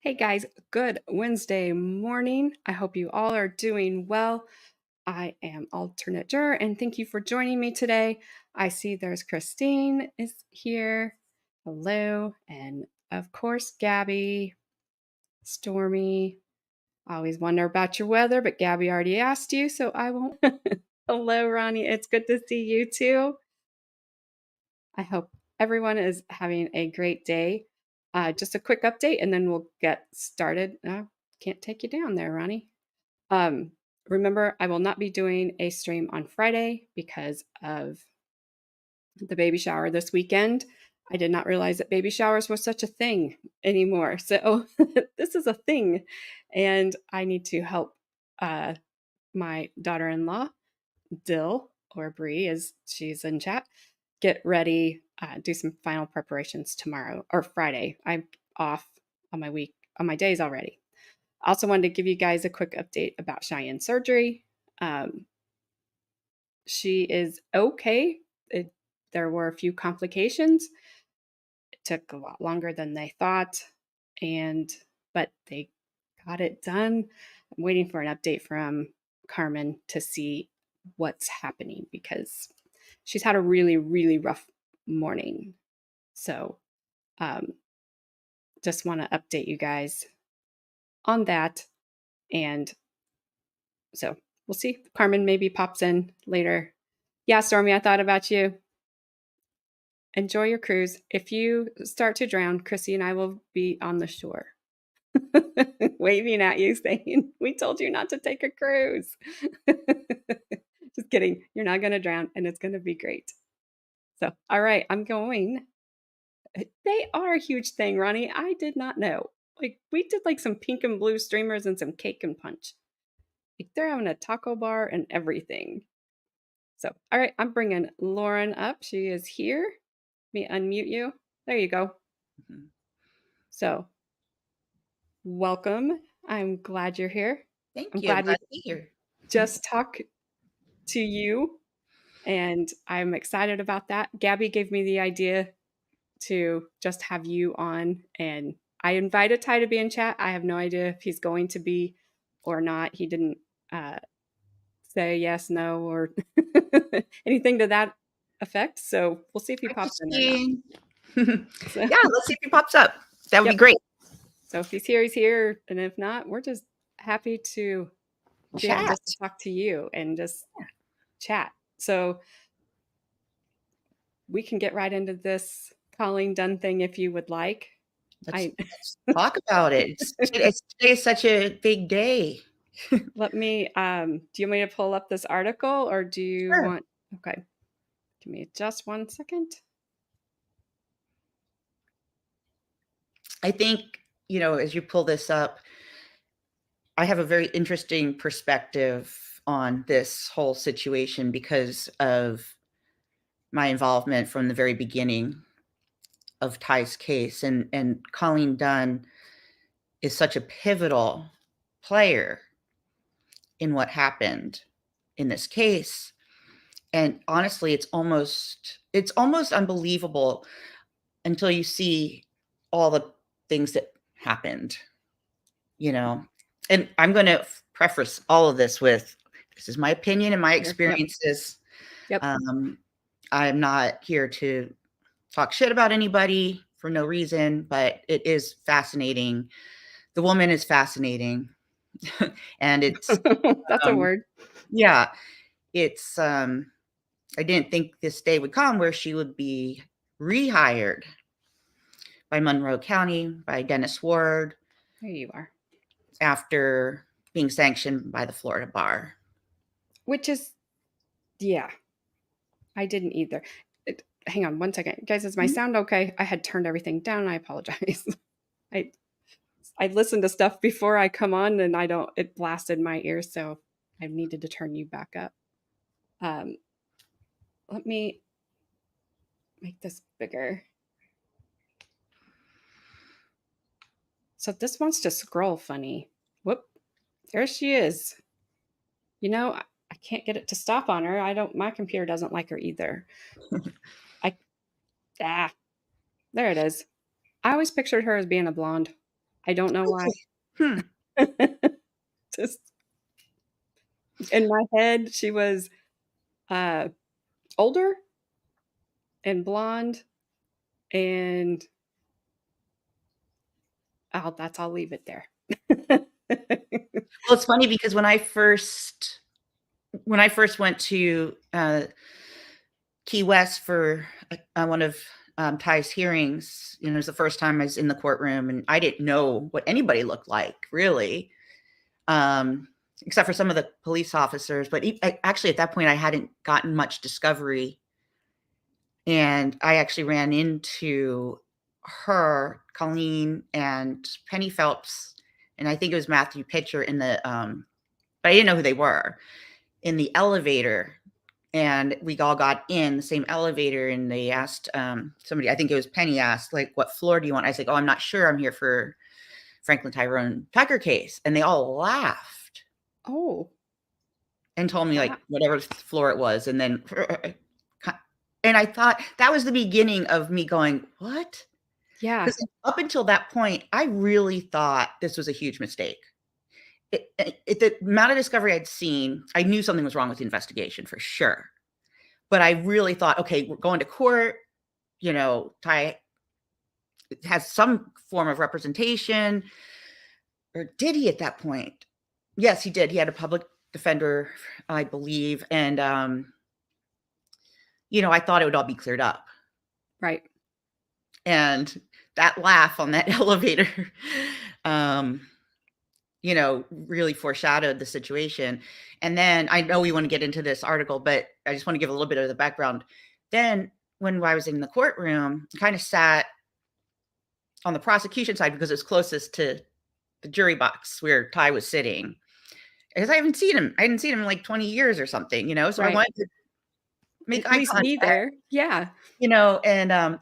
Hey guys, good Wednesday morning. I hope you all are doing well. I am Alternate Juror and thank you for joining me today. I see there's Christine is here. Hello. And of course, Gabby, Stormy. I always wonder about your weather, but Gabby already asked you, so I won't. Hello, Ronnie. It's good to see you too. I hope everyone is having a great day. Just a quick update and then we'll get started. Can't take you down there, Ronnie. Um, Remember, I will not be doing a stream on Friday because of the baby shower this weekend. I did not realize that baby showers was such a thing anymore. So this is a thing. And I need to help my daughter-in-law, Dill, or Bree, as she's in chat, get ready, do some final preparations tomorrow or Friday. I'm off on my days already. I also wanted to give you guys a quick update about Cheyenne's surgery. She is okay. There were a few complications. It took a lot longer than they thought, but they got it done. I'm waiting for an update from Carmen to see what's happening because she's had a really, really rough morning. So just want to update you guys on that. And so we'll see. Carmen maybe pops in later. Yeah, Stormy, I thought about you. Enjoy your cruise. If you start to drown, Chrissy and I will be on the shore. Waving at you saying, we told you not to take a cruise. Just kidding. You're not going to drown and it's going to be great. So, all right, I'm going. They are a huge thing, Ronnie. I did not know. Like, we did like some pink and blue streamers and some cake and punch. Like, they're having a taco bar and everything. So, all right, I'm bringing Lauren up. She is here. Let me unmute you. There you go. Mm-hmm. So, welcome. I'm glad you're here. Thank I'm you. glad to be here. Just talk to you, and I'm excited about that. Gabby gave me the idea to just have you on, and I invited Ty to be in chat. I have no idea if he's going to be or not. He didn't say yes, no, or anything to that effect. So we'll see if he pops in or not. So. Yeah, let's see if he pops up. That would be great. So if he's here, he's here. And if not, we're just happy to be able just to talk to you and just chat. So we can get right into this calling done thing if you would like. Let's talk about it. Today is such a big day. Let me, do you want me to pull up this article or do you want, okay. Give me just 1 second. I think, as you pull this up, I have a very interesting perspective on this whole situation because of my involvement from the very beginning of Ty's case. And Colleen Dunn is such a pivotal player in what happened in this case. And honestly, it's almost unbelievable until you see all the things that happened, And I'm going to preface all of this with, this is my opinion and my experiences. Yep. I'm not here to talk shit about anybody for no reason, but it is fascinating. The woman is fascinating. And it's that's a word. Yeah. It's I didn't think this day would come where she would be rehired by Monroe County, by Dennis Ward. There you are. After being sanctioned by the Florida bar. Which is, yeah, I didn't either. Hang on 1 second. Guys, is my sound okay? I had turned everything down. I apologize. I listened to stuff before I come on and it blasted my ears, so I needed to turn you back up. Let me make this bigger. So this wants to scroll funny. Whoop. There she is. I can't get it to stop on her. My computer doesn't like her either. There it is. I always pictured her as being a blonde. I don't know why. Really? Hmm. Just in my head, she was, uh, older and blonde, and I'll leave it there. Well, it's funny because when I first went to, Key West for, one of, Ty's hearings, it was the first time I was in the courtroom, and I didn't know what anybody looked like, really, um, except for some of the police officers, but actually, at that point, I hadn't gotten much discovery, and I actually ran into her, Colleen, and Penny Phelps, and I think it was Matthew Pitcher but I didn't know who they were, in the elevator, and we all got in the same elevator, and they asked, somebody, I think it was Penny, asked, like, "What floor do you want?" I was like, "Oh, I'm not sure. I'm here for Franklin Tyrone Tucker case." And they all laughed Oh, and told me, wow. like, whatever floor it was, and then and I thought that was the beginning of me going, "What?" Yeah, 'Cause up until that point, I really thought this was a huge mistake. The amount of discovery I'd seen, I knew something was wrong with the investigation for sure. But I really thought, "Okay, we're going to court, Ty has some form of representation," or did he at that point? Yes, he did. He had a public defender, I believe, and, I thought it would all be cleared up. right. And that laugh on that elevator, um, really foreshadowed the situation. And then I know we want to get into this article, but I just want to give a little bit of the background. Then when I was in the courtroom, I kind of sat on the prosecution side because it's closest to the jury box where Ty was sitting. Because I haven't seen him. I hadn't seen him in like 20 years or something, so I Right. wanted to make At eye least be contact, there. Yeah. and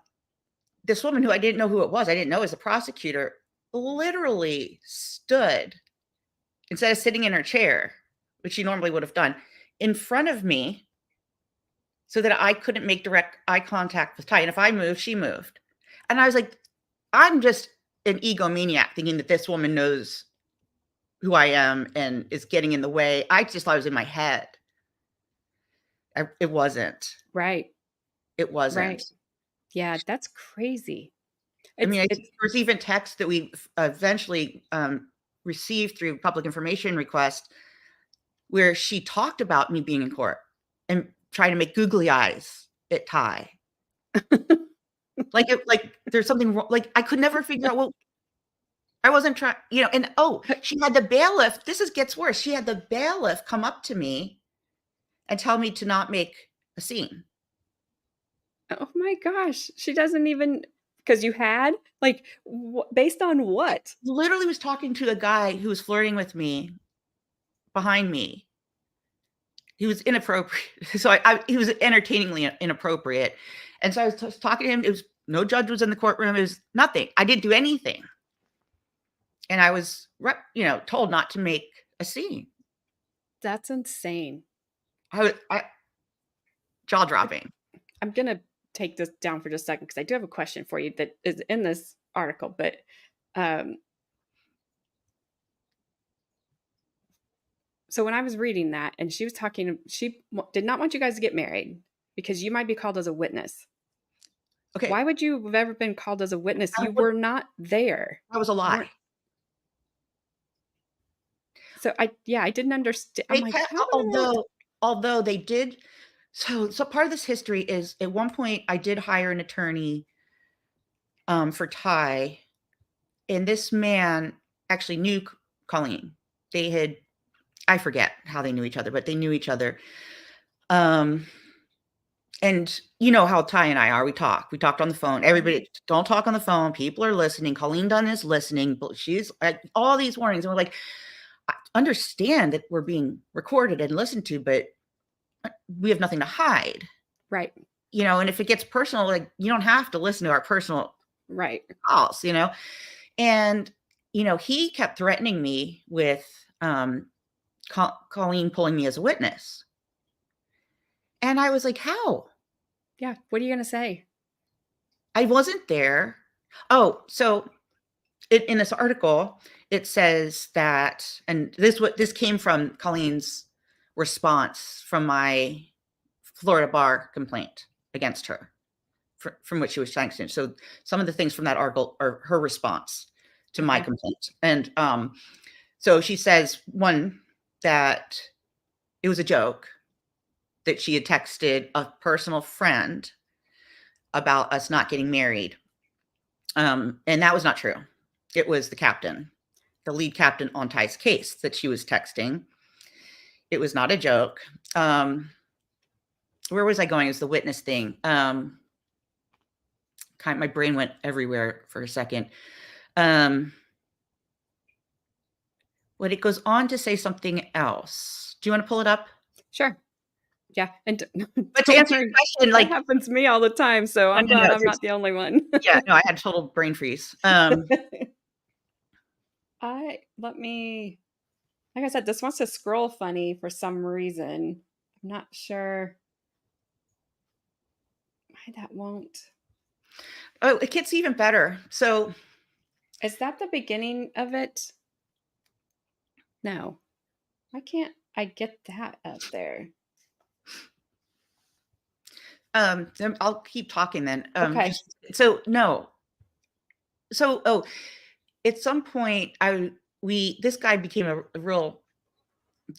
this woman who I didn't know who it was, I didn't know as a prosecutor, literally stood, instead of sitting in her chair, which she normally would have done, in front of me so that I couldn't make direct eye contact with Ty. And if I moved, she moved. And I was like, I'm just an egomaniac thinking that this woman knows who I am and is getting in the way. I just thought it was in my head. It wasn't. Right. It Right. wasn't. Yeah, that's crazy. I mean, there It's was even text that we eventually received through public information request where she talked about me being in court and trying to make googly eyes at Ty. Like there's something wrong. Like I could never figure out. Well, I wasn't trying, and she had the bailiff. Gets worse. She had the bailiff come up to me and tell me to not make a scene. oh my gosh, she doesn't even, because you had? Like, based on what? Literally was talking to a guy who was flirting with me behind me. He was inappropriate. So he was entertainingly inappropriate. And so I was talking to him. It was no judge was in the courtroom. It was nothing. I didn't do anything. And I was, told not to make a scene. That's insane. I jaw dropping. I'm gonna take this down for just a second because I do have a question for you that is in this article, but, um so when I was reading that and she was talking, she did not want you guys to get married because you might be called as a witness. Okay, Why would you have ever been called as a witness? that You was, were not there. that was a You lie. weren't. So I didn't understand. I'm They like, kept, how on earth? although they did. So part of this history is at one point I did hire an attorney for Ty, and this man actually knew Colleen. They had, I forget how they knew each other, but they knew each other. Um, and you know how Ty and I are. We talk. We talked on the phone. Everybody, don't talk on the phone. People are listening. Colleen Dunn is listening. But she's like all these warnings, and we're like, I understand that we're being recorded and listened to, but we have nothing to hide. Right, And if it gets personal, like you don't have to listen to our personal right. calls. And he kept threatening me with Colleen pulling me as a witness. And I was like, how? Yeah, what are you gonna say? I wasn't there. Oh, so in this article, it says that, and this came from Colleen's response from my Florida bar complaint against her, from which she was sanctioned. So some of the things from that article are her response to my Okay. complaint. And so she says, one, that it was a joke, that she had texted a personal friend about us not getting married. And that was not true. It was the captain, the lead captain on Ty's case, that she was texting. It was not a joke. Where was I going? Is the witness thing. My brain went everywhere for a second. But it goes on to say something else. Do you want to pull it up? Sure. Yeah, and But to don't answer your worry, question, that like, happens to me all the time, so no, I'm no, glad no, I'm not the only one. yeah, no, I had total brain freeze. Let me like I said, this wants to scroll funny for some reason. I'm not sure why that won't. Oh, it gets even better. So, Is that the beginning of it? No. Why can't I get that up there? I'll keep talking then. Okay. Just so no. So, at some point, this guy became a real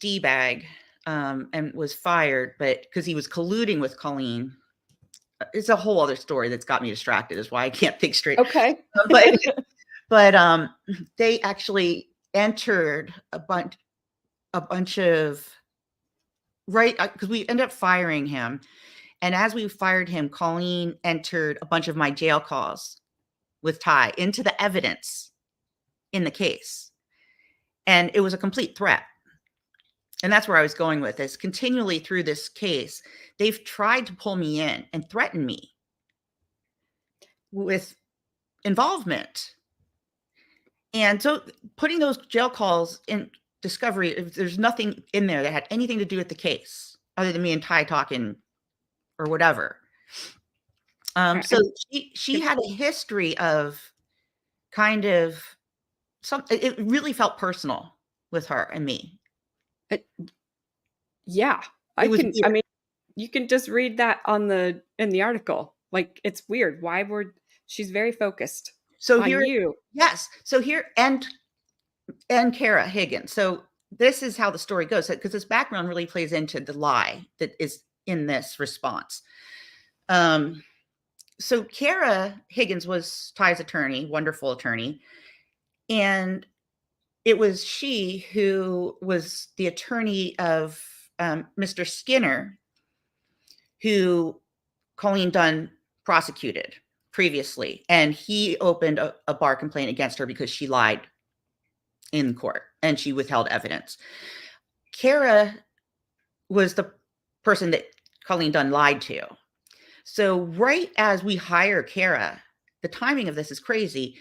d bag, and was fired, but because he was colluding with Colleen. It's a whole other story that's got me distracted. Is why I can't think straight. Okay. But but they actually entered a bunch of, right, because we ended up firing him. And as we fired him, Colleen entered a bunch of my jail calls with Ty into the evidence in the case. And it was a complete threat. And that's where I was going with this. Continually through this case, they've tried to pull me in and threaten me with involvement. And so putting those jail calls in discovery, if there's nothing in there that had anything to do with the case other than me and Ty talking or whatever. So I'm she had a history of kind of it really felt personal with her and me. uh, yeah, It I was can I weird. mean, you can just read that on the in the article. Like, it's weird. Why were she's very focused So on here, you. yes. So here, and Kara Higgins. So this is how the story goes, because this background really plays into the lie that is in this response. So Kara Higgins was Ty's attorney, wonderful attorney, and it was she who was the attorney of Mr. Skinner, who Colleen Dunn prosecuted previously, and he opened a bar complaint against her because she lied in court and she withheld evidence. Kara was the person that Colleen Dunn lied to. So right as we hire Kara, the timing of this is crazy.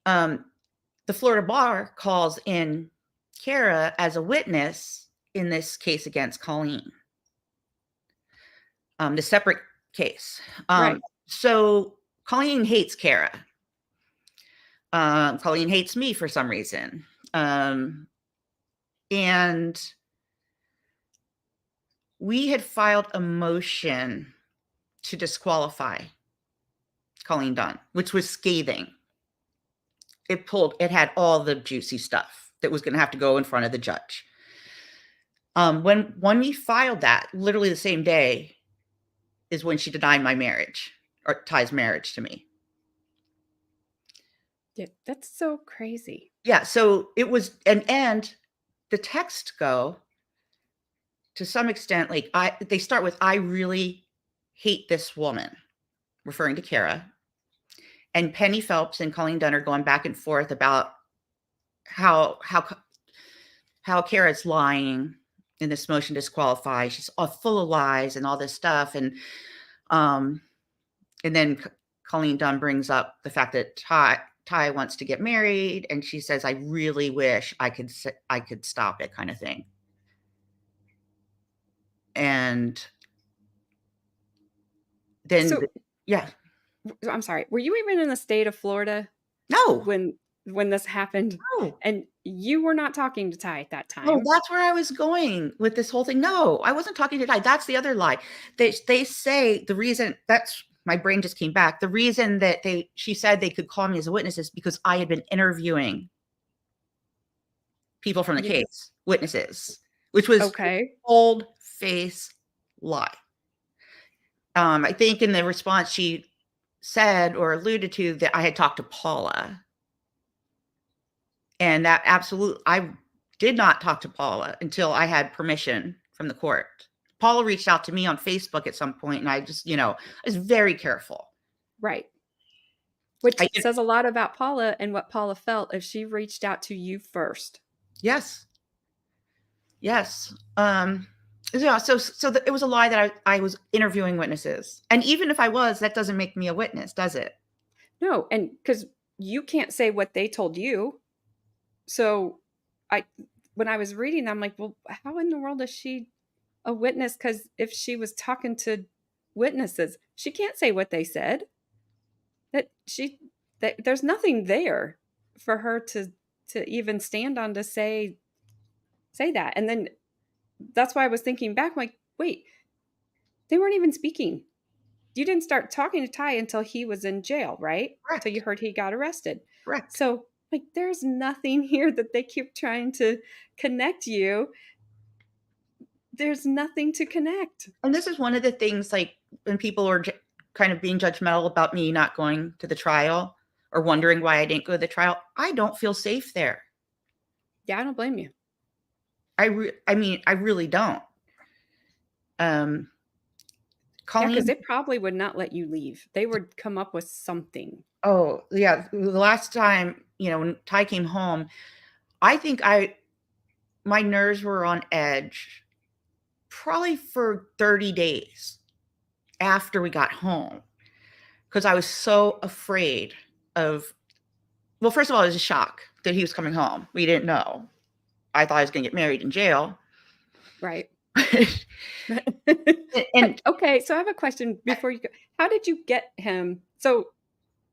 The Florida bar calls in Kara as a witness in this case against Colleen, the separate case. Right. So Colleen hates Kara. Colleen hates me for some reason. And we had filed a motion to disqualify Colleen Dunn, which was scathing. It had all the juicy stuff that was going to have to go in front of the judge. When we filed that, literally the same day is when she denied my marriage, or Ty's marriage to me. Yeah, that's so crazy. Yeah, so it was, and the texts go to some extent, like, they start with, "I really hate this woman," referring to Kara. And Penny Phelps and Colleen Dunn are going back and forth about how Kara's lying in this motion to disqualify. She's all full of lies and all this stuff. Um, and then Colleen Dunn brings up the fact that Ty wants to get married, and she says, "I really wish I could stop it," kind of thing. And then, So, yeah, I'm sorry. Were you even in the state of Florida no, when? when this happened, Oh, and you were not talking to Ty at that oh, time. that's where I was going with this whole thing. No, I wasn't talking to Ty. That's the other lie. They say the reason that's my brain just came back. The reason that she said they could call me as a witness is because I had been interviewing people from the You case, witnesses, which was okay, old face lie. I think in the response she said or alluded to that I had talked to Paula. And that absolutely, I did not talk to Paula until I had permission from the court. Paula reached out to me on Facebook at some point, and I just, I was very careful. right. Which I did, says a lot about Paula and what Paula felt if she reached out to you first. yes, yes. Yeah, it was a lie that I was interviewing witnesses, and even if I was, that doesn't make me a witness, does it? No, and because you can't say what they told you. So I when I was reading, I'm like, well, how in the world is she a witness? Because if she was talking to witnesses, she can't say what they said. That she that there's nothing there for her to even stand on to say that. And then that's why I was thinking back, like, wait, they weren't even speaking. You didn't start talking to Ty until he was in jail, right? Till you Correct, heard he got arrested. correct. So, like, there's nothing here that they keep trying to connect you. There's nothing to connect. And this is one of the things, like, when people are kind of being judgmental about me not going to the trial or wondering why I didn't go to the trial. I don't feel safe there. Yeah, I don't blame you. I mean, I really don't. Um, Yeah, because Colleen, they probably would not let you leave. They would come up with something. oh yeah, the last time, when Ty came home, I think my nerves were on edge probably for 30 days after we got home because I was so afraid of, well, first of all, it was a shock that he was coming home. We didn't know. I thought I was going to get married in jail. Right. And Okay, so I have a question before you go. How did you get him? So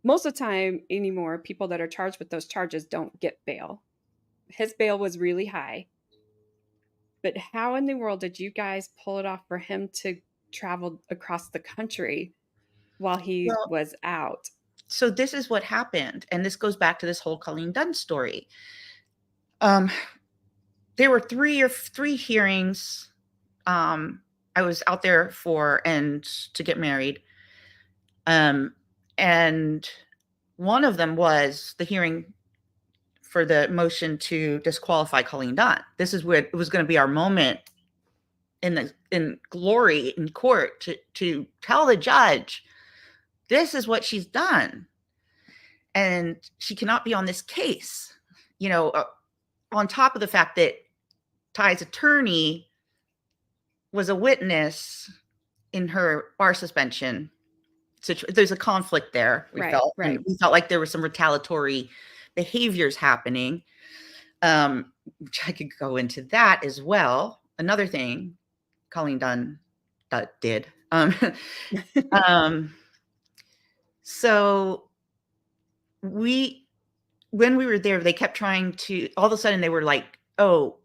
most of the time anymore, people that are charged with those charges don't get bail. His bail was really high. But how in the world did you guys pull it off for him to travel across the country while he well, was out? so this is what happened, and this goes back to this whole Colleen Dunn story. Um, there were three hearings. I was out there for and to get married. And one of them was the hearing for the motion to disqualify Colleen Dunn. This is where it was going to be our moment in glory in court to tell the judge this is what she's done, and she cannot be on this case. You know, on top of the fact that Ty's attorney was a witness in her bar suspension. There's a conflict there, we Right, felt, and right. we felt like there was some retaliatory behaviors happening. Which I could go into that as well. Another thing Colleen Dunn did. Um, so we, when we were there, they kept trying to, all of a sudden they were like, oh,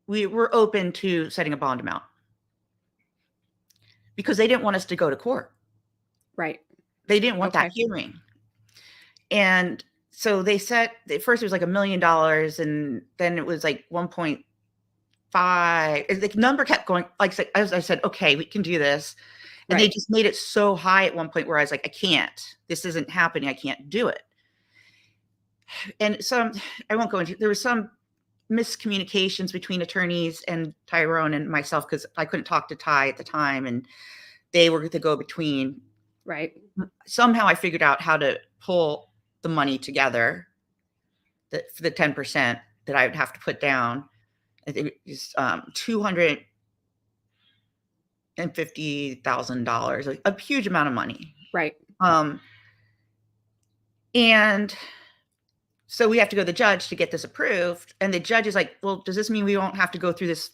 we were open to setting a bond amount because they didn't want us to go to court. Right. They didn't want that Okay. hearing. And so they set, at first it was like $1 million, and then it was like 1.5. The number kept going. Like, as I said, okay, we can do this. And they Right. just made it so high at one point where I was like, I can't, this isn't happening. I can't do it. And so I won't go into, there was some miscommunications between attorneys and Tyrone and myself because I couldn't talk to Ty at the time, and they were the go between. Right. Somehow I figured out how to pull the money together for the 10% that I would have to put down. I think it was $250,000, a huge amount of money. Right. And so we have to go to the judge to get this approved. And the judge is like, well, does this mean we won't have to go through this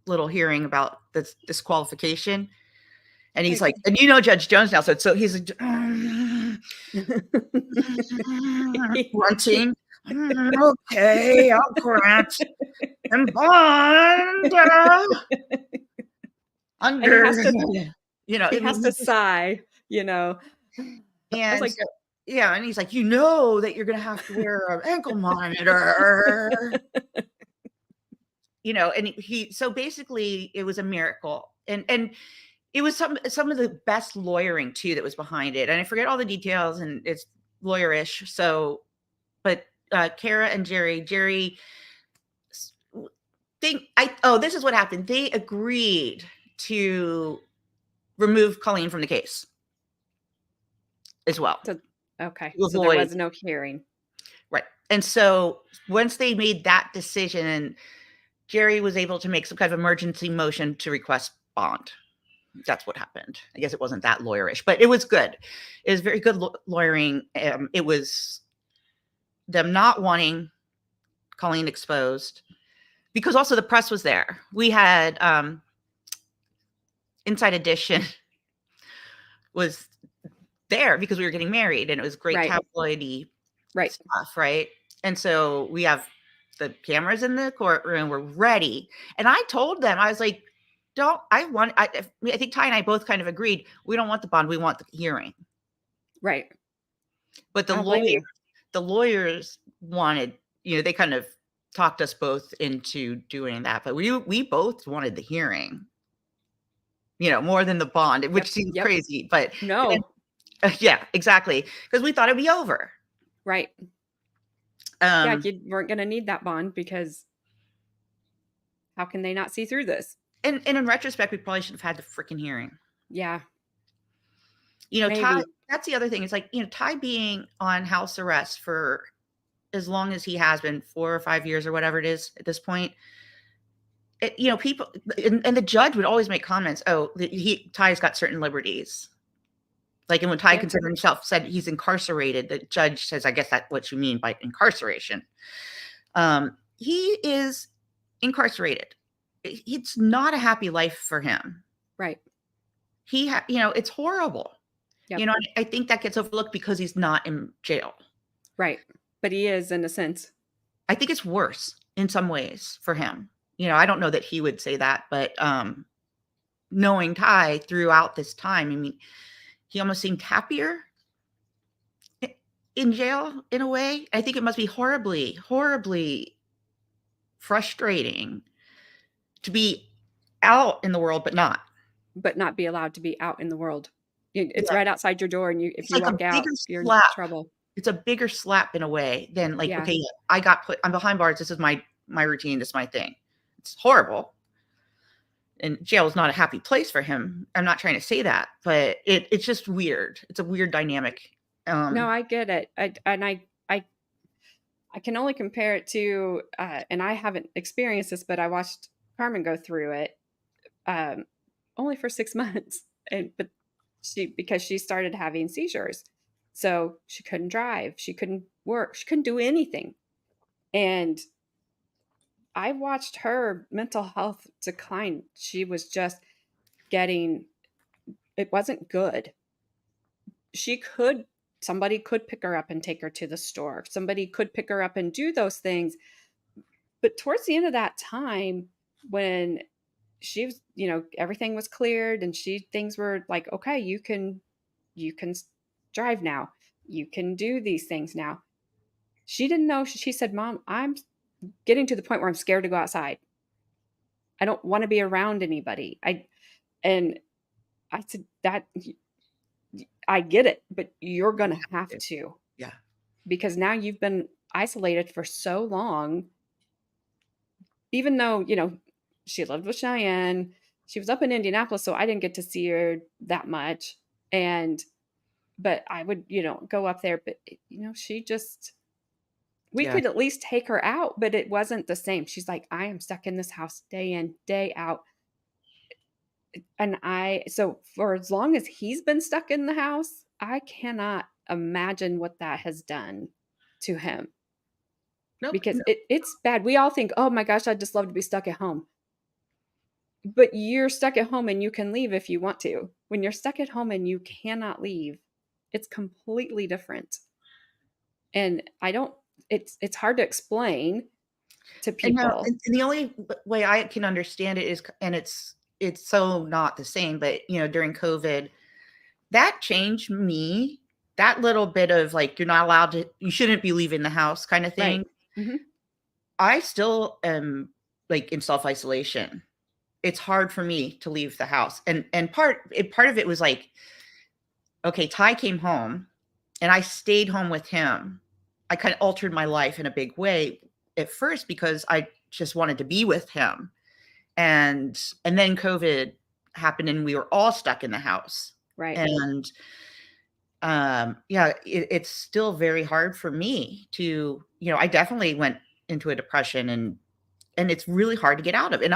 little hearing about this disqualification? And he's Like like, and Judge Jones now, so he's like, grunting. Okay, I'll grant. And bond and he under, has to I he mean, has to sigh, you know. I was and like, so, yeah, and he's like, that you're gonna have to wear an ankle monitor. And so basically it was a miracle. And it was some of the best lawyering too that was behind it. And I forget all the details and it's lawyerish. So, but Kara and Jerry this is what happened. They agreed to remove Colleen from the case as well so okay, to so there avoid. was no hearing. Right. And so once they made that decision, Jerry was able to make some kind of emergency motion to request bond. That's what happened. I guess it wasn't that lawyerish, but it was good. It was very good lawyering. It was them not wanting Colleen exposed because also the press was there. We had Inside Edition was there because we were getting married and it was great Right. tabloidy Right. stuff, right? And so we have the cameras in the courtroom, we're ready. And I told them, I was like, I think Ty and I both kind of agreed, we don't want the bond, we want the hearing. Right. But I don't blame you. the lawyers wanted, they kind of talked us both into doing that. But we both wanted the hearing, more than the bond, which seems Yep. crazy. But No. yeah, exactly. Because we thought it'd be over. Right. Yeah, you weren't going to need that bond because how can they not see through this? And in retrospect, we probably should have had the freaking hearing. Yeah. Ty, Maybe. that's the other thing. It's like, Ty being on house arrest for as long as he has been, 4 or 5 years or whatever it is at this point. People and the judge would always make comments. Oh, Ty's got certain liberties. Like, and when Ty considered himself, said he's incarcerated, the judge says, I guess that's what you mean by incarceration. He is incarcerated. It's not a happy life for him. Right. It's horrible. Yep. I think that gets overlooked because he's not in jail. Right. But he is in a sense. I think it's worse in some ways for him. I don't know that he would say that, but knowing Ty throughout this time, I mean, he almost seemed happier in jail in a way. I think it must be horribly, horribly frustrating to be out in the world, but not be allowed to be out in the world. It's right outside your door, and if you walk out, you're in trouble. It's a bigger slap in a way than like, Yeah. okay, I'm behind bars. This is my routine. This is my thing. It's horrible. And jail is not a happy place for him. I'm not trying to say that, but it's just weird. It's a weird dynamic. No, I get it. I can only compare it to, and I haven't experienced this, but I watched Carmen go through it, only for 6 months, but because she started having seizures, so she couldn't drive, she couldn't work, she couldn't do anything, and I watched her mental health decline. She was just it wasn't good. Somebody could pick her up and take her to the store. Somebody could pick her up and do those things. But towards the end of that time, when she was, everything was cleared and things were like, okay, you can drive now. You can do these things now. She didn't know. She said, Mom, I'm getting to the point where I'm scared to go outside. I don't want to be around anybody. And I said, that I get it, but you're going to have to. Yeah. Because now you've been isolated for so long. Even though, she lived with Cheyenne, she was up in Indianapolis, so I didn't get to see her that much. But I would, go up there. But, we could at least take her out, but it wasn't the same. She's like, I am stuck in this house day in, day out. And so for as long as he's been stuck in the house, I cannot imagine what that has done to him. Nope, because it's bad. We all think, oh my gosh, I'd just love to be stuck at home. But you're stuck at home and you can leave if you want to. when you're stuck at home and you cannot leave, it's completely different. And I don't it's hard to explain to And no, people. and the only way I can understand it is and it's so not the same, but, during COVID, that changed me. That little bit of, like, you're not allowed to you shouldn't be leaving the house kinda Right. thing. Mhm. I still am, like, in self-isolation. It's hard for me to leave the house, and part of it was, like, okay, Ty came home, and I stayed home with him. I kinda altered my life in a big way at first because I just wanted to be with him, and then COVID happened, and we were all stuck in the house, Right. and, yeah, it's still very hard for me to I definitely went into a depression, and it's really hard to get out of, and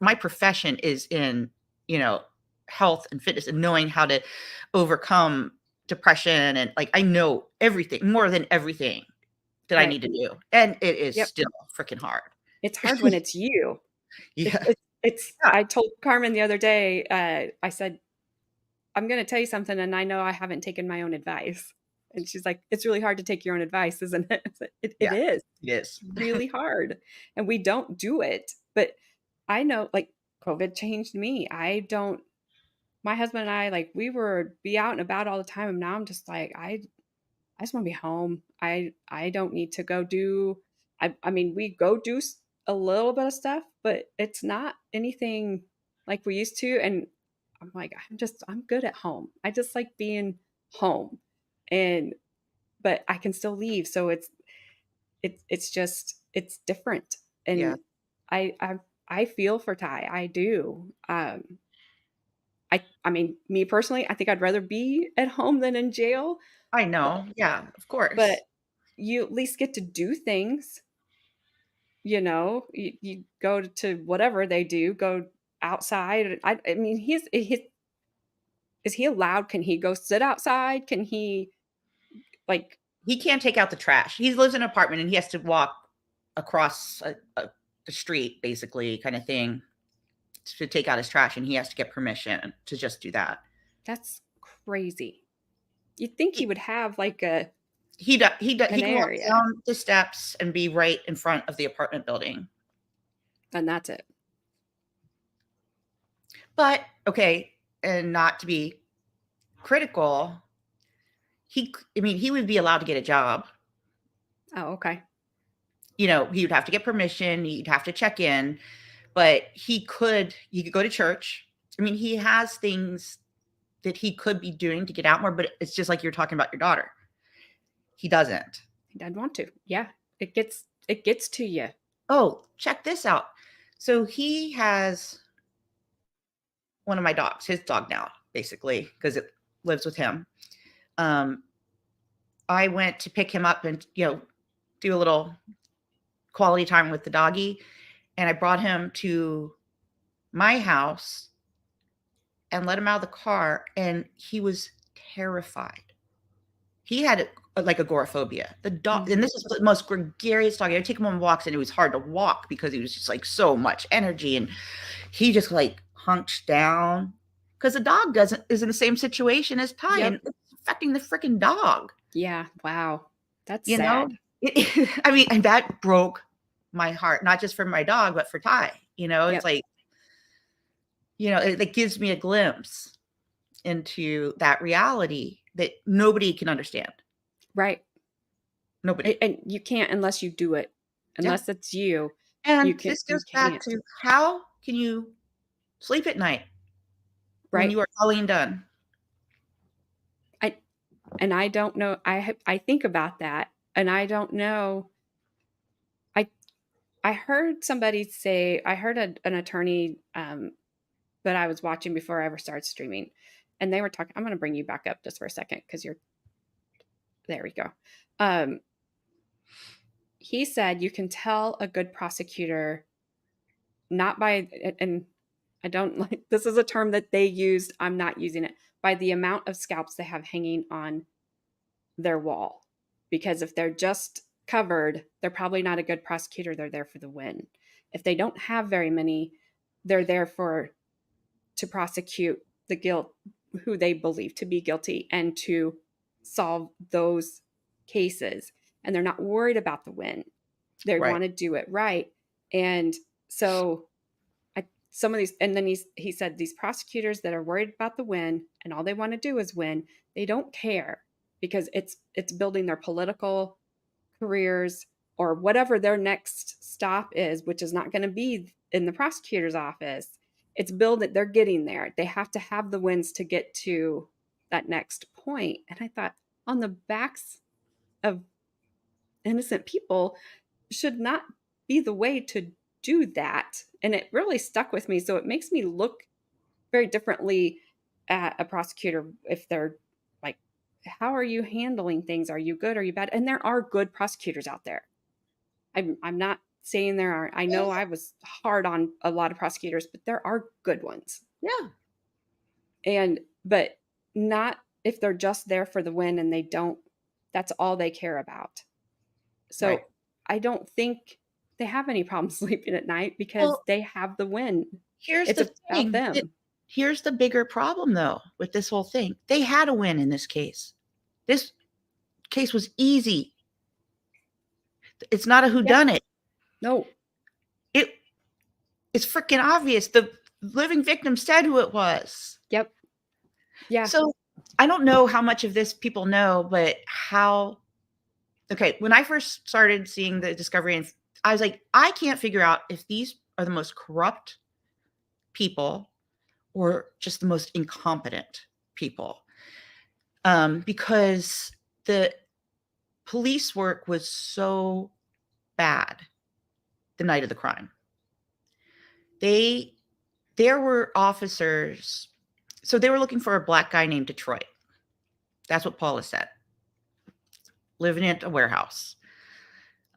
my profession is in, you know, health and fitness and knowing how to overcome depression, and, like, I know everything, more than everything that I Right. need to do, and it is Yep. still freaking hard. It's hard when it's you. Yeah. It's Yeah, I told Carmen the other day, I said, "I'm gonna tell you something, and I know I haven't taken my own advice." And she's like, "It's really hard to take your own advice, isn't it?" I said, "It yeah, is. it is. It's really hard, and we don't do it." But I know, like, COVID changed me. I don't my husband and I, like, we were be out and about all the time, and now I'm just like, I just wanna be home. I don't need to go do I mean, we go do a little bit of stuff, but it's not anything like we used to, and I'm like, I'm good at home. I just like being home, and but I can still leave, so it's just it's different, Yeah, and I feel for Ty, I do. I mean, me personally, I think I'd rather be at home than in jail, I but know, yeah, of but course. you at least get to do things, you go to whatever they do, go outside. I mean, is he allowed? Can he go sit outside? Can he like He can't take out the trash. He lives in an apartment, and he has to walk across the street, basically, kinda thing, to take out his trash, and he has to get permission to just do that. that's crazy. You'd think he He would have like a he an can walk area, down the steps and be right in front of the apartment building. and that's it. But, okay, and not to be critical, I mean, he would be allowed to get a job. Oh, okay. He would have to get permission, he'd have to check in, but he could go to church. I mean, he has things that he could be doing to get out more, but it's just like you're talking about your daughter. He doesn't. I'd want to. Yeah. It gets to you. Oh, check this out. So he has one of my dogs, his dog now, basically, because it lives with him. Um, I went to pick him up and, do a little quality time with the doggy, and I brought him to my house and let him out of the car, and he was terrified. He had like agoraphobia. The dog, and Mhm. this is the most gregarious dog. I take him on walks, and it was hard to walk because he was just like so much energy, and he just like hunched down because the dog doesn't is in the same situation as Ty, and Yep. it's affecting the freaking dog. Yeah. Wow. That's You know, sad. I mean, and that broke my heart, not just for my dog, but for Ty. It's Yep. like it gives me a glimpse into that reality that nobody can understand. Right. Nobody. And you can't unless you do it. Yeah. Unless it's you, And this you goes back can't. to how can you sleep at night when Right. you are clean done? I and I don't know. I think about that, and I don't know. I I heard somebody say I heard an attorney that I was watching before I ever started streaming, and they were talking. I'm going to bring you back up just for a second because you're there. We go. Um, he said you can tell a good prosecutor not by and I don't like this is a term that they used. I'm not using it by the amount of scalps they have hanging on their wall. Because if they're just covered, they're probably not a good prosecutor. They're there for the win. If they don't have very many, they're there for to prosecute the guilt, who they believe to be guilty, and to solve those cases. And they're not worried about the win. They Right. want to do it right. And so some of these, and then he said these prosecutors that are worried about the win and all they want to do is win, they don't care because it's building their political careers or whatever their next stop is, which is not going to be in the prosecutor's office. It's build it, they're getting there. They have to have the wins to get to that next point. And I thought, on the backs of innocent people should not be the way to do that. And it really stuck with me. So it makes me look very differently at a prosecutor if they're like, how are you handling things? Are you good? Are you bad? And there are good prosecutors out there. I'm not saying there aren't. I know I was hard on a lot of prosecutors, but there are good ones. Yeah. But not if they're just there for the win and they don't, that's all they care about. Right. So I don't think they have any problem sleeping at night because Well, they have the win. here's It's the about thing. them. Here's the bigger problem, though, with this whole thing. They had a win in this case. This case was easy. It's not a Yeah. whodunit. No. It it's freaking obvious. The living victim said who it was. Yep. Yeah. So I don't know how much of this people know, but how. Okay, when I first started seeing the discovery, and I was like, I can't figure out if these are the most corrupt people or just the most incompetent people, because the police work was so bad the night of the crime. There were officers, so they were looking for a black guy named Detroit. That's what Paula said. Living in a warehouse.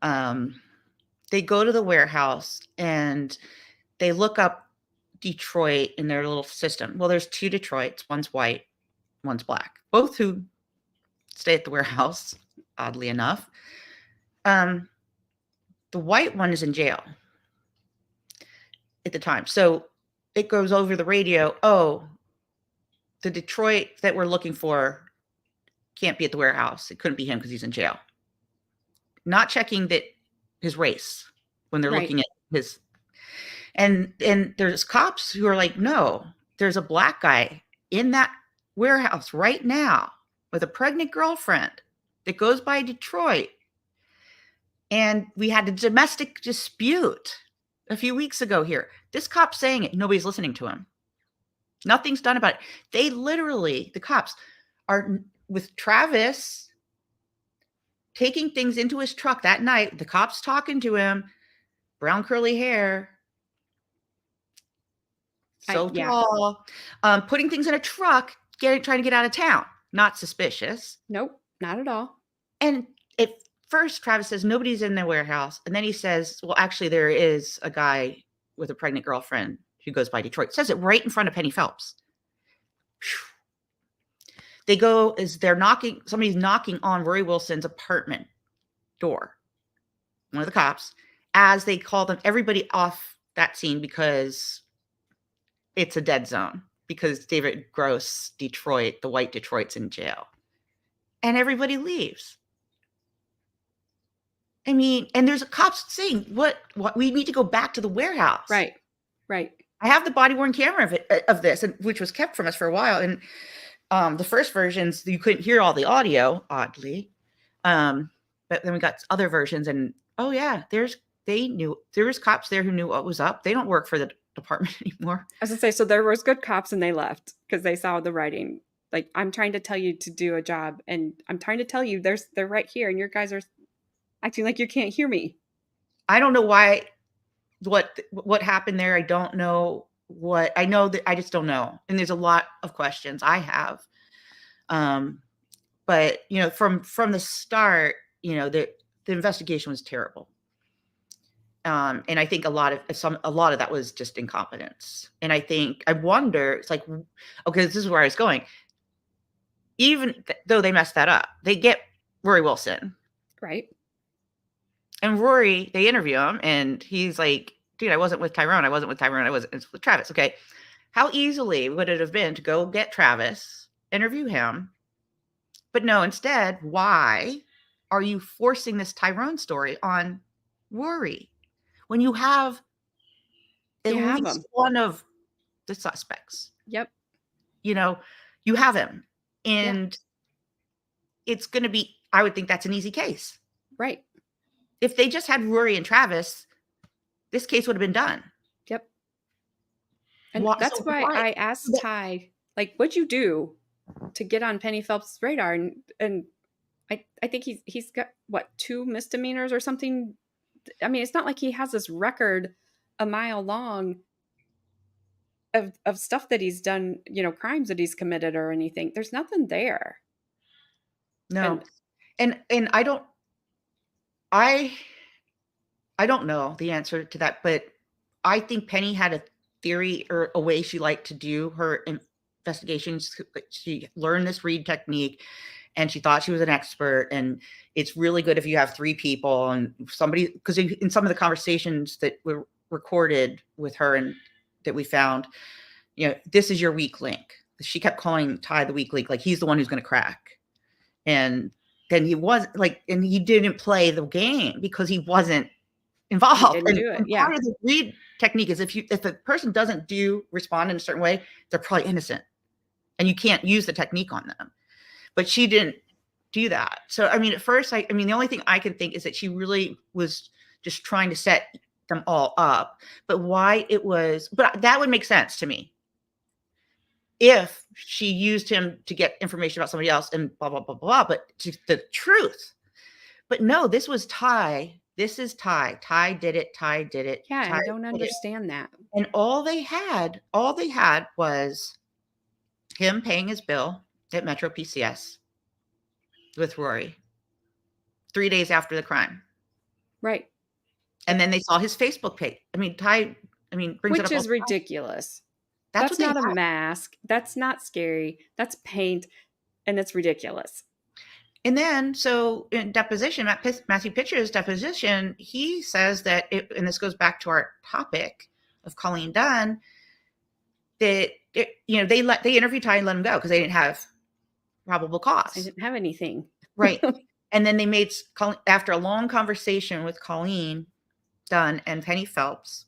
They go to the warehouse and they look up Detroit in their little system. Well, there's two Detroits. One's white, one's black. Both who stay at the warehouse, oddly enough. The white one is in jail at the time. So it goes over the radio. Oh, the Detroit that we're looking for can't be at the warehouse. It couldn't be him because he's in jail. Not checking that his race when they're Right. looking at his. And there's cops who are like, no, there's a black guy in that warehouse right now with a pregnant girlfriend that goes by Detroit. And we had a domestic dispute a few weeks ago here. This cop's saying it. Nobody's listening to him. Nothing's done about it. They literally, the cops are with Travis taking things into his truck that night. The cops talking to him, brown curly hair, so Yeah. tall, putting things in a truck, trying to get out of town. Not suspicious. Nope. Not at all. And at first, Travis says nobody's in the warehouse. And then he says, well, actually, there is a guy with a pregnant girlfriend who goes by Detroit. Says it right in front of Penny Phelps. They go as they're knocking, somebody's knocking on Rory Wilson's apartment door. One of the cops, as they call them, everybody off that scene because it's a dead zone. Because David Gross, Detroit, the white Detroit's in jail. And everybody leaves. I mean, and there's a cops saying, what we need to go back to the warehouse. Right. Right. I have the body worn camera of this, and which was kept from us for a while. And the first versions, you couldn't hear all the audio, oddly. But then we got other versions, and oh yeah, there was cops there who knew what was up. They don't work for the department anymore. I was gonna say, so there was good cops and they left because they saw the writing. Like, I'm trying to tell you to do a job, and I'm trying to tell you they're right here, and your guys are acting like you can't hear me. I don't know why, what happened there. I don't know what. I know that I just don't know. And there's a lot of questions I have. But from the start, the investigation was terrible. And I think a lot of that was just incompetence. And I wonder, it's like, okay, this is where I was going. Even though they messed that up, they get Rory Wilson. Right. And Rory, they interview him and he's like, dude, I wasn't with Tyrone. I was with Travis. Okay. How easily would it have been to go get Travis, interview him? But no, instead, why are you forcing this Tyrone story on Rory when you have at You have least them. one of the suspects? Yep. You know, you have him. Yeah. And it's going to be, I would think that's an easy case. Right. If they just had Rory and Travis, this case would have been done. Yep. And Why? that's So why why? I asked Ty, like, what'd you do to get on Penny Phelps' radar? And I think he's got what, 2 misdemeanors or something. I mean, it's not like he has this record a mile long of stuff that he's done, crimes that he's committed or anything. There's nothing there. No. And And I I don't know the answer to that, but I think Penny had a theory or a way she liked to do her investigations. She learned this read technique and she thought she was an expert. And it's really good if you have 3 people and somebody, because in some of the conversations that were recorded with her and that we found, this is your weak link. She kept calling Ty the weak link, like he's the one who's going to crack. And then he was like, and he didn't play the game because he wasn't he involved. didn't do it. And Yeah. part of the read technique is if a person doesn't respond in a certain way, they're probably innocent, and you can't use the technique on them. But she didn't do that. So I mean, at first, I mean, the only thing I can think is that she really was just trying to set them all up. But why it was, but that would make sense to me if she used him to get information about somebody else and blah blah blah blah. But to the truth. But no, this was Ty. This is Ty. Ty did it. Ty did it. Yeah, and Ty I don't did it. understand that. And all they had was him paying his bill at Metro PCS with Rory 3 days after the crime. Right. And then they saw his Facebook page. I mean, Ty, brings it Which up all is the time. ridiculous. That's That's what they not a had. mask. That's not scary. That's paint, and it's ridiculous. And then, so in deposition, Matthew Pitcher's deposition, he says that, and this goes back to our topic of Colleen Dunn, that they interviewed Ty and let him go because they didn't have probable I cause. didn't have anything. Right. And then they made, after a long conversation with Colleen Dunn and Penny Phelps,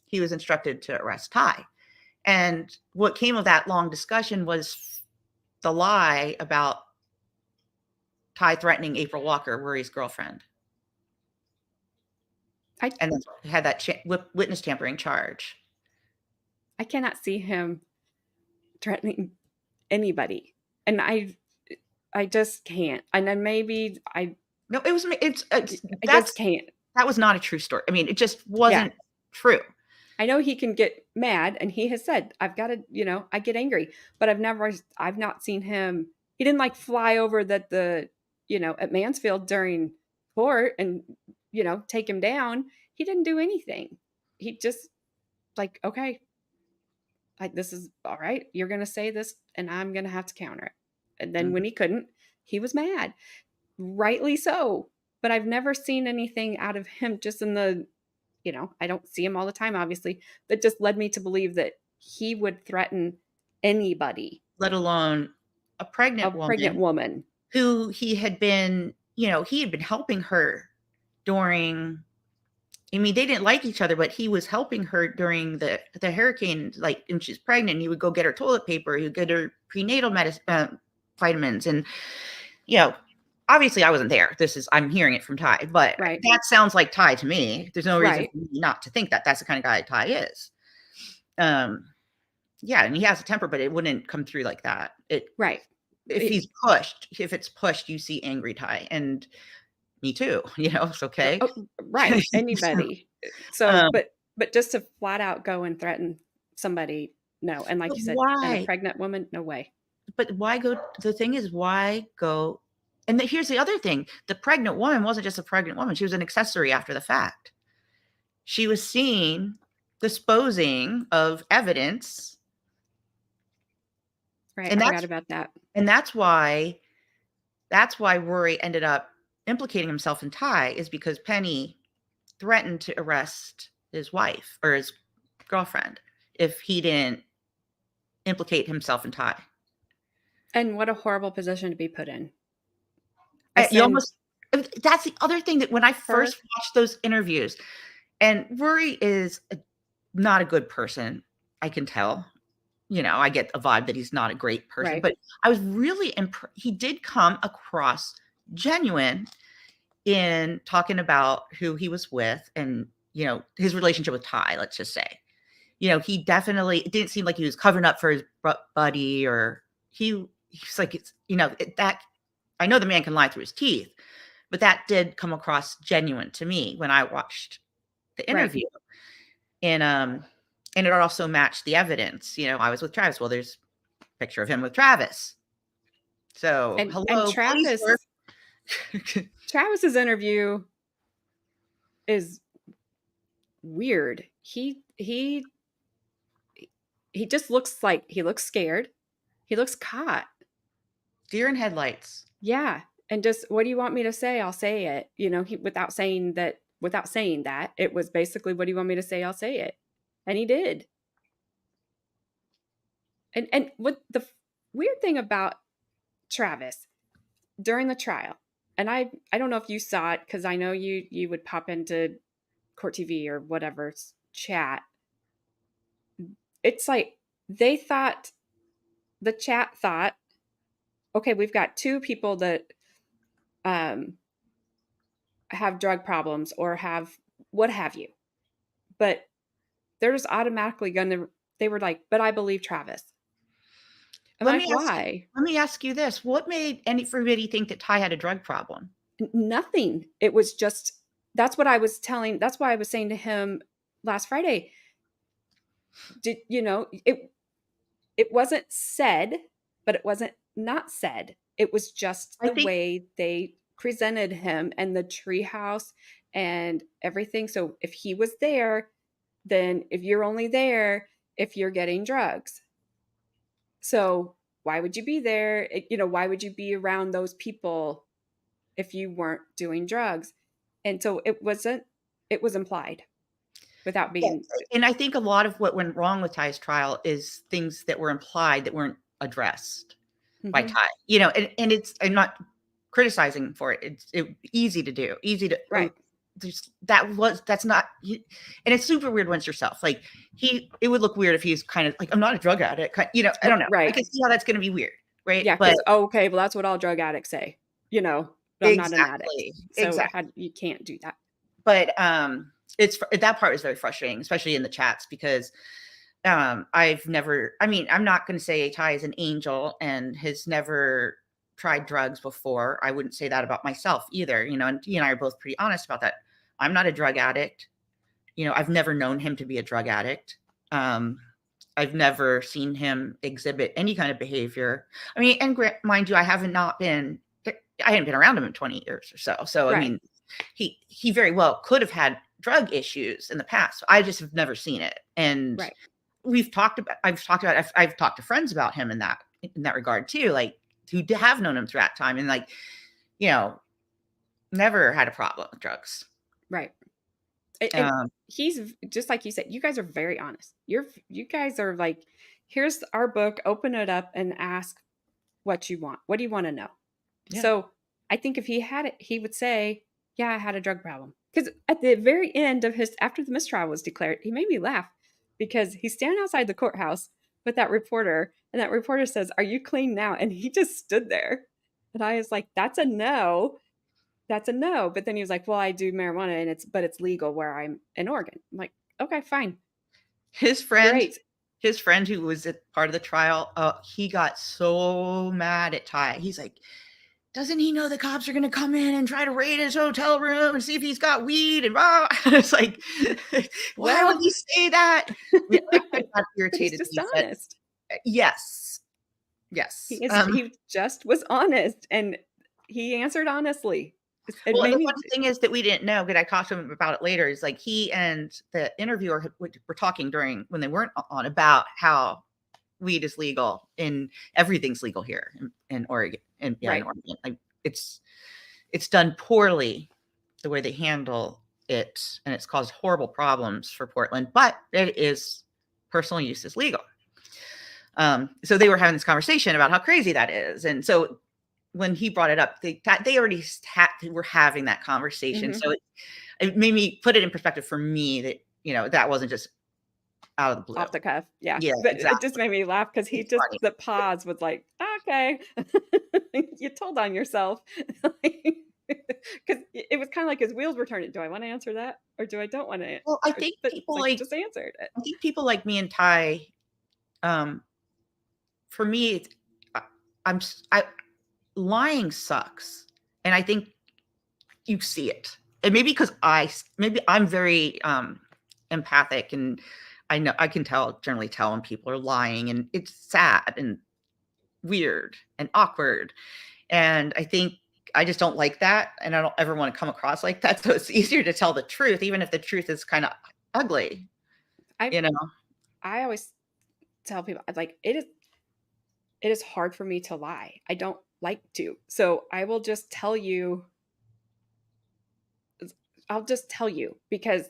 he was instructed to arrest Ty. And what came of that long discussion was the lie about Ty threatening April Walker, Rory's girlfriend. And then had that witness tampering charge. I cannot see him threatening anybody. And I just can't. And then maybe No, it's I just can't. that was not a true story. I mean, it just Yeah. wasn't true. I know he can get mad, and he has said, I've got to, I get angry, but I've not seen him. He didn't like fly over at Mansfield during court and, take him down. He didn't do anything. He just like, okay, this is all right. You're going to say this and I'm going to have to counter it. And then when he couldn't, he was mad, rightly so. But I've never seen anything out of him just in the, I don't see him all the time, obviously, that just led me to believe that he would threaten anybody, let alone a pregnant woman who he had been helping her during, they didn't like each other, but he was helping her during the hurricane, like, and she's pregnant. He would go get her toilet paper. He would get her prenatal medicine, vitamins. And, obviously I wasn't there. I'm hearing it from Ty, but right. That sounds like Ty to me. There's no reason Right. for me not to think that that's the kind of guy Ty is. Yeah, and he has a temper, but it wouldn't come through like that. Right. If it's pushed, you see angry Ty, and me too. It's okay. Right. Anybody. So, but just to flat out go and threaten somebody, no. And like you said, and a pregnant woman, no way. But why go? The thing is, why go? And here's the other thing: the pregnant woman wasn't just a pregnant woman; she was an accessory after the fact. She was seen disposing of evidence. Right. I forgot about that. And that's why Rory ended up implicating himself in Ty, is because Penny threatened to arrest his wife or his girlfriend if he didn't implicate himself and Ty. And what a horrible position to be put in. I You send almost that's the other thing that when I her first watched those interviews, and Rory is not a good person, I can tell. I get a vibe that he's not a great person, right, but I was really he did come across genuine in talking about who he was with and, his relationship with Ty, let's just say. He definitely, it didn't seem like he was covering up for his buddy, or he's like, that I know the man can lie through his teeth, but that did come across genuine to me when I watched the right. interview. And it also matched the evidence. I was with Travis. Well, there's a picture of him with Travis. So, And hello, police work. Travis's interview is weird. He just looks like he looks scared. He looks caught. Deer in headlights. Yeah. And just, what do you want me to say? I'll say it. Without saying that, it was basically, what do you want me to say? I'll say it. And he did. And what the weird thing about Travis during the trial, and I don't know if you saw it, because I know you would pop into Court TV or whatever chat. It's like they thought, the chat thought, okay, we've got two people that have drug problems or have what have you, but they're just automatically gonna. They were like, but I believe Travis. I'm Let like, me ask you, why? let me ask you this. What made everybody think that Ty had a drug problem? Nothing. It was just, that's what I was telling. That's why I was saying to him last Friday. Did it wasn't said, but it wasn't not said. It was just I the think way they presented him and the treehouse and everything. So if he was there, then if you're only there if you're getting drugs. So why would you be there? Why would you be around those people if you weren't doing drugs? And so it was implied without yes, being. and I think a lot of what went wrong with Ty's trial is things that were implied that weren't addressed by Mhm. Ty. And I'm not criticizing for it. It's easy to do, easy to. Right. That's not, and it's super weird when it's yourself. Like it would look weird if he's kind of like, I'm not a drug addict. I don't know. I Right. can see how that's going to be weird, right? Yeah, But because, oh, okay, well, that's what all drug addicts say. But I'm not an addict, exactly, so exactly. you can't do that. But that part is very frustrating, especially in the chats, because I've never. I mean, I'm not going to say Ty is an angel and has never tried drugs before. I wouldn't say that about myself either. And he and I are both pretty honest about that. I'm not a drug addict. I've never known him to be a drug addict. Um, I've never seen him exhibit any kind of behavior. I mean, and mind you, I hadn't been around him in 20 years or so. So, I Right, mean, he very well could have had drug issues in the past. I just have never seen it. And right, I've talked to friends about him in that regard too, like, who have known him through that time, and, like, you know, never had a problem with drugs. right. And Um, he's just like you said. You guys are very honest. You guys are like, here's our book. Open it up and ask what you want. What do you want to know? yeah. So I think if he had it, he would say, "Yeah, I had a drug problem." Because at the very end of after the mistrial was declared, he made me laugh because he's standing outside the courthouse with that reporter, and that reporter says, "Are you clean now?" And he just stood there, and I was like, "That's a no. That's a no." But then he was like, "Well, I do marijuana, and it's legal where I'm in Oregon." I'm like, "Okay, fine, His friend great, his friend who was at part of the trial, he got so mad at Ty. He's like, "Doesn't he know the cops are gonna come in and try to raid his hotel room and see if he's got weed?" And blah. It's like, why would well." he say that? Yeah, I got But he's irritated that just he said, honest. yes, yes. He just was honest, and he answered honestly. It Well, and made the me. funny thing is that we didn't know, but I talked to him about it later. Is like he and the interviewer were talking during when they weren't on about how weed is legal and everything's legal here in Oregon. And yeah, in Right, Oregon, like it's done poorly the way they handle it, and it's caused horrible problems for Portland. But it is personal use is legal. So they were having this conversation about how crazy that is. And so when he brought it up, they already were having that conversation. Mhm. So it made me put it in perspective for me that, that wasn't just out of the blue. Off the cuff, yeah, Yeah, but it just exactly. made me laugh because he It's just funny. the pause was like, "Okay." You told on yourself. Because it was kinda like his wheels were turning, "Do I wanna answer that, or do I don't wanna?" Well, But it's like, just answered it. I think people like me and Ty, um, for me, it's, I, lying sucks, and I think you see it, and maybe because maybe I'm very empathic, and I know I can generally tell when people are lying, and it's sad and weird and awkward, and I think I just don't like that, and I don't ever want to come across like that. So it's easier to tell the truth, even if the truth is kind of ugly, I you know. I always tell people, like, it is hard for me to lie. I don't like to. So I will just tell you I'll just tell you because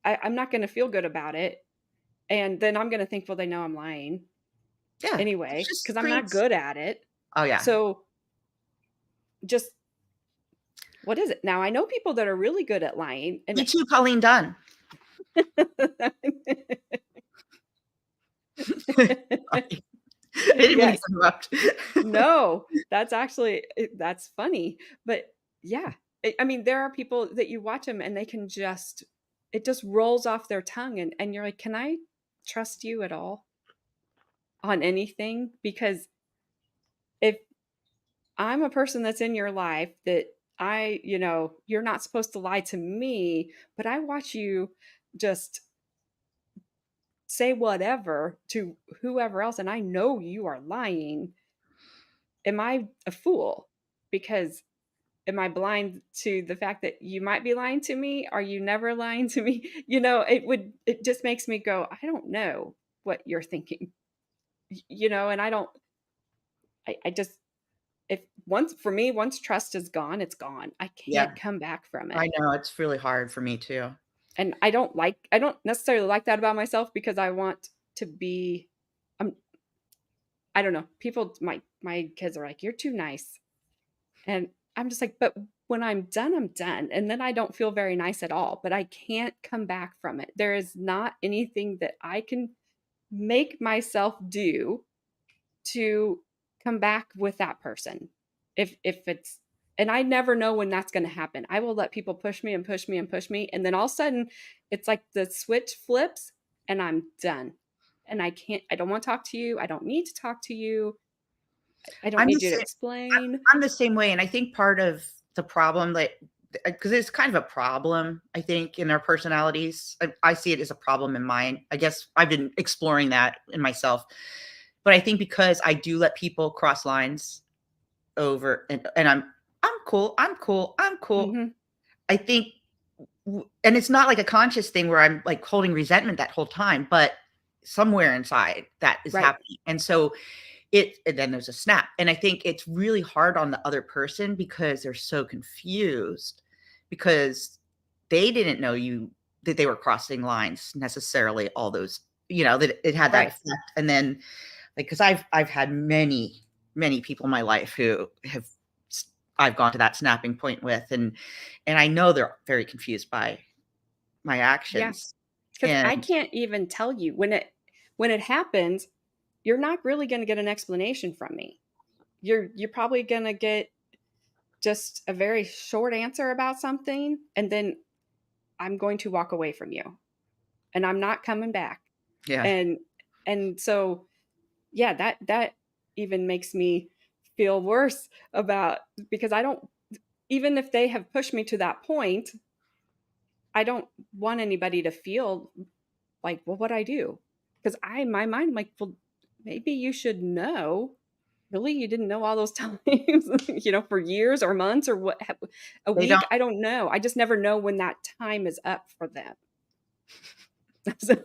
I'm not gonna feel good about it. And then I'm gonna think, well, they know I'm lying Yeah, it anyway, just because I'm not creates. good at it. Oh yeah, So just what is it? Now I know people that are really good at lying and me too, Colleen Dunn. Sorry. I didn't mean to yes. interrupt. No, that's actually that's funny. But yeah, I mean, there are people that you watch them and they can just it just rolls off their tongue and you're like, "Can I trust you at all on anything?" Because if I'm a person that's in your life that you're not supposed to lie to me, but I watch you just say whatever to whoever else and I know you are lying. Am I a fool? Because am I blind to the fact that you might be lying to me? Are you never lying to me? It just makes me go, I don't know what you're thinking. And I just if once for me, once trust is gone, it's gone. I Yeah, can't come back from it. I know, it's really hard for me too. And I don't necessarily like that about myself because I want to be um I don't know. People my kids are like, "You're too nice." And I'm just like, "But when I'm done, I'm done." And then I don't feel very nice at all, but I can't come back from it. There is not anything that I can make myself do to come back with that person. If it's and I never know when that's going to happen. I will let people push me and push me and push me and then all of a sudden it's like the switch flips and I'm done. And I don't want to talk to you. I don't need to talk to you. I don't I'm the need you to same. explain. I'm the same way, and I think part of the problem that because it's kind of a problem, I think, in our personalities. I see it as a problem in mine. I guess I've been exploring that in myself, but I think because I do let people cross lines over, and I'm cool, I'm cool, I'm cool. Mhm. I think, and it's not like a conscious thing where I'm like holding resentment that whole time, but somewhere inside that is Right. happening, and so and then there's a snap, and I think it's really hard on the other person because they're so confused because they didn't know that they were crossing lines necessarily, all those, that it had that Right. effect, and then, like, because I've had many people in my life who I've gone to that snapping point with, and I know they're very confused by my Yeah. actions, Cuz I and can't even tell you when it happens, you're not really going to get an explanation from me. You're probably going to get just a very short answer about something and then I'm going to walk away from you and I'm not coming back. yeah, And so yeah, that even makes me feel worse about because I don't even if they have pushed me to that point, I don't want anybody to feel like, well, what I do? Because I in my mind, I'm like, well, maybe you should know. Really? You didn't know all those times, for years or months or what a they don't. week? I don't know. I just never know when that time is up for them. So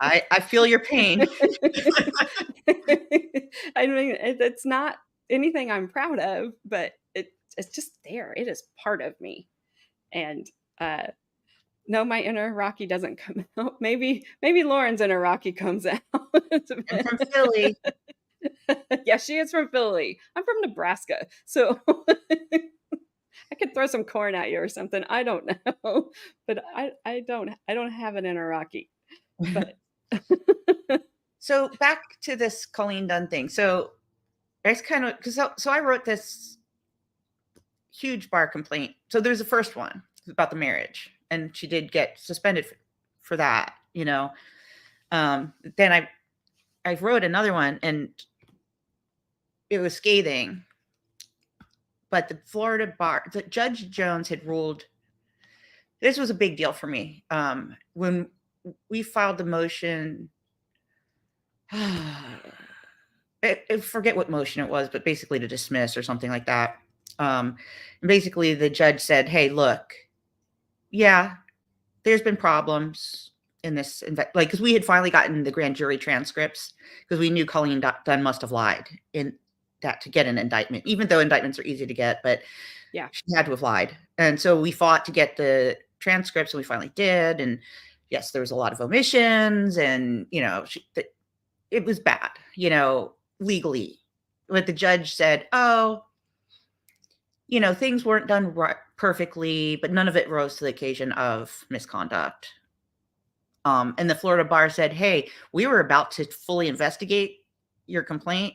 I feel your pain. I mean, it's not anything I'm proud of, but it's just there. It is part of me. And, uh, No, my inner Rocky doesn't come out. Maybe Lauren's inner Rocky comes out. I'm from Philly. Yeah, she is from Philly. I'm from Nebraska. So I could throw some corn at you or something. I don't know. But I don't have an inner Rocky. But So back to this Colleen Dunn thing. So I kind of because so I wrote this huge bar complaint. So there's the first one about the marriage, and she did get suspended for that. Then I wrote another one, and it was scathing. But the Florida bar, the Judge Jones had ruled. This was a big deal for me. When we filed the motion, I forget what motion it was, but basically to dismiss or something like that. Basically, the judge said, "Hey, look, yeah, there's been problems in this, like, because we had finally gotten the grand jury transcripts because we knew Colleen Dunn must have lied in that to get an indictment, even though indictments are easy to get, but yeah. she had to have lied. And so we fought to get the transcripts, and we finally did. And yes, there was a lot of omissions, and it was bad, legally. But the judge said, "Oh, things weren't done right, perfectly, but none of it rose to the occasion of misconduct." And the Florida bar said, "Hey, we were about to fully investigate your complaint,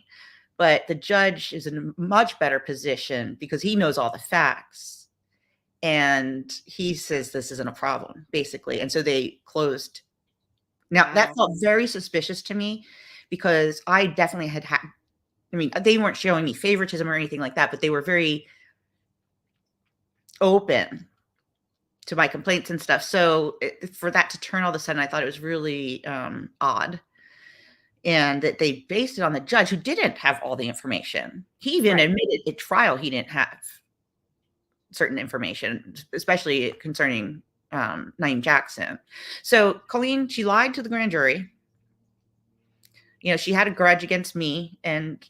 but the judge is in a much better position because he knows all the facts. And he says this isn't a problem, basically." And so they closed. Now, that Wow. felt very suspicious to me because I definitely I mean, they weren't showing me favoritism or anything like that, but they were very open to my complaints and stuff. So for that to turn all of a sudden, I thought it was really odd. And that they based it on the judge who didn't have all the information. He even Right. admitted at trial he didn't have certain information, especially concerning Naeem Jackson. So Colleen, she lied to the grand jury. She had a grudge against me and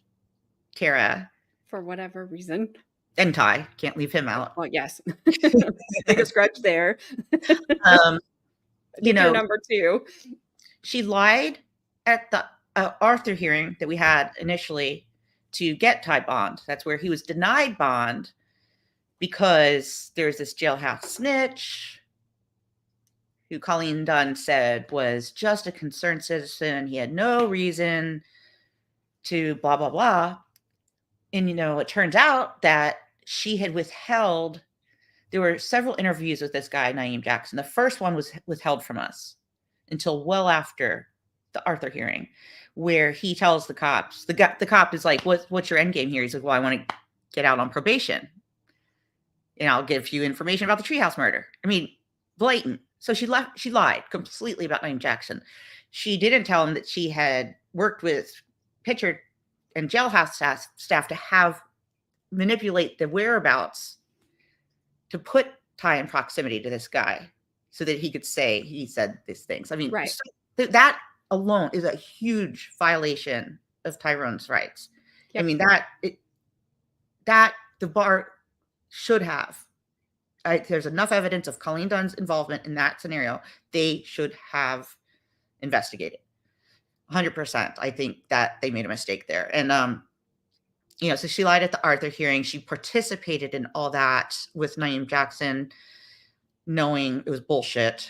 Tara For whatever reason. and Ty. Can't leave him out. Well, yes. Biggest grudge there. um, I you think you're know, number two. she lied at the Arthur hearing that we had initially to get Ty bond. That's where he was denied bond because there's this jailhouse snitch who Colleen Dunn said was just a concerned citizen. He had no reason to blah, blah, blah. And, it turns out that she had withheld. There were several interviews with this guy, Naeem Jackson. The first one was withheld from us until well after the Arthur hearing, where he tells the cops, the cop is like, what's your end game here? He's like, "Well, I want to get out on probation, and I'll give you information about the treehouse murder." I mean, blatant. So she lied completely about Naeem Jackson. She didn't tell him that she had worked with Pitcher and jailhouse staff to manipulate the whereabouts to put Ty in proximity to this guy so that he could say he said these things. I mean, Right. so that alone is a huge violation of Tyrone's rights. I Yep. mean, that the bar should have. There's enough evidence of Colleen Dunn's involvement in that scenario. They should have investigated. 100%. I think that they made a mistake there. And so she lied at the Arthur hearing. She participated in all that with Naeem Jackson, knowing it was bullshit.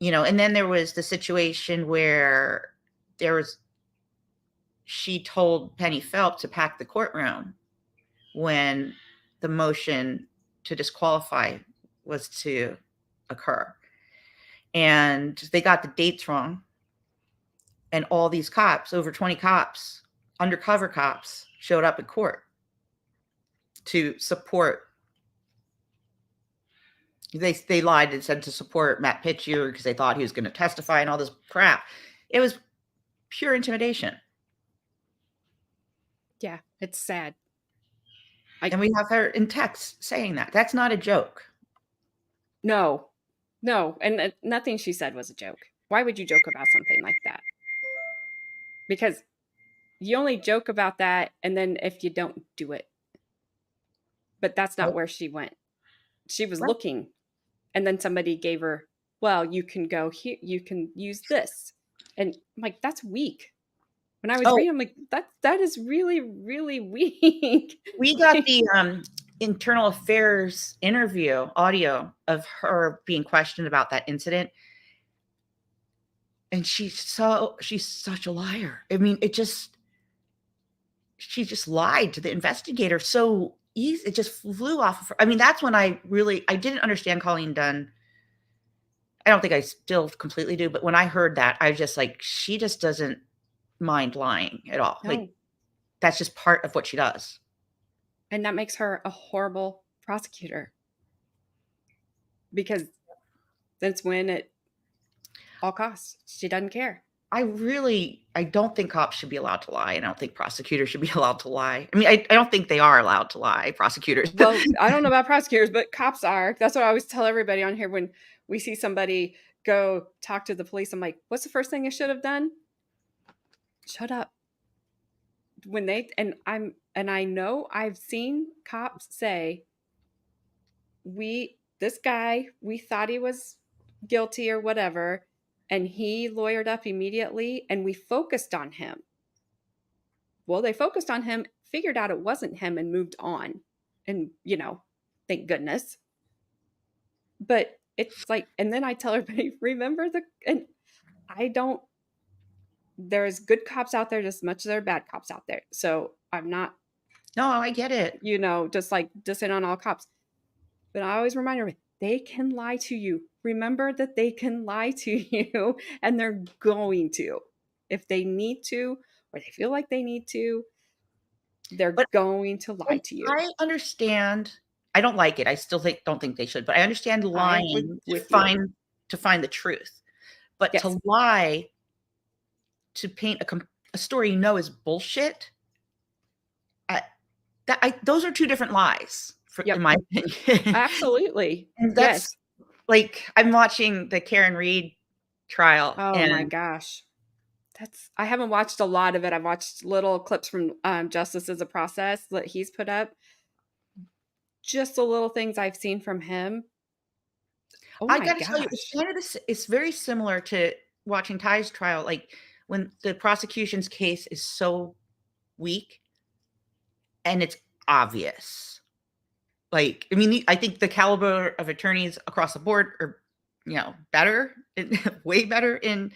And then there was the situation where she told Penny Phelps to pack the courtroom when the motion to disqualify was to occur. And they got the dates wrong. And all these cops, over 20 cops, undercover cops, showed up in court to support. They lied and said to support Matt Pitcher because they thought he was going to testify and all this crap. It was pure intimidation. Yeah, it's sad. And we have her in text saying that. That's not a joke. No, and nothing she said was a joke. Why would you joke about something like that? Because you only joke about that, and then if you don't do it. But that's not Right. where she went. She was Right. looking, and then somebody gave her, well, you can go here, you can use this. And I'm like, that's weak. When I was Oh, reading, I'm like, that is really, really weak. we got the internal affairs interview audio of her being questioned about that incident. And she's such a liar. I mean, she just lied to the investigator so easy. It just flew off of her. I mean, that's when I didn't understand Colleen Dunn. I don't think I still completely do, but when I heard that, I was just like, she just doesn't mind lying at all. Like, No. that's just part of what she does. And that makes her a horrible prosecutor because that's when at all costs, she doesn't care. I don't think cops should be allowed to lie. I don't think prosecutors should be allowed to lie. I mean, I don't think they are allowed to lie, prosecutors. Well, I don't know about prosecutors, but cops are. That's what I always tell everybody on here when we see somebody go talk to the police. I'm like, what's the first thing you should have done? Shut up. When they and I know I've seen cops say, this guy, we thought he was guilty or whatever, and he lawyered up immediately and we focused on him. Well, they focused on him, figured out it wasn't him, and moved on. And, thank goodness. But it's like, and then I tell everybody, remember and I don't, there's good cops out there just as much as there are bad cops out there. So I'm not, No, I get it. just like dissing on all cops. But I always remind everybody, they can lie to you. Remember that they can lie to you and they're going to. If they need to, or they feel like they need to, they're But going to lie to you. I understand. I don't like it. I still don't think they should, but I understand I am with, lying with you. to find the truth. But Yes. to lie to paint a story you know is bullshit, I, those are two different lies, in Yep. my opinion. Absolutely. And Yes. that's like I'm watching the Karen Reed trial, Oh my and gosh. I haven't watched a lot of it. I've watched little clips from Justice is a Process that he's put up. Just the little things I've seen from him. Oh I my gotta tell you, it's gosh. kind of this. It's very similar to watching Ty's trial. Like when the prosecution's case is so weak and it's obvious. Like, I mean, I think the caliber of attorneys across the board are, better, way better in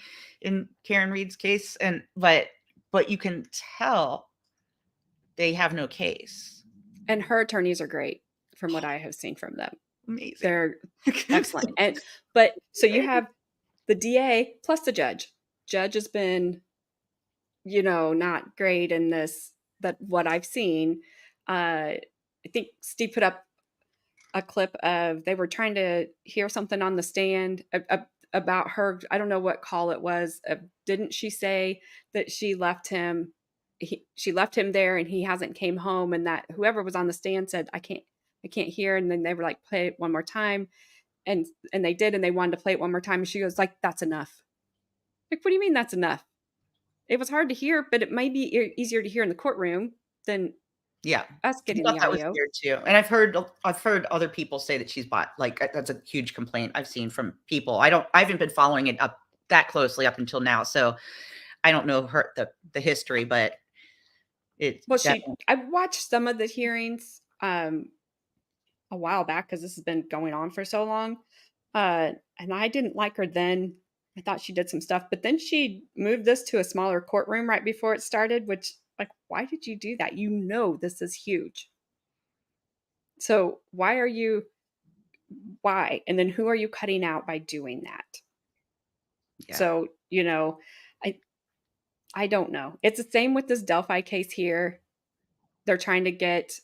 Karen Reed's case, but you can tell they have no case. And her attorneys are great from what I have seen from them. Amazing. They're excellent. But so you have the DA plus the judge. Judge has been, not great in this, that what I've seen. I think Steve put up a clip of they were trying to hear something on the stand about her. I don't know what call it was. Didn't she say that she left him? She left him there, and he hasn't came home. And that whoever was on the stand said, I can't hear." And then they were like, "Play it one more time," and they did, and they wanted to play it one more time. And she goes, "Like that's enough." Like, what do you mean that's enough? It was hard to hear, but it might be easier to hear in the courtroom than Yeah. us I getting thought the that was audio. weird too, and I've heard other people say that she's bought that's a huge complaint I've seen from people. I haven't been following it up that closely up until now, so I don't know the history, but it Well, definitely. I watched some of the hearings a while back because this has been going on for so long, and I didn't like her then. I thought she did some stuff, but then she moved this to a smaller courtroom right before it started. Which, like, why did you do that? This is huge. So why are you? Why? And then who are you cutting out by doing that? Yeah. So I I don't know. It's the same with this Delphi case here. They're trying to get.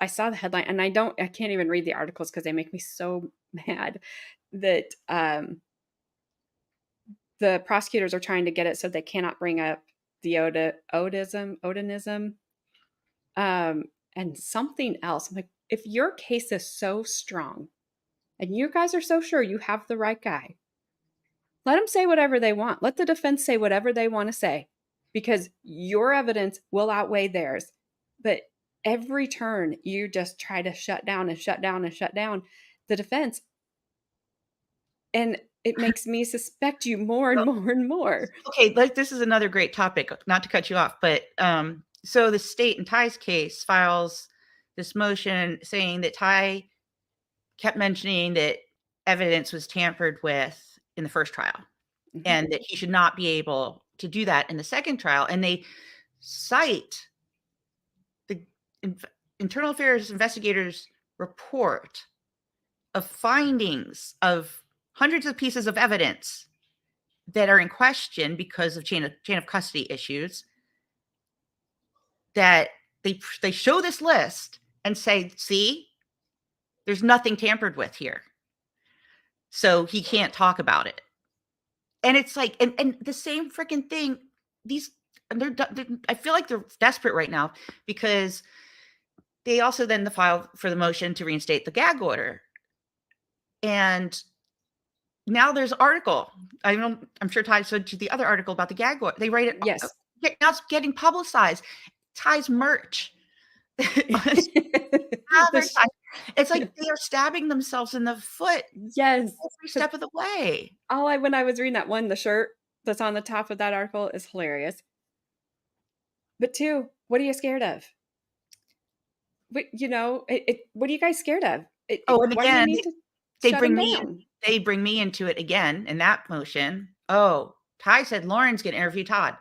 I saw the headline, and I can't even read the articles because they make me so mad that the prosecutors are trying to get it so they cannot bring up the Odinism, and something else. I'm like, if your case is so strong and you guys are so sure you have the right guy, let them say whatever they want. Let the defense say whatever they want to say because your evidence will outweigh theirs. But every turn, you just try to shut down and shut down and shut down the defense. And it makes me suspect you more and more and more. Okay, like, this is another great topic, not to cut you off, but, so the state in Ty's case files this motion saying that Ty kept mentioning that evidence was tampered with in the first trial, Mhm. and that he should not be able to do that in the second trial, and they cite the inv internal affairs investigators' report of findings of hundreds of pieces of evidence that are in question because of chain of custody issues, that they show this list and say, "See, there's nothing tampered with here, so he can't talk about it." And it's like, and the same freaking thing. These, and they're I feel like they're desperate right now because they also then filed for the motion to reinstate the gag order, and now there's article. I'm sure Ty said you the other article about the gag order. They write it. Yes. Now it's getting publicized. Ty's merch. The sh Advertising. It's Yeah. like they are stabbing themselves in the foot Yes, every 'cause step of the way. when I was reading that, 1, the shirt that's on the top of that article is hilarious. But 2, what are you scared of? What are you guys scared of? Oh, and Why do you again, need to they shut bring him me in down? they bring me into it again in that motion. "Oh, Ty said Lauren's gonna interview Todd."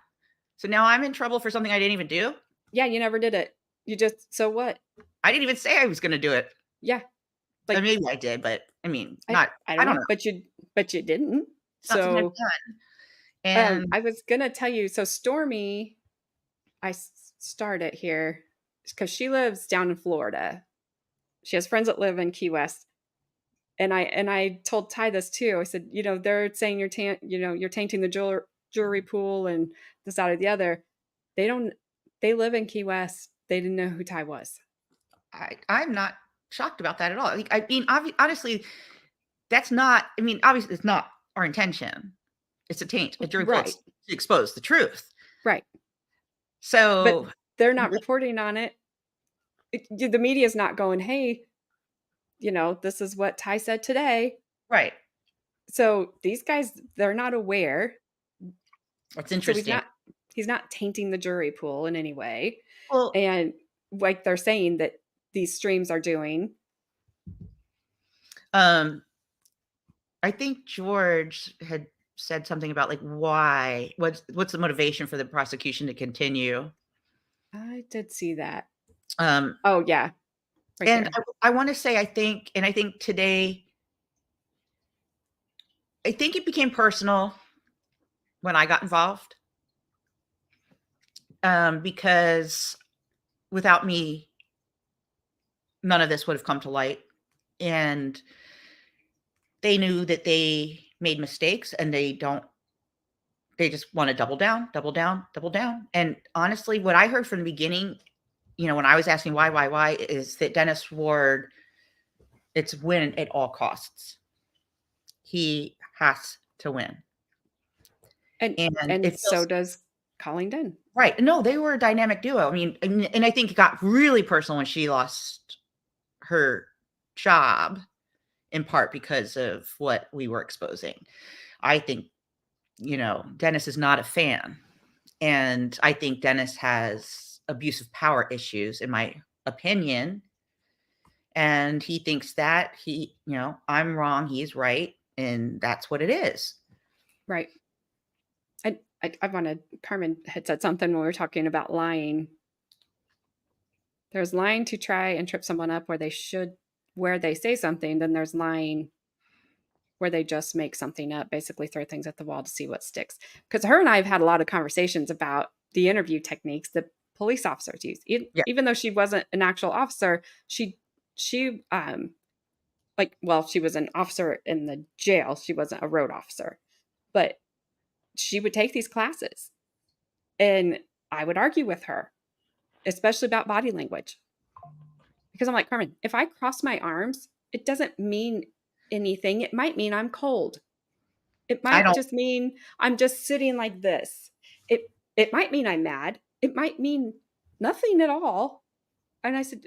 So now I'm in trouble for something I didn't even do? Yeah, you never did it. You just so what? I didn't even say I was gonna do it. Yeah, Or like, maybe I did, but I mean, I not I I don't don't know, know. but you didn't. It's not something I've So, done. And I was gonna tell you, so Stormy, started here because she lives down in Florida. She has friends that live in Key West, and I told Ty this too. I said, they're saying you're tainting the jewelry pool and this, that, or the other. They don't. They live in Key West. They didn't know who Ty was. I'm not shocked about that at all. Like, I mean, honestly, that's not I mean, obviously, it's not our intention. It's to taint a jury pool. Right, It's to expose the truth. right. But So, they're not reporting on it. The media's not going, hey, this is what Ty said today. right. So these guys, they're not aware. That's So interesting. he's not tainting the jury pool in any way. Well, And like they're saying that these streams are doing. um, I think George had said something about, like, why what's the motivation for the prosecution to continue? I did see that. Um, Oh yeah, right and there. I wanna say I think today I think it became personal when I got involved, because without me, none of this would have come to light, and they knew that they made mistakes, and they just wanna double down, double down, double down, and honestly, what I heard from the beginning, when I was asking why, is that Dennis Ward, it's win at all costs. He has to win. And And and it so feels does Collington. right. No, they were a dynamic duo. I mean, and I think it got really personal when she lost her job, in part because of what we were exposing. I think, Dennis is not a fan. And I think Dennis has abusive power issues, in my opinion. And he thinks that I'm wrong, he's right. And that's what it is. Right. I wanted Carmen had said something when we were talking about lying. There's lying to try and trip someone up where they say something, then there's lying where they just make something up, basically throw things at the wall to see what sticks. Because her and I have had a lot of conversations about the interview techniques that police officers use. Yeah. Even though she wasn't an actual officer, she well, she was an officer in the jail. She wasn't a road officer, but she would take these classes, and I would argue with her, especially about body language. Because I'm like, Carmen, if I cross my arms, it doesn't mean anything. It might mean I'm cold. It I might don't just mean I'm just sitting like this. It might mean I'm mad. It might mean nothing at all. And I said,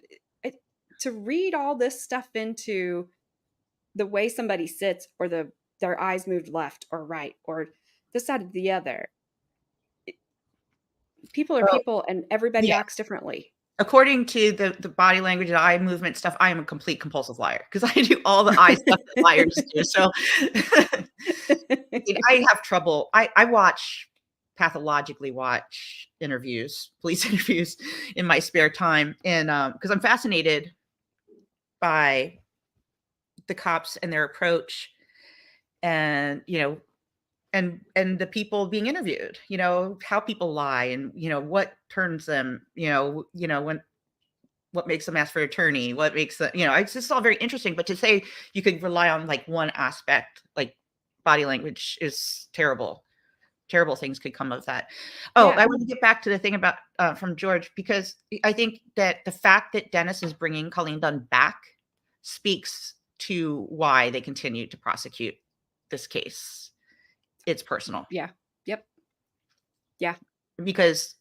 to read all this stuff into the way somebody sits or their eyes moved left or right or this side or the other. People are Well, people and everybody yeah. acts differently. According to the body language and eye movement stuff, I am a complete compulsive liar because I do all the eye stuff that liars do. So I mean, I have trouble. I watch pathologically watch interviews, police interviews in my spare time. And because I'm fascinated by the cops and their approach and, and the people being interviewed, how people lie and, what turns them, when what makes them ask for attorney, what makes the, it's just all very interesting. But to say you could rely on like one aspect, like body language is terrible. Terrible things could come of that. Oh, Yeah. I want to get back to the thing about from George, because I think that the fact that Dennis is bringing Colleen Dunn back speaks to why they continue to prosecute this case. It's personal Yeah. Yep. Yeah. because,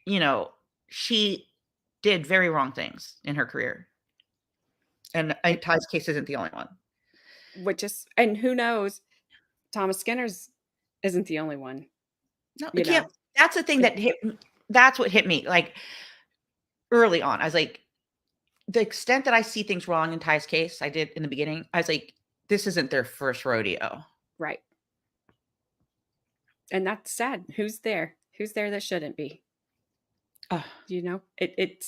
you know, she did very wrong things in her career. And And Ty's case isn't the only one. which is and who knows, Thomas Skinner's isn't the only one, No, it you can't. know. That's the thing It that hit. That's what hit me. Like early on, I was like, the extent that I see things wrong in Ty's case, I did in the beginning. I was like, this isn't their first rodeo. right. And that's sad. Who's there? Who's there that shouldn't be? Ugh. You know? It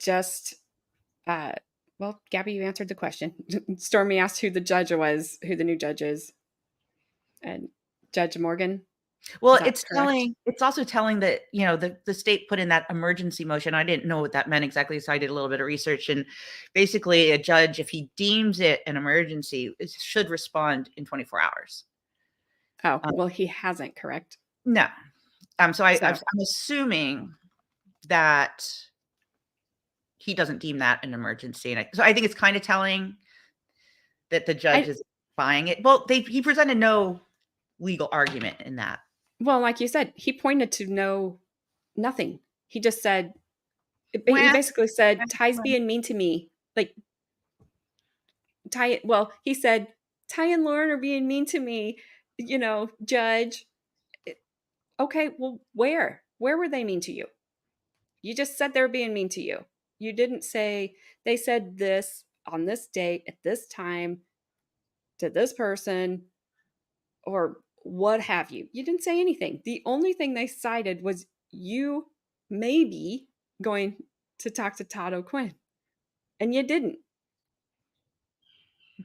just uh well, Gabby, you answered the question. Stormy asked who the judge was, who the new judge is, and Judge Morgan. Is Well, that correct? it's also telling that, the state put in that emergency motion. I didn't know what that meant exactly, so I did a little bit of research. And basically, a judge, if he deems it an emergency, should respond in 24 hours. Oh, Um, well, he hasn't, correct? no. So So I'm assuming that he doesn't deem that an emergency. And so I think it's kind of telling that the judge I is buying it. Well, he presented no legal argument in that. well, like you said, he pointed to nothing. He just said he When, basically said, "Ty's being mean to me." Like well, he said, "Ty and Lauren are being mean to me, judge." Okay, well, where? Where were they mean to you? You just said they were being mean to you. You didn't say they said this on this date at this time to this person or what have you. You didn't say anything. The only thing they cited was you maybe going to talk to Todd O'Quinn, and you didn't.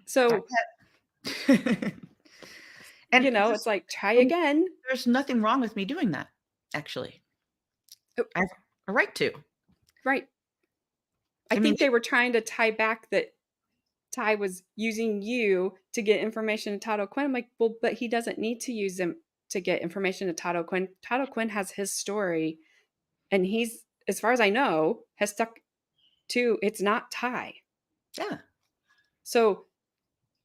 So, and it's like try again. there's nothing wrong with me doing that, actually. Oh, I have a right to. right. I I mean, think they were trying to tie back that Ty was using you to get information to Todd O'Quinn. I'm like, well, but he doesn't need to use them to get information to Todd O'Quinn. Todd O'Quinn has his story, and he's, as far as I know, has stuck to it's not Ty. yeah. So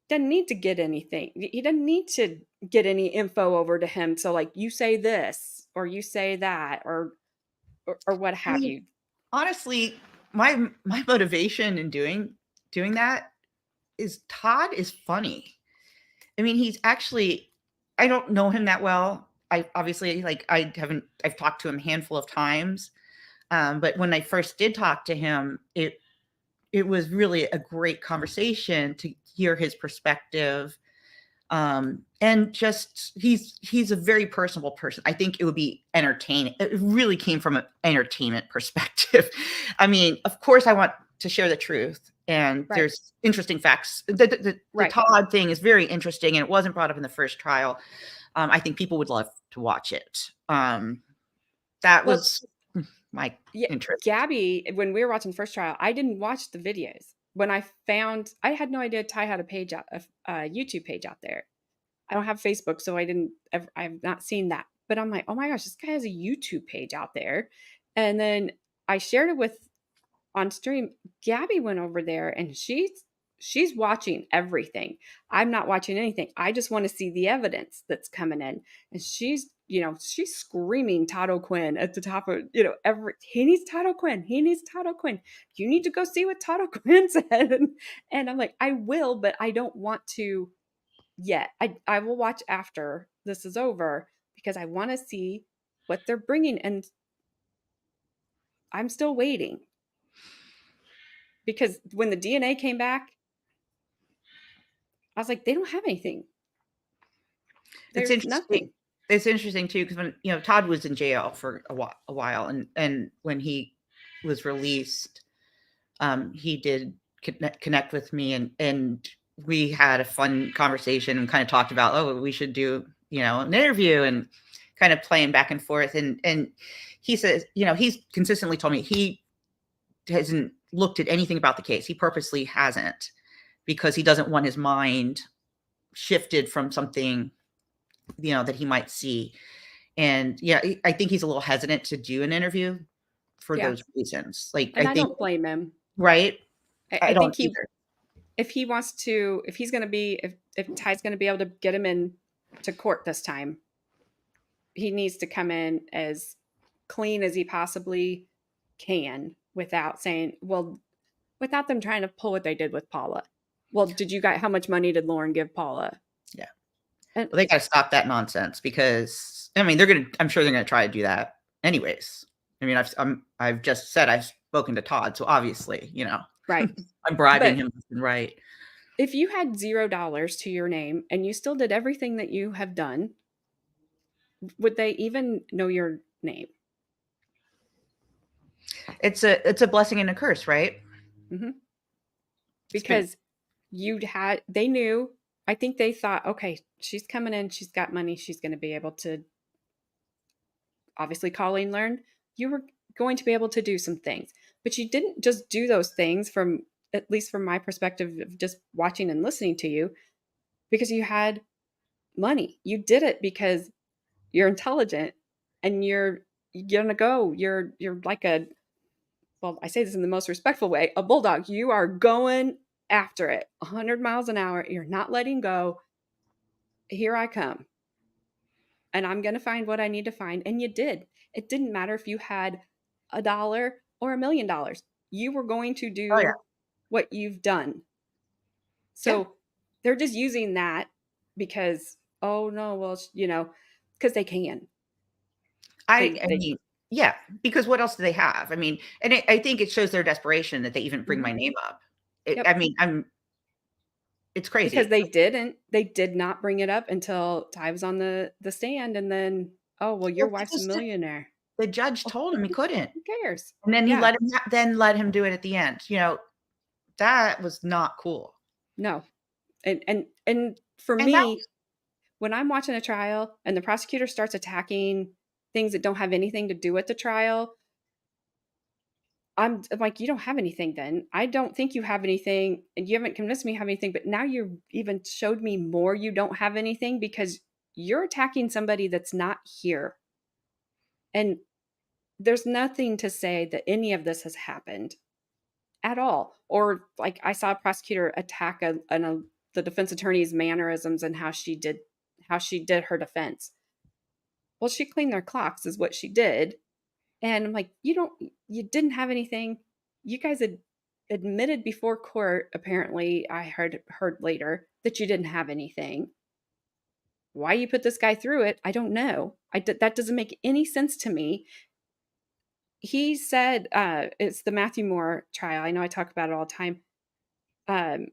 doesn't need to get anything. He doesn't need to get any info over to him. So like you say this or you say that or what I have mean, you. honestly, my motivation in doing that is Todd is funny. I mean, he's actually, I don't know him that well. I obviously like I've talked to him a handful of times. But when I first did talk to him, it was really a great conversation to hear his perspective. And just he's a very personable person. I think it would be entertaining. It really came from an entertainment perspective. I mean, of course I want to share the truth, and Right. there's interesting facts. The Right. Todd thing is very interesting, and it wasn't brought up in the first trial. I think people would love to watch it. That Well, was my yeah, interest. Gabby, when we were watching the first trial, I didn't watch the videos. When I had no idea Ty had a YouTube page out there. I don't have Facebook, so I've not seen that. But I'm like, oh my gosh, this guy has a YouTube page out there. And then I shared it on stream. Gabby went over there and she's watching everything. I'm not watching anything. I just want to see the evidence that's coming in. And she's screaming Todd O'Quinn at the top of, he needs Todd O'Quinn. He needs Todd O'Quinn. You need to go see what Todd O'Quinn said. And I'm like, I will, but I don't want to yet. I will watch after this is over because I want to see what they're bringing. And I'm still waiting because when the DNA came back, I was like, they don't have anything. It's There's interesting. nothing. It's interesting too because when Todd was in jail for a while, and when he was released, he did connect with me, and we had a fun conversation and kind of talked about, oh, we should do an interview, and kind of playing back and forth, and he says, he's consistently told me he hasn't looked at anything about the case. He purposely hasn't, because he doesn't want his mind shifted from something that he might see. And yeah, I think he's a little hesitant to do an interview for Yeah. those reasons. Like, And I I think, don't blame him. right? I I think don't either. if he wants to, if he's going to be, if Ty's going to be able to get him in to court this time, he needs to come in as clean as he possibly can without saying, well, without them trying to pull what they did with Paula. Well, how much money did Lauren give Paula? Yeah. And Well, they got to stop that nonsense, because I mean, I'm sure they're going to try to do that anyways. I mean, I've just said I've spoken to Todd, so obviously, right. I'm bribing But him left and right. if you had $0 to your name and you still did everything that you have done, would they even know your name? It's a blessing and a curse, right? Mm-hmm. It's been Because they knew, I think they thought, okay, she's coming in, she's got money, she's going to be able to, obviously, Colleen learned you were going to be able to do some things, but you didn't just do those things, from at least from my perspective of just watching and listening to you, because you had money. You did it because you're intelligent and you're gonna go. You're like well, I say this in the most respectful way, a bulldog. You are going after it 100 miles an hour. You're not letting go. Here I come. And I'm going to find what I need to find. And you did. It didn't matter if you had $1 or $1,000,000. You were going to oh yeah, do what you've done. yeah. So they're just using that because, oh no, well, because they can. I They mean, yeah, because what else do they have? I mean, and I think it shows their desperation that they even bring mhm, my name up. I yep. mean, it's Because crazy. they did not bring it up until Ty was on the stand, and then, oh well, your Well, wife's a because millionaire. the judge Oh, told him he couldn't, who cares? and then he Yeah, let him do it at the end. That was not cool. no. And for And that me, was when I'm watching a trial and the prosecutor starts attacking things that don't have anything to do with the trial, I'm like, you don't have anything then. I don't think you have anything, and you haven't convinced me you have anything, but now you even showed me more you don't have anything because you're attacking somebody that's not here. And there's nothing to say that any of this has happened at all. Or like I saw a prosecutor attack the defense attorney's mannerisms and how she did her defense. Well, she cleaned their clocks is what she did. And I'm like, you didn't have anything. You guys had admitted before court, apparently, I heard later, that you didn't have anything. Why you put this guy through it, I don't know. That doesn't make any sense to me. He said, it's the Matthew Moore trial. I know I talk about it all the time. Um,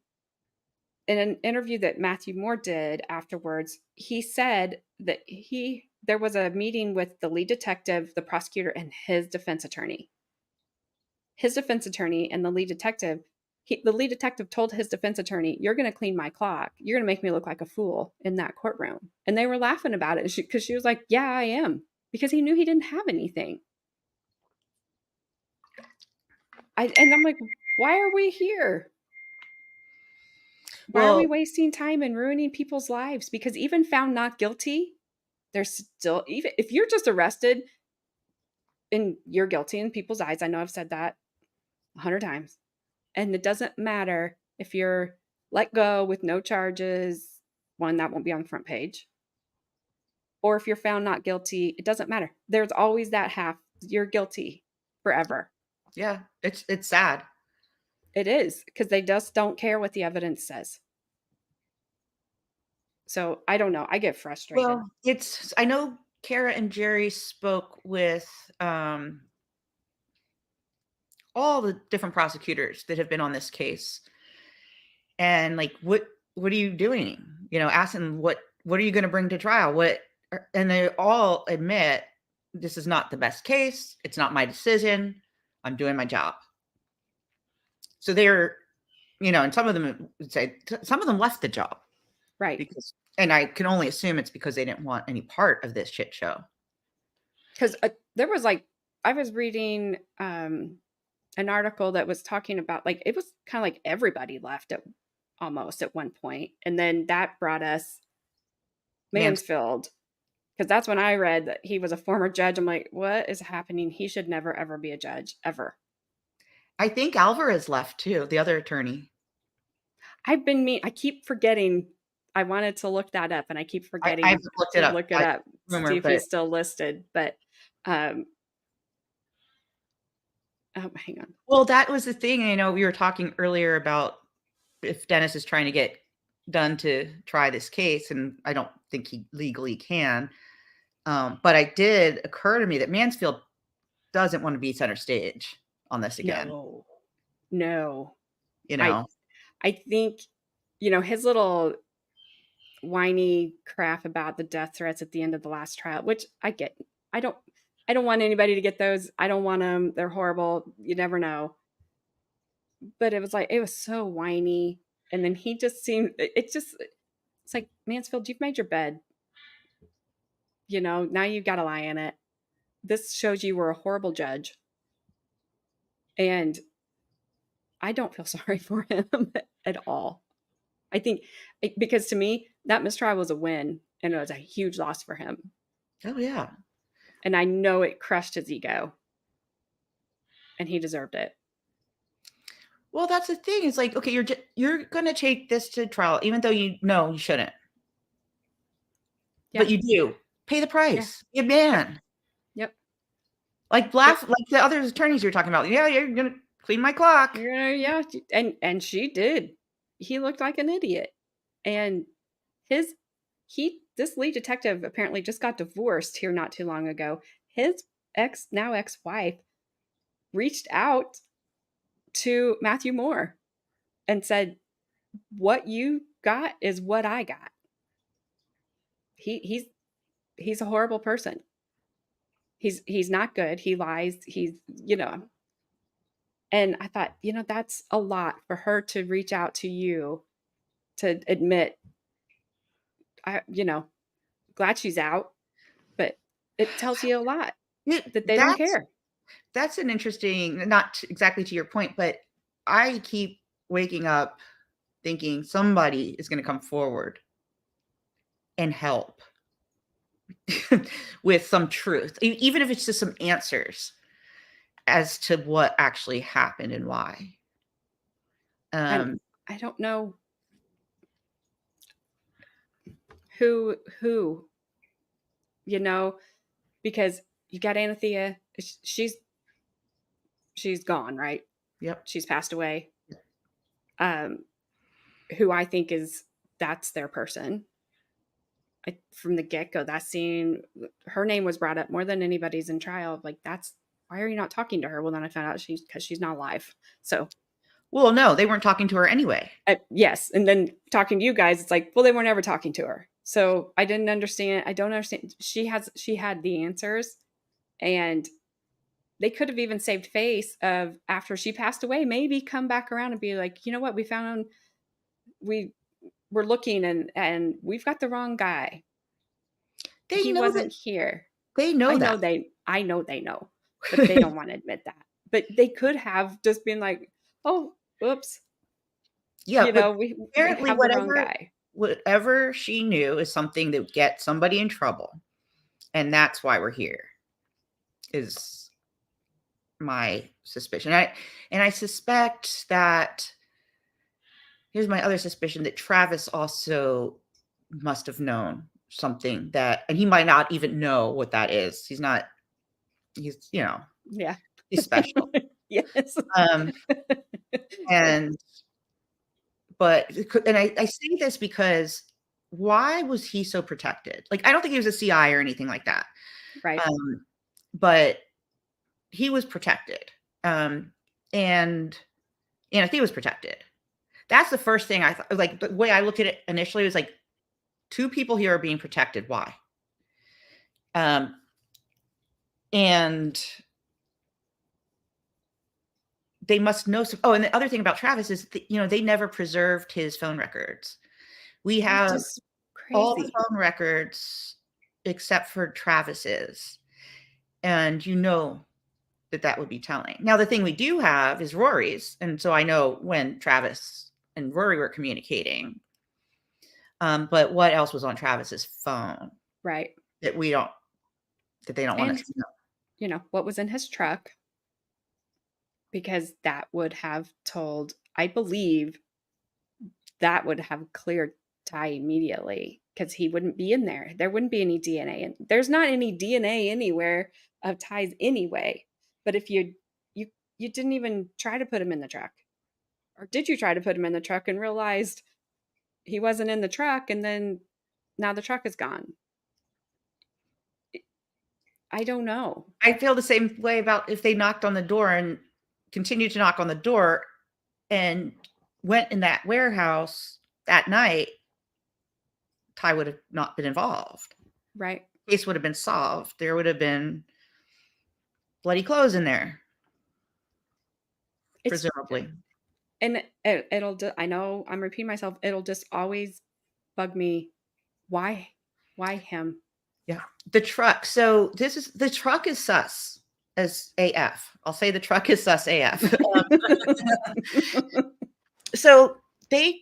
in an interview that Matthew Moore did afterwards, he said that there was a meeting with the lead detective, the prosecutor, and his defense attorney. His defense attorney and the lead detective, the lead detective told his defense attorney, "You're going to clean my clock. You're going to make me look like a fool in that courtroom." And they were laughing about it because she was like, "Yeah, I am," because he knew he didn't have anything. And I'm like, why are we here? Why are we well, wasting time and ruining people's lives? Because even found not guilty, there's still, even if you're just arrested and you're guilty in people's eyes, I know I've said that 100 times, and it doesn't matter If you're let go with no charges, one, that won't be on the front page. Or if you're found not guilty, it doesn't matter. There's always that half. You're guilty forever. Yeah, it's sad. It is, because they just don't care what the evidence says. So I don't know. I get frustrated. Well, I know Kara and Jerry spoke with all the different prosecutors that have been on this case, and like, what are you doing? You know, asking what are you going to bring to trial? And they all admit this is not the best case. It's not my decision. I'm doing my job. So they're, and some of them would say some of them left the job Right. because, and I can only assume it's because they didn't want any part of this shit show. Because there was like, I was reading an article that was talking about, like, it was kind of like everybody left almost at one point. And then that brought us Man's, Mansfield, because that's when I read that he was a former judge. I'm like, what is happening? He should never, ever be a judge, ever. I think Alvarez left too, the other attorney. I keep forgetting. I wanted to look that up and I keep I forgetting haven't looked it to up. look it up, Rumor, see if but he's still listed. But, um, oh, hang on. well, that was the thing. We were talking earlier about if Dennis is trying to get done to try this case, and I don't think he legally can. But I did occur to me that Mansfield doesn't want to be center stage on this again. No, no. You I, know, I think, his little whiny crap about the death threats at the end of the last trial, which I get. I don't I don't want anybody to get those. I don't want them. They're horrible. You never know. But it was so whiny. And then he just seemed it's like, Mansfield, you've made your bed. Now you got to lie in it. This shows you were a horrible judge. And I don't feel sorry for him at all. I think because to me, that mistrial was a win and it was a huge loss for him. oh yeah. And I know it crushed his ego and he deserved it. Well, that's the thing. It's like, okay, you're gonna take this to trial, even though you know you shouldn't, Yeah. but you do. Pay the Yeah. price. Be a Yep. man. Yep. Like like the other attorneys you're talking about. Yeah, you're gonna clean my clock. Yeah. And she did. He looked like an idiot. And his this lead detective apparently just got divorced here not too long ago. His now ex-wife reached out to Matthew Moore and said, "What you got is what I got." He's a horrible person. He's not good. He lies. And I thought, that's a lot for her to reach out to you to admit. I, glad she's out, but it tells you a lot that they don't That's care. an interesting, not exactly to your point, but I keep waking up thinking somebody is going to come forward and help with some truth, even if it's just some answers as to what actually happened and why. And Um, I don't know who, you know, because you got Anathea. She's gone, right? yep. She's passed away. Um, who I think that's their person. From the get go, that scene, her name was brought up more than anybody's in trial. Like, why are you not talking to her? Well, then I found out because she's not alive. So, Well, no, they weren't talking to her anyway. yes. And then talking to you guys, it's like, well, they weren't ever talking to her. So I didn't understand. I don't understand. She had the answers, and they could have even saved face of after she passed away, maybe come back around and be like, you know what, we were looking and we've got the wrong guy. They He know that. wasn't here. They know that. I know they know, but they don't want to admit that. But they could have just been like, "Oh, oops, Yeah, but we apparently have the wrong guy." whatever she knew is something that would get somebody in trouble, and that's why we're here. Is my suspicion. And I suspect that here's my other suspicion that Travis also must have known something that, and he might not even know what that is. He's, Yeah. he's special. Yes. Um, and, and I say this because why was he so protected? Like, I don't think he was a CI or anything like that. Right. But he was protected. Um, and, and I think he was protected. That's the first thing I thought. Like, the way I looked at it initially was like, two people here are being protected. Why? And they must know some. Oh, and the other thing about Travis is that, they never preserved his phone records. We Which have is all the crazy. phone records except for Travis's, and that would be telling. Now, the thing we do have is Rory's, and so I know when Travis and Rory were communicating. But what else was on Travis's phone Right. that we don't that they don't want us And, to know? what was in his truck, because that would have told, I believe, that would have cleared Ty immediately because he wouldn't be in there. There wouldn't be any DNA. And there's not any DNA anywhere of Ty's anyway. But if you you didn't even try to put him in the truck. Or did you try to put him in the truck and realized he wasn't in the truck, and then now the truck is gone? I don't know. I feel the same way about if they knocked on the door and continued to knock on the door and went in that warehouse that night, Ty would have not been involved. Right. Case would have been solved. There would have been bloody clothes in there, It's presumably. and it'll I know I'm repeating myself. It'll just always bug me. Why? Why him? Yeah. The truck. So the truck is sus as AF. I'll say the truck is sus AF. So the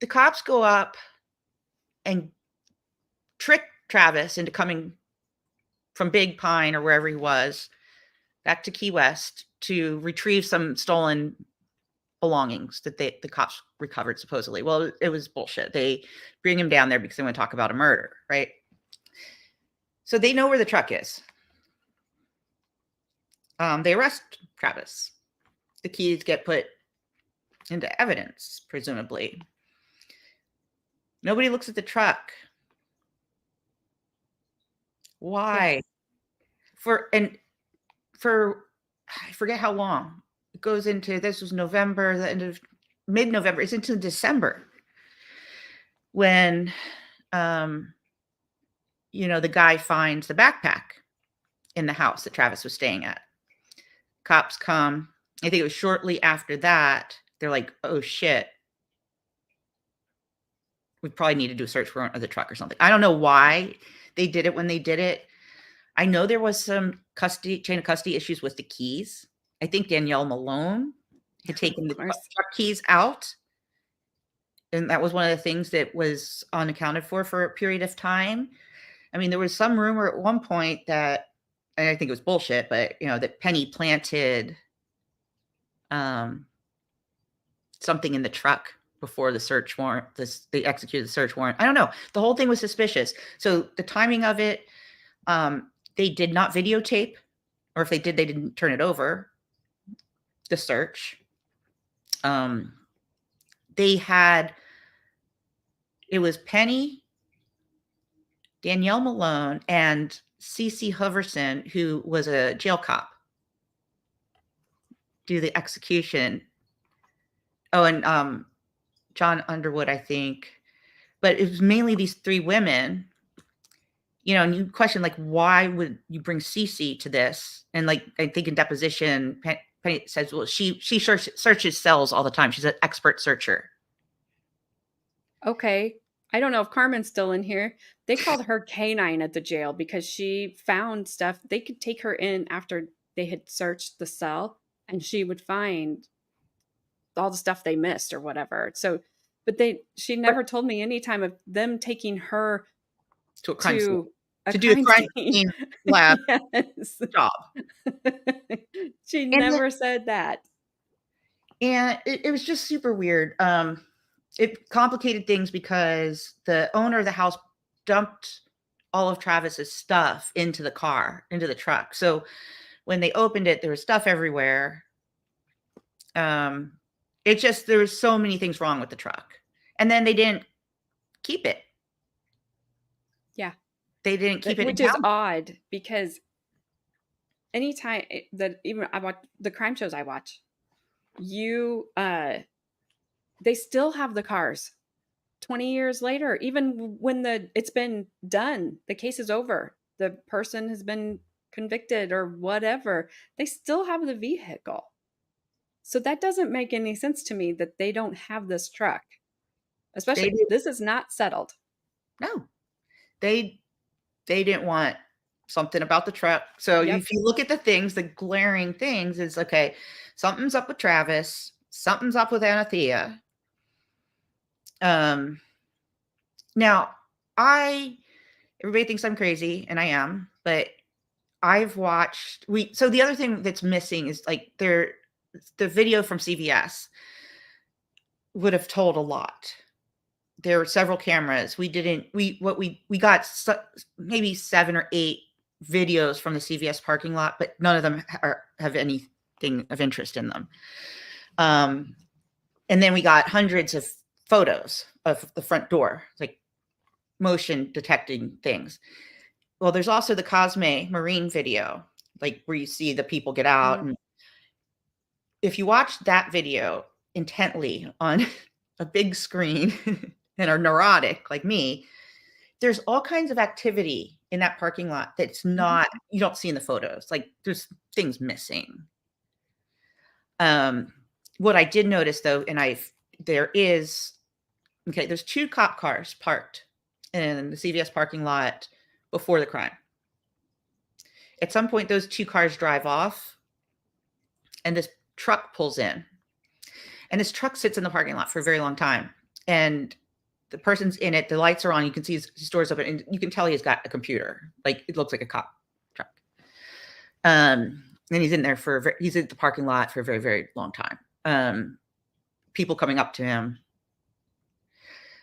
cops go up and trick Travis into coming from Big Pine or wherever he was back to Key West to retrieve some stolen belongings that the cops recovered supposedly. Well, it was bullshit. They bring him down there because they want to talk about a murder, right? So they know where the truck is. They arrest Travis. The keys get put into evidence, presumably. Nobody looks at the truck. Why? Yes. For I forget how long. It goes into, this was November, the end of mid-November. It's into December when the guy finds the backpack in the house that Travis was staying at. Cops come. I think it was shortly after that. They're like, oh shit. We probably need to do a search warrant of the truck or something. I don't know why they did it when they did it. I know there was some chain of custody issues with the keys. I think Danielle Malone had taken Of the course. truck keys out. And that was one of the things that was unaccounted for a period of time. I mean, there was some rumor at one point that, and I think it was bullshit, but that Penny planted something in the truck before the search warrant. They executed the search warrant. I don't know. The whole thing was suspicious. So the timing of it, they did not videotape, or if they did, they didn't turn it over. The search. It was Penny, Danielle Malone, and Cece Hoverson, who was a jail cop, do the execution. Oh, and John Underwood, I think. But it was mainly these three women, and you question, like, why would you bring Cece to this? And, like, I think in deposition, Penny says, well, she searches cells all the time. She's an expert searcher. Okay. I don't know if Carmen's still in here. They called her Canine at the jail because she found stuff. They could take her in after they had searched the cell, and she would find all the stuff they missed or whatever. So, but she But never told me any time of them taking her to a crime scene, to a to do a crime crime scene. scene lab Yes. job. She And never said that. And it was just super weird. It complicated things because the owner of the house dumped all of Travis's stuff into the car, into the truck. So when they opened it, there was stuff everywhere. Um, it just there was so many things wrong with the truck. And then they didn't keep it. Yeah. They didn't keep it Which is impounded. odd because anytime that even I watch the crime shows I watch, you they still have the cars 20 years later, even when it's been done, the case is over, the person has been convicted or whatever, they still have the vehicle. So that doesn't make any sense to me that they don't have this truck. They Especially did this is not settled. no. They they didn't want something about the truck. So Yep. if you look at the things, the glaring things is okay, something's up with Travis, something's up with Anathea. Um now I everybody thinks I'm crazy and I am, but I've watched we so the other thing that's missing is like the video from CVS would have told a lot. There were several cameras. We didn't we got maybe 7 or 8 videos from the CVS parking lot, but none of them have anything of interest in them. And then we got hundreds of photos of the front door, like motion detecting things. Well, there's also the Cosme Marine video, like where you see the people get out. Mm. And if you watch that video intently on a big screen and are neurotic like me, there's all kinds of activity in that parking lot that's Mhm. not you don't see in the photos. Like there's things missing. What I did notice though, and there is okay, there's 2 cop cars parked in the CVS parking lot before the crime. At some point, those 2 cars drive off, and this truck pulls in. And this truck sits in the parking lot for a very long time. And the person's in it, the lights are on, you can see his doors open, and you can tell he's got a computer. Like it looks like a cop truck. And he's in there he's in the parking lot for a very, very long time. People coming up to him.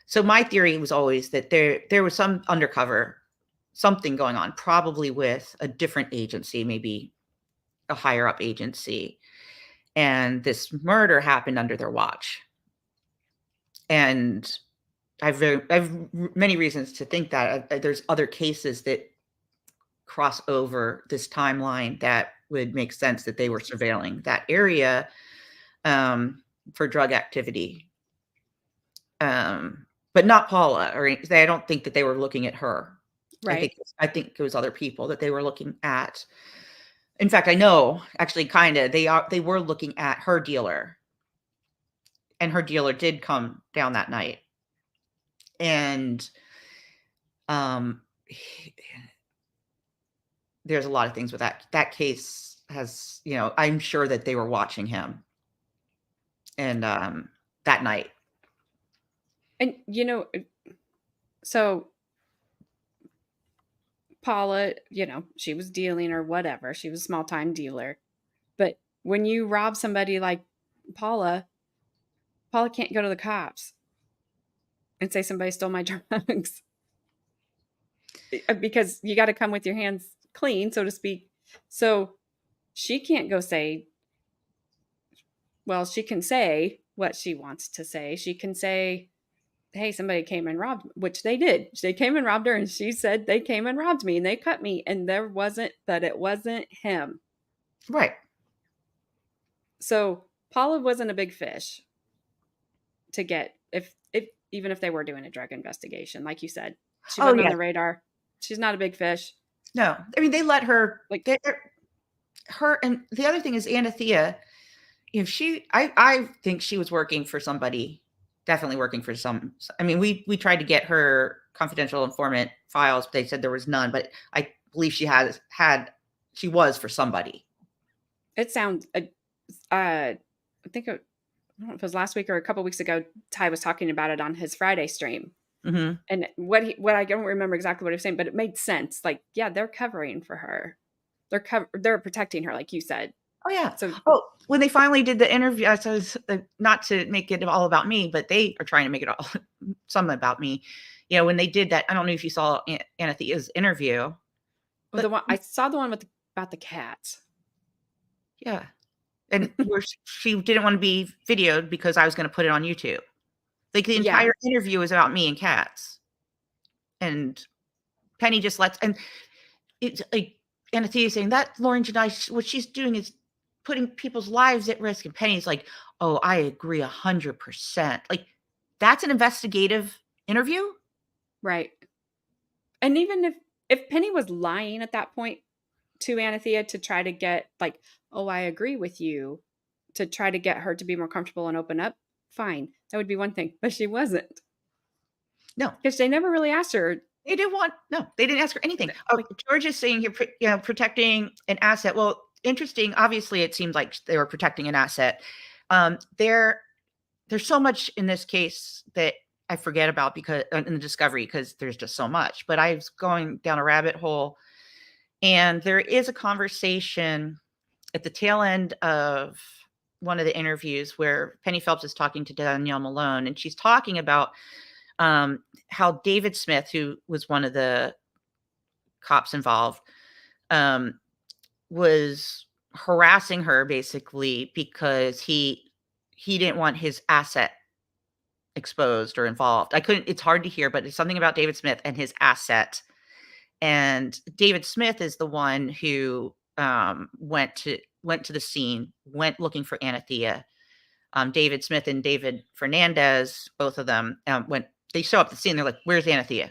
So my theory was always that there was some undercover, something going on, probably with a different agency, maybe a higher up agency. And this murder happened under their watch. And I've many reasons to think that there's other cases that cross over this timeline that would make sense that they were surveilling that area for drug activity. But not Paula, or I don't think that they were looking at her. Right. I think it was other people that they were looking at. In fact, I know actually kind of they were looking at her dealer, and her dealer did come down that night. And um there's a lot of things with that case has, I'm sure that they were watching him and that night. And so Paula, she was dealing or whatever. She was a small time dealer. But when you rob somebody like Paula, Paula can't go to the cops and say somebody stole my drugs because you got to come with your hands clean, so to speak. So she can't go say, well, she can say what she wants to say. She can say, hey, somebody came and robbed, which they did. They came and robbed her, and she said they came and robbed me and they cut me, and it wasn't him. Right. So Paula wasn't a big fish to get if even if they were doing a drug investigation, like you said, she Oh wasn't on yeah. the radar. She's not a big fish. No, I mean they let her. Like, Her and the other thing is Anathea. If I think she was working for somebody, definitely working for some. I mean, we tried to get her confidential informant files, but they said there was none. But I believe she was for somebody. it sounds. I think I don't know if it was last week or a couple weeks ago. Ty was talking about it on his Friday stream, Hmm. and what I don't remember exactly what he was saying, but it made sense. Like, yeah, they're covering for her. They're protecting her, like you said. Oh yeah. So Oh, when they finally did the interview, so not to make it all about me, but they are trying to make it all some about me. You know, when they did that, I don't know if you saw Anathea's interview, Oh, the but one I saw the one with about the cats. yeah, and where she didn't want to be videoed because I was going to put it on YouTube. Like the Yeah, entire interview is about me and cats, and Penny just lets and it's like Anathea saying that Lauren Jenai, what she's doing is putting people's lives at risk. And Penny's like, oh, I agree 100%. Like, that's an investigative interview? right. And even if Penny was lying at that point to Anathea to try to get like, oh, I agree with you, to try to get her to be more comfortable and open up, fine. That would be one thing. But she wasn't. No. Because they never really asked her. They didn't ask her anything. Oh, Like, George is saying here, protecting an asset. Well, interesting. Obviously, it seemed like they were protecting an asset. Um, there, there's so much in this case that I forget about because in the discovery because there's just so much. But I was going down a rabbit hole, and there is a conversation at the tail end of one of the interviews where Penny Phelps is talking to Danielle Malone, and she's talking about how David Smith, who was one of the cops involved, um, was harassing her basically because he didn't want his asset exposed or involved. I couldn't. It's hard to hear, but it's something about David Smith and his asset. And David Smith is the one who went to the scene, went looking for Anathea. David Smith and David Fernandez, both of them, went. They show up at the scene. They're like, "Where's Anathea?"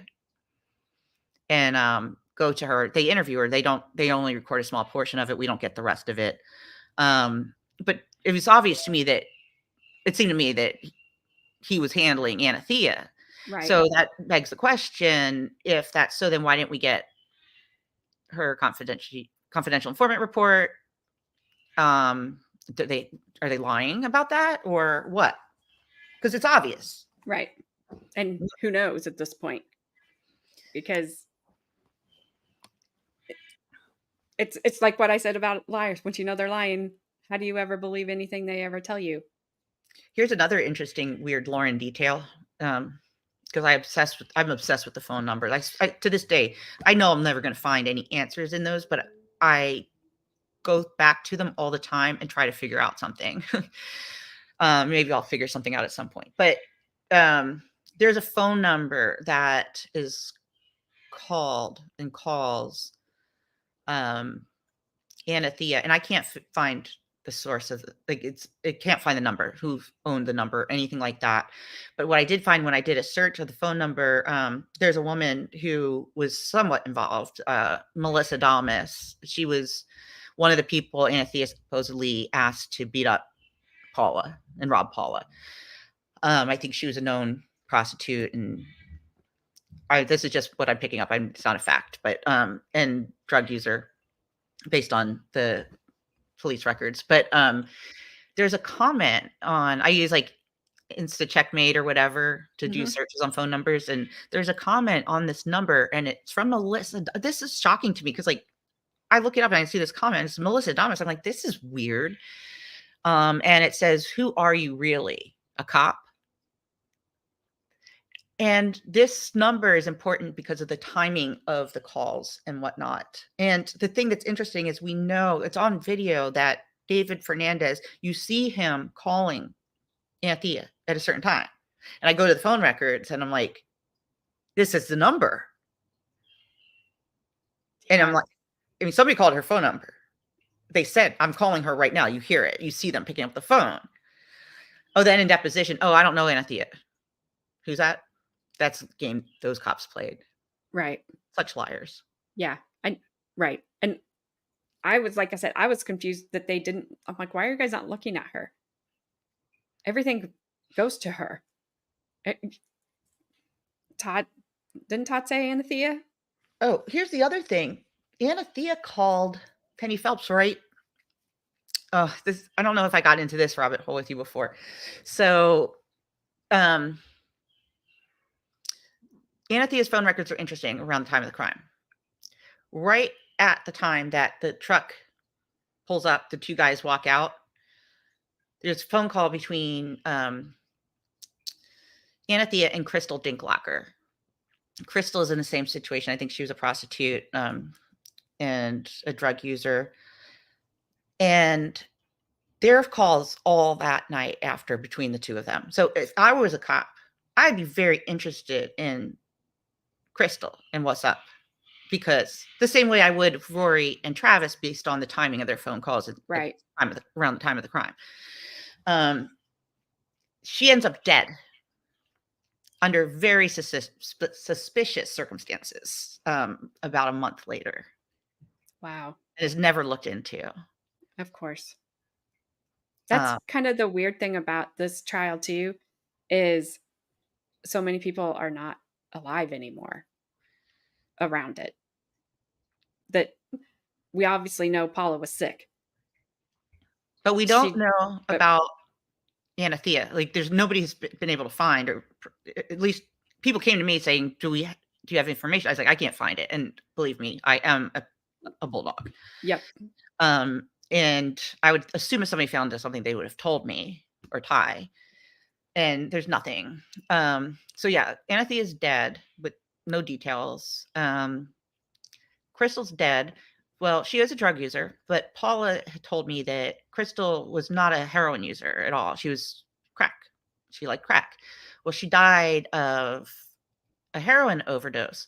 And go to her. They interview her. They don't. They only record a small portion of it. We don't get the rest of it. But it was obvious to me that it seemed to me that he was handling Anathea. right, So that begs the question: if that's so, then why didn't we get her confidential informant report? Do they Are they lying about that or what? Because it's obvious. right. And who knows at this point? Because it's like what I said about liars. Once you know they're lying, how do you ever believe anything they ever tell you? Here's another interesting, weird Lauren detail. Because I'm obsessed with the phone number. Like to this day, I know I'm never going to find any answers in those, but I go back to them all the time and try to figure out something. Maybe I'll figure something out at some point. But there's a phone number that is called and calls Anathea, and I can't find the source of it can't find the number, who owned the number, anything like that. But what I did find when I did a search of the phone number, there's a woman who was somewhat involved, Melissa Dalmas. She was one of the people Anathea supposedly asked to beat up Paula and rob Paula. I think she was a known prostitute, and this is just what I'm picking up. It's not a fact, but and drug user based on the police records. But there's a comment on, I use like Insta Checkmate or whatever to do Mm-hmm. searches on phone numbers, and there's a comment on this number, and it's from Melissa. This is shocking to me because like I look it up and I see this comment. It's Melissa Thomas. I'm like, this is weird. And it says, "Who are you really? A cop?" And this number is important because of the timing of the calls and whatnot. And the thing that's interesting is we know it's on video that David Fernandez, you see him calling Anthea at a certain time. And I go to the phone records and I'm like, this is the number. And I'm Yeah, like, I mean, somebody called her phone number. They said, I'm calling her right now. You hear it. You see them picking up the phone. Oh, then in deposition, oh, I don't know Anthea. Who's that? That's the game those cops played. right. Such liars. Yeah, and right. And I was like I said, I was confused that they didn't. I'm like, why are you guys not looking at her? Everything goes to her. Eh, Todd didn't Todd say Anathea? Oh, here's the other thing. Anathea called Penny Phelps, right? Oh, this I don't know if I got into this rabbit hole with you before. So, um, Anathea's phone records are interesting around the time of the crime. Right at the time that the truck pulls up, the two guys walk out. there's a phone call between Anathea and Crystal Dinklocker. Crystal is in the same situation. I think she was a prostitute and a drug user. And there are calls all that night after between the two of them. So if I was a cop, I'd be very interested in Crystal and what's up. Because the same way I would Rory and Travis based on the timing of their phone calls Right. around the time of the crime. She ends up dead under very suspicious circumstances about a month later. Wow. It is never looked into. Of course. That's Uh, kind of the weird thing about this trial too, is so many people are not alive anymore around it. That we obviously know Paula was sick. but we don't She know but about Anathea. Like, there's nobody who's been able to find, or at least people came to me saying, do you have information? I was like, I can't find it. And believe me, I am a bulldog. yep. And I would assume if somebody found something, they would have told me, or Ty. And there's nothing. So yeah, Anathea is dead, but no details. Crystal's dead. Well, she is a drug user, but Paula had told me that Crystal was not a heroin user at all. She was crack. She liked crack. Well, she died of a heroin overdose.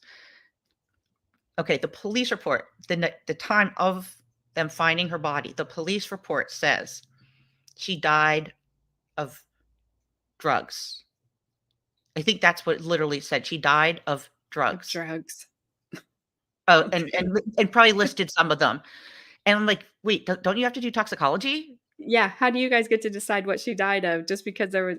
Okay, the police report, the time of them finding her body, the police report says she died of drugs. I think that's what it literally said. She died of Of drugs. drugs. Oh, Okay. and probably listed some of them. And I'm like, "Wait, don't you have to do toxicology?" Yeah, how do you guys get to decide what she died of just because there was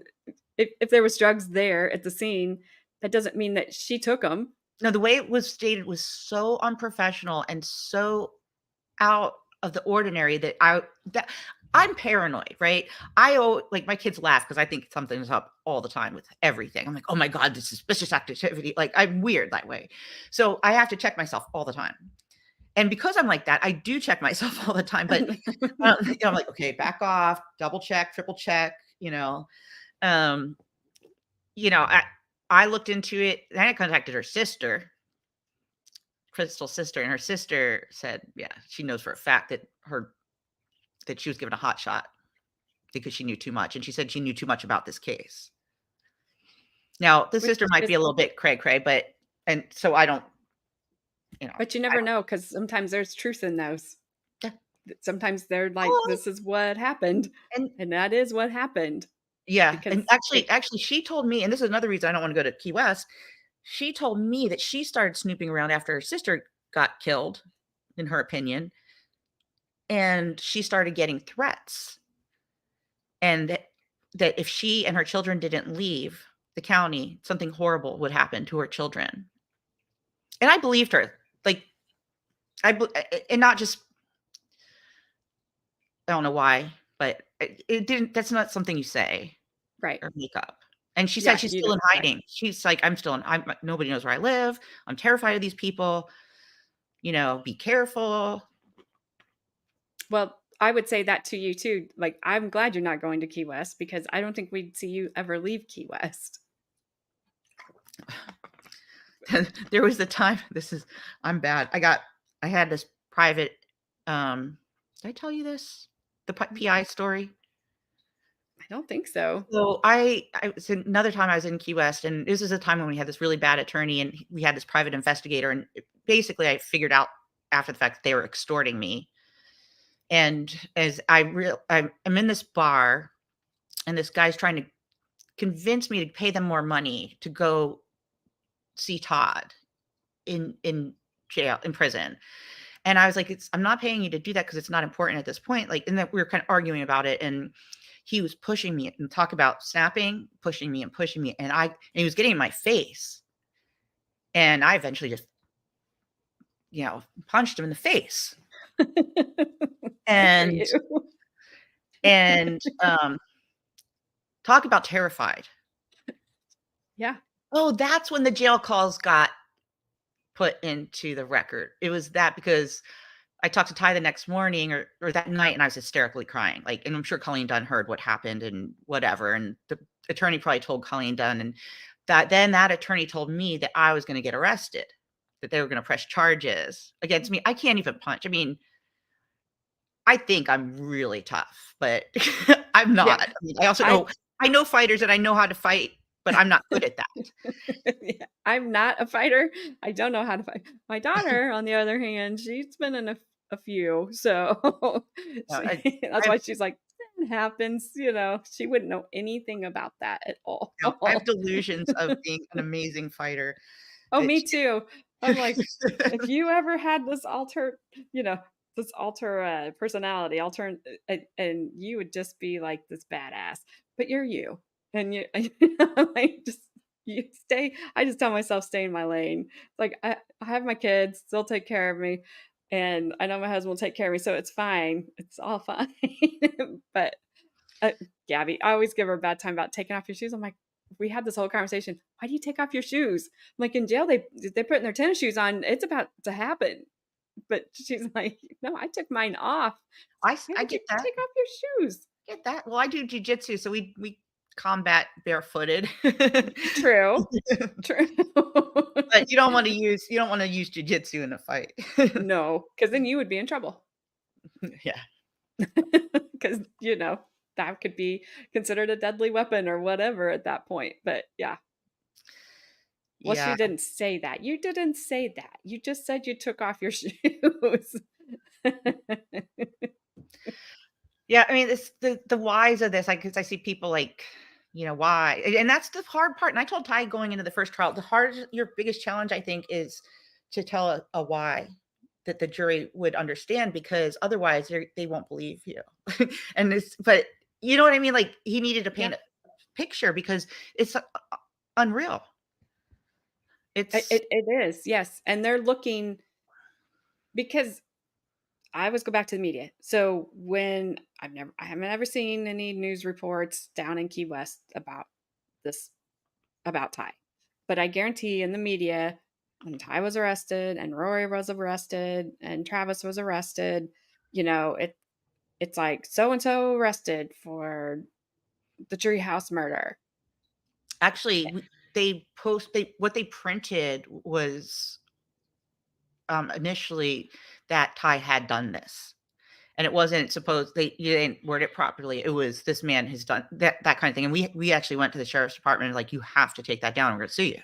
if there was drugs there at the scene, that doesn't mean that she took them. No, the way it was stated was so unprofessional and so out of the ordinary that I'm paranoid, right? Like, my kids laugh because I think something's up all the time with everything. I'm like, "Oh my god, this suspicious activity." Like, I'm weird that way. So, I have to check myself all the time. And because I'm like that, I do check myself all the time, but, I'm like, "Okay, back off, double check, triple check," you know? Um, you know, I looked into it, and I contacted her sister, Crystal's sister, and her sister said, yeah, she knows for a fact that she was given a hot shot because she knew too much, and she said she knew too much about this case. Now, the Which sister might is be a little bit cray-cray, and so I don't, but you I never don't. know because sometimes there's truth in those. Yeah. Sometimes they're like, Well, "This is what happened," and and that is what happened yeah, and because actually it actually, she told me, and this is another reason I don't wanna go to Key West, she told me that she started snooping around after her sister got killed, in her opinion, and she started getting threats, and that if she and her children didn't leave the county, something horrible would happen to her children. And I believed her. Like, and not just, I don't know why, but it didn't, that's not something you say right. or make up. And she said Yeah, she's you still don't in right. hiding. She's like, I'm nobody knows where I live. I'm terrified of these people. Be careful. Well, I would say that to you too. Like, I'm glad you're not going to Key West because I don't think we'd see you ever leave Key West. There was the time, I'm bad. I had this private, did I tell you this? The PI story? I don't think so. So I was another time I was in Key West, and this is a time when we had this really bad attorney, and we had this private investigator, and basically I figured out after the fact that they were extorting me. And as I'm in this bar, and this guy's trying to convince me to pay them more money to go see Todd in jail, in prison. And I was like, I'm not paying you to do that because it's not important at this point. Like, and then we were kind of arguing about it, and he was pushing me and talk about snapping, pushing me and pushing me. And he was getting in my face. And I eventually just, punched him in the face. Good for And, you. and, talk about terrified. Yeah. Oh, that's when the jail calls got put into the record. It was that because I talked to Ty the next morning or that night, and I was hysterically crying, like, and I'm sure Colleen Dunn heard what happened and whatever, and the attorney probably told Colleen Dunn, and that attorney told me that I was gonna get arrested, that they were gonna press charges against me. I can't even punch. I mean, I think I'm really tough, but I'm Yeah. not. I mean, I also I know fighters and I know how to fight, but I'm not good at that. Yeah, I'm not a fighter. I don't know how to fight. My daughter, on the other hand, she's been in a few, so that's I've why she's like, "It happens," you know? She wouldn't know anything about that at all. you know, I have delusions of being an amazing fighter. Oh, me It's too. I'm like, if you ever had this alter you know, this personality, and you would just be like this badass, but you're you, and you like, just you stay I just tell myself, "Stay in my lane." Like, I have my kids, they'll take care of me, and I know my husband will take care of me, so it's fine. It's all fine. But uh, Gabby, I always give her a bad time about taking off your shoes. I'm like, we had this whole conversation. Why do you take off your shoes? I'm like, in jail, they're putting their tennis shoes on. It's about to happen. But she's like, no, I took mine off. Why I would you get that. take off your shoes? Get that. Well, I do jujitsu, so we combat barefooted. True, true. But you don't wanna use jujitsu in a fight. No, because then you would be in trouble. Yeah. Because, that could be considered a deadly weapon or whatever at that point. But yeah. Well, she Yeah. didn't say that. You didn't say that. You just said you took off your shoes. Yeah, I mean, it's the whys of this, like, 'cause I see people like, why? And that's the hard part, and I told Ty going into the first trial, your biggest challenge, I think, is to tell a why that the jury would understand because otherwise they won't believe you. And but you know what I mean? Like, he needed to Yeah, paint a picture because it's unreal. It's it is, yes, and they're looking because I always go back to the media. So when I haven't ever seen any news reports down in Key West this about Ty, but I guarantee in the media when Ty was arrested and Rory was arrested and Travis was arrested, it's like so and so arrested for the Tree House murder. actually they what they printed was initially that Ty had done this. And it wasn't supposed you didn't word it properly. It was this man has done that kind of thing. And we actually went to the sheriff's department like, you have to take that down. We're gonna sue you.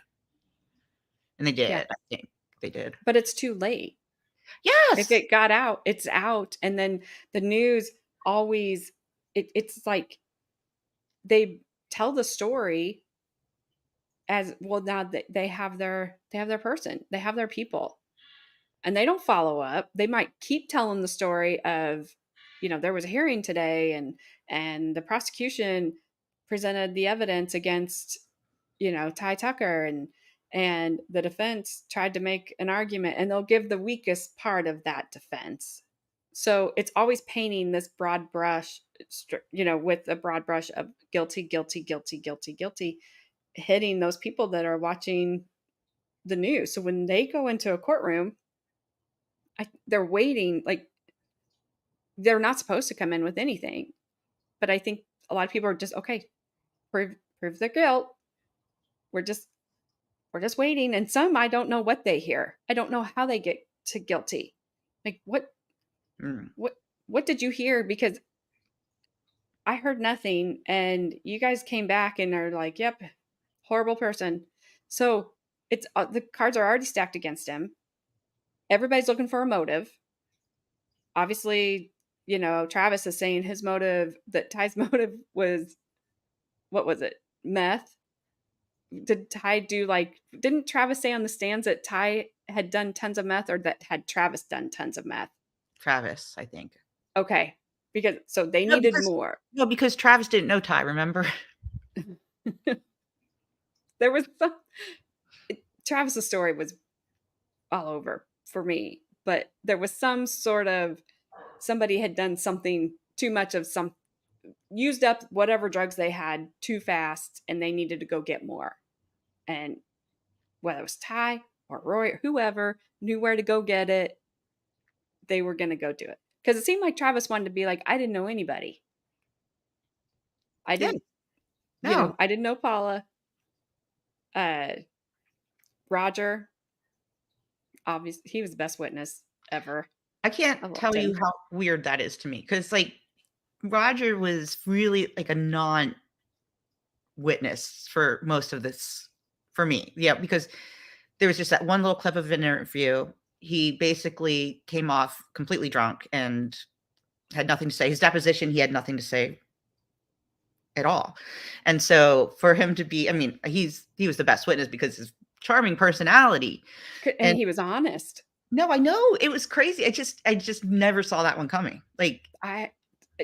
And they Yeah, did. I think they did. but it's too late. If Yes. it got out, it's out, and then the news always it's like they tell the story as well. Now they have their person, they have their people, and they don't follow up. They might keep telling the story of, there was a hearing today, and the prosecution presented the evidence against, Ty Tucker, and the defense tried to make an argument, and they'll give the weakest part of that defense. So it's always painting this broad brush, with a broad brush of guilty, guilty, guilty, guilty, guilty, hitting those people that are watching the news. So when they go into a courtroom, they're waiting, like they're not supposed to come in with anything. But I think a lot of people are just okay, prove their guilt. We're just we're just waiting. And some, I don't know what they hear. I don't know how they get to guilty. Like Mm, what what did you hear? Because I heard nothing, and you guys came back and are like, "Yep, horrible person." So it's the cards are already stacked against him. Everybody's looking for a motive. Obviously, Travis is saying his motive, that Ty's motive was, what was it? Meth. Did Ty do like, didn't Travis say on the stands that Ty had done tons of meth, or that had Travis done tons of meth? Travis, I think. Okay. Because so they No, needed more. because Travis didn't know Ty, remember? There was some Travis's story was all over for me, but there was some sort of, somebody had done something too much of some, used up whatever drugs they had too fast, and they needed to go get more. And whether it was Ty or Roy or whoever knew where to go get it, they were going to go do it. Because it seemed like Travis wanted to be like, I didn't know anybody. I Yeah, didn't, no, I didn't know Paula. Uh, Roger, obviously, he was the best witness ever. I can't I loved tell you him. how weird that is to me because, like, Roger was really like a non-witness for most of this for me. Yeah, because there was just that one little clip of an interview. He basically came off completely drunk and had nothing to say. His deposition, he had nothing to say at all. And so for him to be, I mean, he was the best witness because his charming personality. And And he was honest. no, I know it was crazy. I just never saw that one coming. Like, I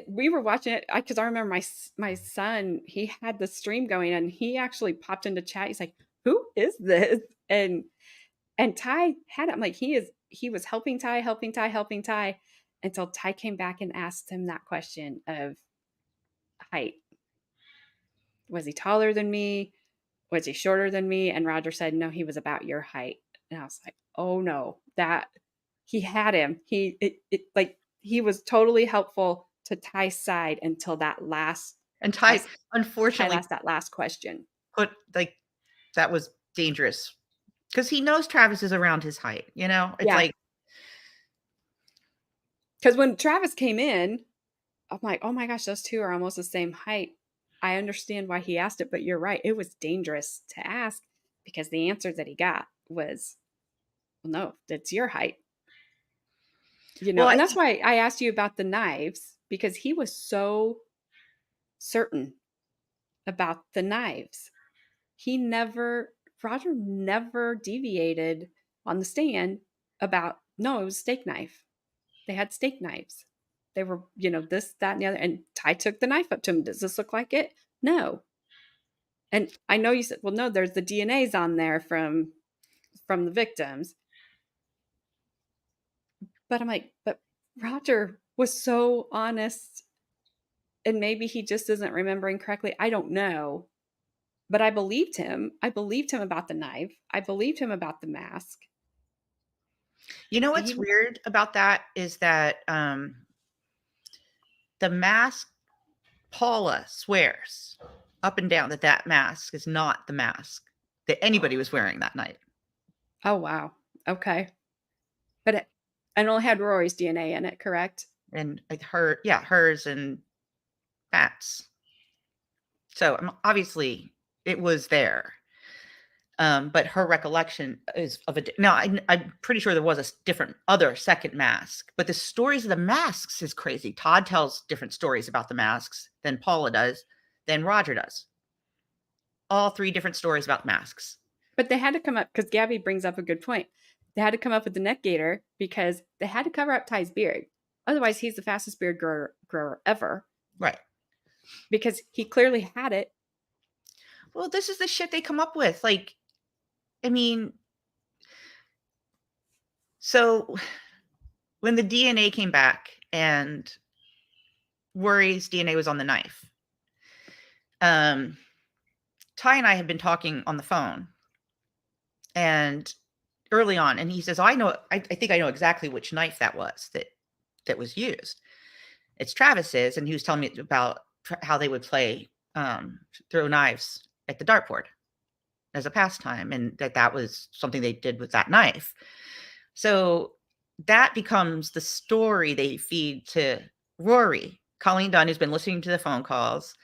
we were watching it because I remember my son, he had the stream going and he actually popped into chat. He's like, "Who is this?" And Ty had him like he was helping Ty, helping Ty until Ty came back and asked him that question of height. Was he taller than me? Was he shorter than me? And Roger said, no, he was about your height. And I was like, oh no, that he had him. Like he was totally helpful to Ty's side until that last and Ty Ty unfortunately asked that last question. put like that was dangerous because he knows Travis is around his height. You know, it's Yeah. like, Because when Travis came in, I'm like, oh my gosh, those two are almost the same height. I understand why he asked it, but you're right. It was dangerous to ask because the answer that he got was, well, no, that's your height. well, And that's why I asked you about the knives because he was so certain about the knives. Roger never deviated on the stand about, no, it was a steak knife. They had steak knives. They were, this, that, and the other. And Ty took the knife up to him. Does this look like it? No. And I know you said, well, no, there's the DNA's on there from the victims. But I'm like, but Roger was so honest, and maybe he just isn't remembering correctly. I don't know. But I believed him. I believed him about the knife. I believed him about the mask. you know what's He weird about that is that the mask, Paula swears up and down that that mask is not the mask that anybody was wearing that night. Oh wow. Okay. But it only had Rory's DNA in it, correct? And hers and Matt's. So obviously it was there. But her recollection is of a now. I'm pretty sure there was a different other second mask, but the stories of the masks is crazy. Todd tells different stories about the masks than Paula does, than Roger does. All three different stories about masks. But they had to come up because Gabby brings up a good point. They had to come up with the neck gaiter because they had to cover up Ty's beard. Otherwise, he's the fastest beard grower ever Right. because he clearly had it. Well, this is the shit they come up with. Like, I mean, so when the DNA came back and Worry's DNA was on the knife, um, Ty and I had been talking on the phone and early on, and he says, "Oh, I think I know exactly which knife that was that was used. It's Travis's," and he was telling me about how they would play throw knives at the dartboard as a pastime, and that was something they did with that knife. So that becomes the story they feed to Rory. Colleen Dunn, who's been listening to the phone calls,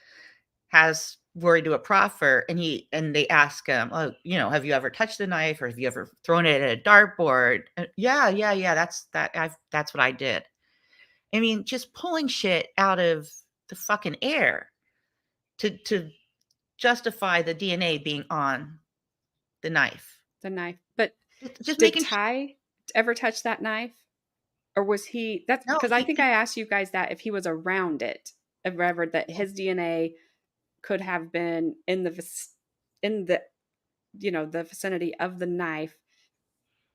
has Rory do a proffer, and they ask him, "Oh, have you ever touched a knife, or have you ever thrown it at a dartboard?" Yeah, yeah, yeah. That's what I did. I mean, just pulling shit out of the fucking air to justify the DNA being on the knife. The knife. But Just did making Ty ever touch that knife? Or was he that's no, because I think I asked you guys that if he was around it, if ever that his DNA could have been in in the the vicinity of the knife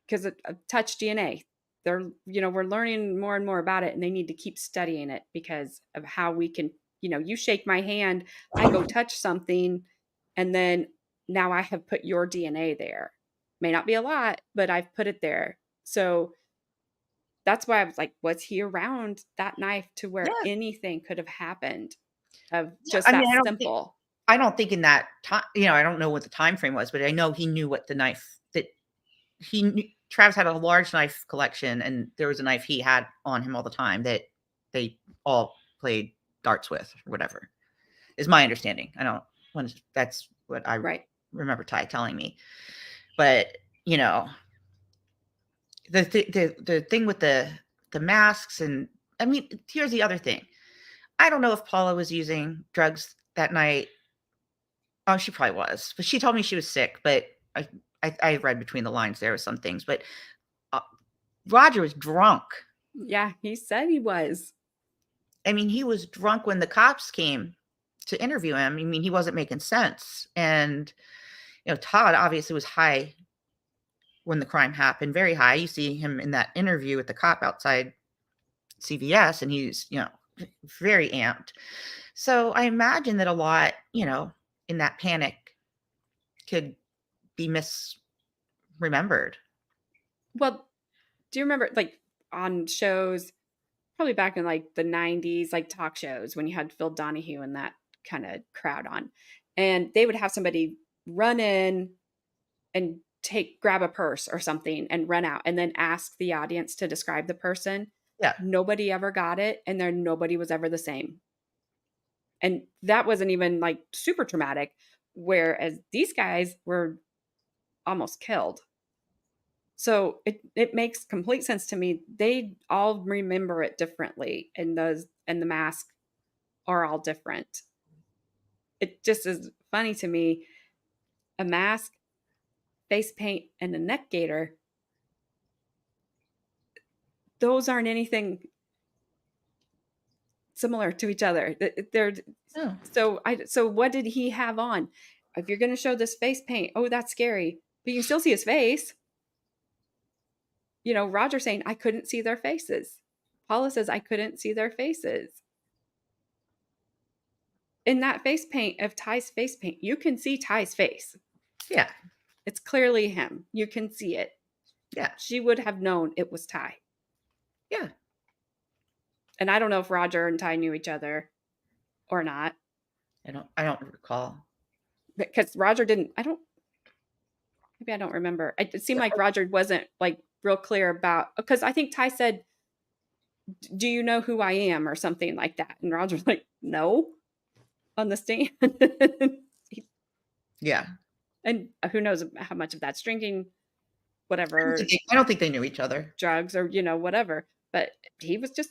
because touch DNA. They're we're learning more and more about it and they need to keep studying it because of how we can you shake my hand, I go touch something, and then now I have put your DNA there. May not be a lot, but I've put it there. So that's why I was like, was he around that knife to where Yeah. anything could have happened of Yeah, just I that mean, simple? I don't think in that time, I don't know what the time frame was, but I know he knew what the knife that he knew. Travis had a large knife collection, and there was a knife he had on him all the time that they all played darts with or whatever, is my understanding. I don't want to, that's what I Right. remember Ty telling me. But, you know, the thing with the masks, and I mean, here's the other thing. I don't know if Paula was using drugs that night. Oh, she probably was, but she told me she was sick, but I read between the lines there with some things, but, uh, Roger was drunk. Yeah, he said he was. I mean, he was drunk when the cops came to interview him. I mean, he wasn't making sense, and, Todd obviously was high when the crime happened, very high. You see him in that interview with the cop outside CVS, and he's, very amped. So I imagine that a lot, in that panic could be misremembered. Well, do you remember like on shows probably back in like the 90s, like talk shows when you had Phil Donahue and that kind of crowd on, and they would have somebody run in and take grab a purse or something and run out and then ask the audience to describe the person. Yeah, Nobody ever got it, and there nobody was ever the same. And that wasn't even like super traumatic, whereas these guys were almost killed. So it makes complete sense to me. They all remember it differently, and the masks are all different. It just is funny to me. A mask, face paint, and a neck gaiter, those aren't anything similar to each other. They're oh, so what did he have on? If you're going to show this face paint, oh, that's scary, but you can still see his face. Roger saying I couldn't see their faces. Paula says I couldn't see their faces. In that face paint of Ty's face paint, you can see Ty's face. yeah, It's clearly him. You can see it. yeah, She would have known it was Ty. yeah. And I don't know if Roger and Ty knew each other or not, I don't recall. because Roger didn't. Maybe I don't remember. It seemed like Roger wasn't like real clear about, because I think Ty said, "Do you know who I am?" or something like that, and Roger's like, "No," on the stand. Yeah. And who knows how much of that's drinking, whatever, I don't think they knew each other. drugs, or whatever. But he was just,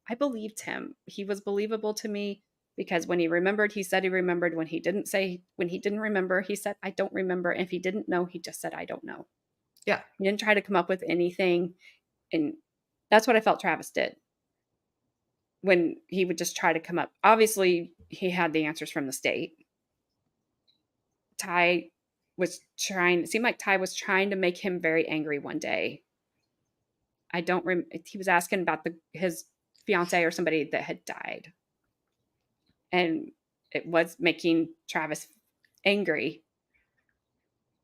I believed him. He was believable to me, because when he remembered, he said he remembered. When he didn't remember, he said, I don't remember. And if he didn't know, he just said, I don't know. Yeah, He didn't try to come up with anything. And that's what I felt Travis did when he would just try to come up. Obviously, he had the answers from the state. Ty it seemed like Ty was trying to make him very angry one day. I don't rem He was asking about his fiance or somebody that had died. And it was making Travis angry.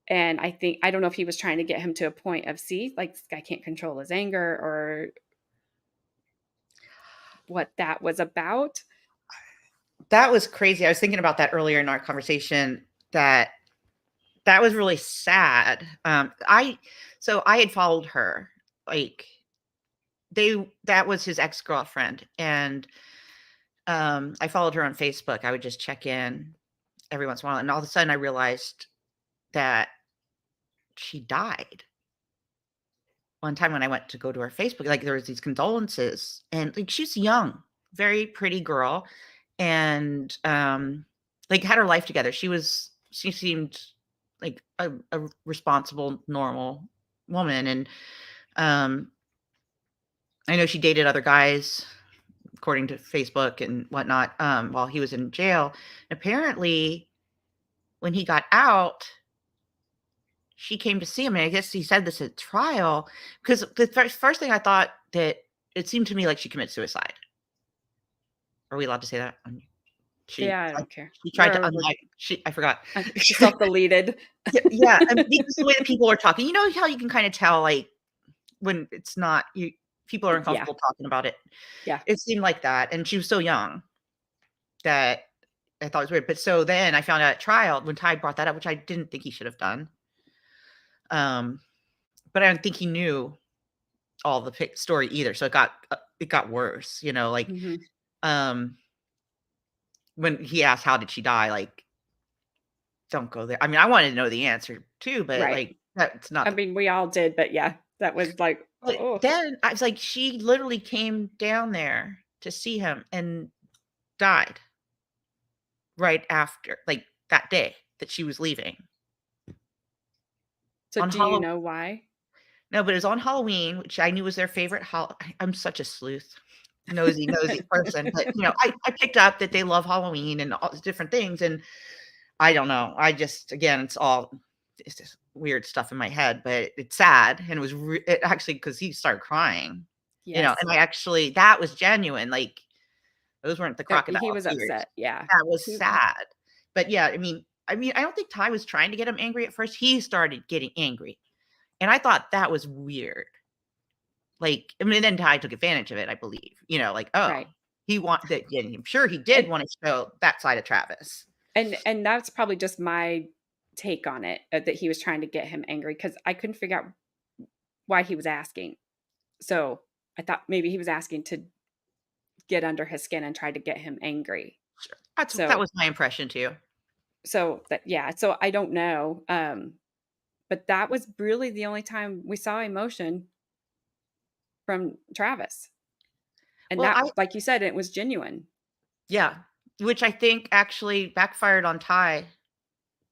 And I don't know if he was trying to get him to a point of, see, like, this guy can't control his anger, or what that was about. that was crazy. I was thinking about that earlier in our conversation. That was really sad. I had followed her, like, that was his ex-girlfriend, and, I followed her on Facebook. I would just check in every once in a while, and all of a sudden I realized that she died. One time when I went to go to her Facebook, like, there was these condolences, and, like, she's young, very pretty girl, and, like, had her life together. She seemed like a responsible, normal woman, and, um, I know she dated other guys according to Facebook and whatnot, while he was in jail. Apparently, when he got out, she came to see him, and I guess he said this at trial, because the first thing I thought, that it seemed to me like she committed suicide. Are we allowed to say that? She Yeah, I don't care. she tried to We're unlight I forgot. She self-deleted. Yeah, yeah, because the way that people were talking, you know how you can kinda tell, like, when it's not you, people are Yeah. uncomfortable talking about it. Yeah. It seemed like that, and she was so young that I thought it was weird, but so then I found out at trial when Ty brought that up, which I didn't think he should have done, um, but I don't think he knew all the story either, so it got worse, you know, like, Mhm. um, when he asked, "How did she die?" Like, don't go there. I mean, I wanted to know the answer too, but, Right. like, that's not I the mean, we all did, but yeah, that was like, but oh, then I was like, she literally came down there to see him and died right after, like, that day that she was leaving. so On do you Hallow know why? No, but it was on Halloween, which I knew was their favorite I'm such a sleuth, nosy person, but, you know, I picked up that they love Halloween and all these different things, and I don't know, I just again, it's just weird stuff in my head, but it's sad, and it actually because he started crying, you know, Yes. and I actually that was genuine, like, those weren't the He crocodile was tears. upset, yeah. That was He sad. But, yeah, I mean, I don't think Ty was trying to get him angry at first, he started getting angry, and I thought that was weird. Like, I mean, then Ty took advantage of it, I believe, you know, like, oh, right. he want that yeah, I'm sure he did And wanna show that side of Travis. and that's probably just my take on it, that he was trying to get him angry because I couldn't figure out why he was asking. So, I thought maybe he was asking to get under his skin and try to get him angry. Sure. That So was my impression too. that yeah, so I don't know, but that was really the only time we saw emotion from Travis, and Well, that, I like you said, it was genuine. yeah, which I think actually backfired on Ty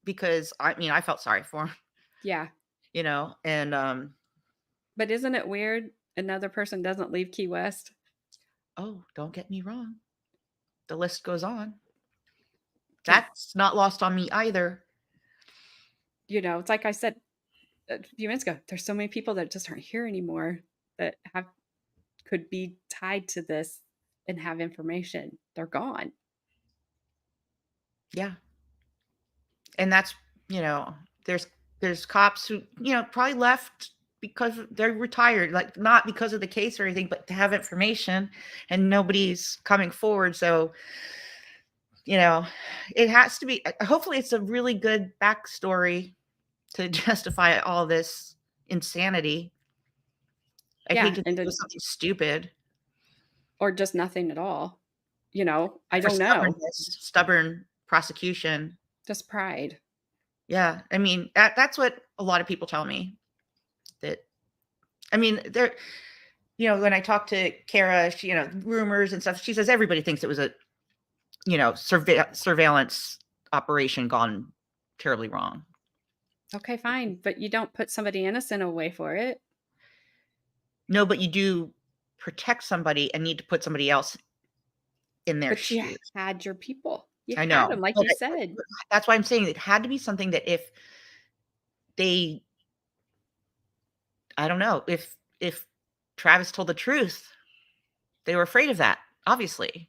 because, I mean, I felt sorry for him, Yeah, you know, and, but isn't it weird another person doesn't leave Key West? oh, don't get me wrong, the list goes on. Because That's not lost on me either. it's like I said a few minutes ago, there's so many people that just aren't here anymore that have could be tied to this and have information. They're gone. Yeah, and that's you know, there's cops who, you know, probably left because they're retired, like, not because of the case or anything, but to have information, and nobody's coming forward, so, you know, it has to be hopefully, it's a really good backstory to justify all this insanity. I'd hate Yeah, to think and it was something stupid or just nothing at all. I or don't know. stubborn prosecution. Just pride. Yeah, I mean, that's what a lot of people tell me, that I mean, there you know, when I talk to Kara, she, you know, rumors and stuff, she says everybody thinks it was a, you know, surveillance operation gone terribly wrong. Okay, fine, but you don't put somebody innocent away for it. No, but you do protect somebody and need to put somebody else in their But you shoes. had your people. You I had know, them, like but you said. that's why I'm saying it had to be something that if they I don't know, if Travis told the truth, they were afraid of that, obviously.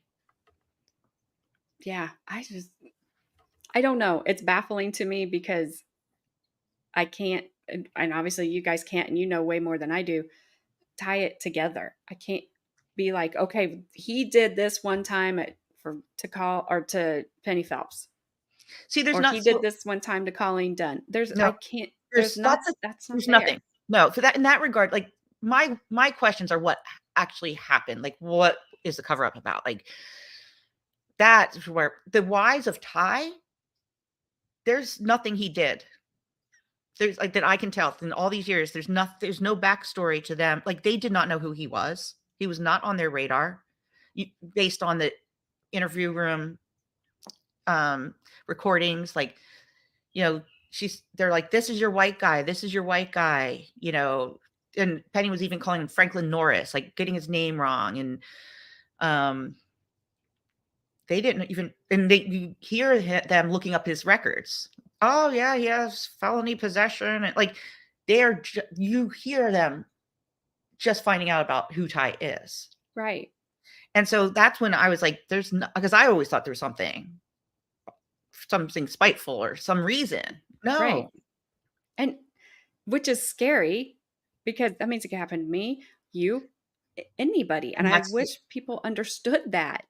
Yeah, I don't know. It's baffling to me because I can't, and obviously you guys can't, and you know way more than I do, tie it together. I can't be like, okay, he did this one time to call or to Penny Phelps, See, there's or not he did so this one time to Colleen Dunn. no, I can't, that's not there's nothing. there. No, for that in that regard, like, my questions are what actually happened, like, what is the cover up about? Like, that's where the whys of Ty, there's nothing he did. There's like, that I can tell in all these years, there's no backstory to them, like, they did not know who he was. He was not on their radar, you based on the interview room, um, recordings, like, you know, they're like, "This is your white guy, this is your white guy," you know, and Penny was even calling him Franklin Norris, like, getting his name wrong, and, um, they didn't even and they you hear them looking up his records. "Oh, yeah, he has felony possession," and, like, you hear them just finding out about who Ty is, Right, and so that's when I was like, "There's no," because I always thought there was something spiteful or some reason. right. No. And which is scary because that means it could happen to me, you. anybody, and And I that's wish people understood that.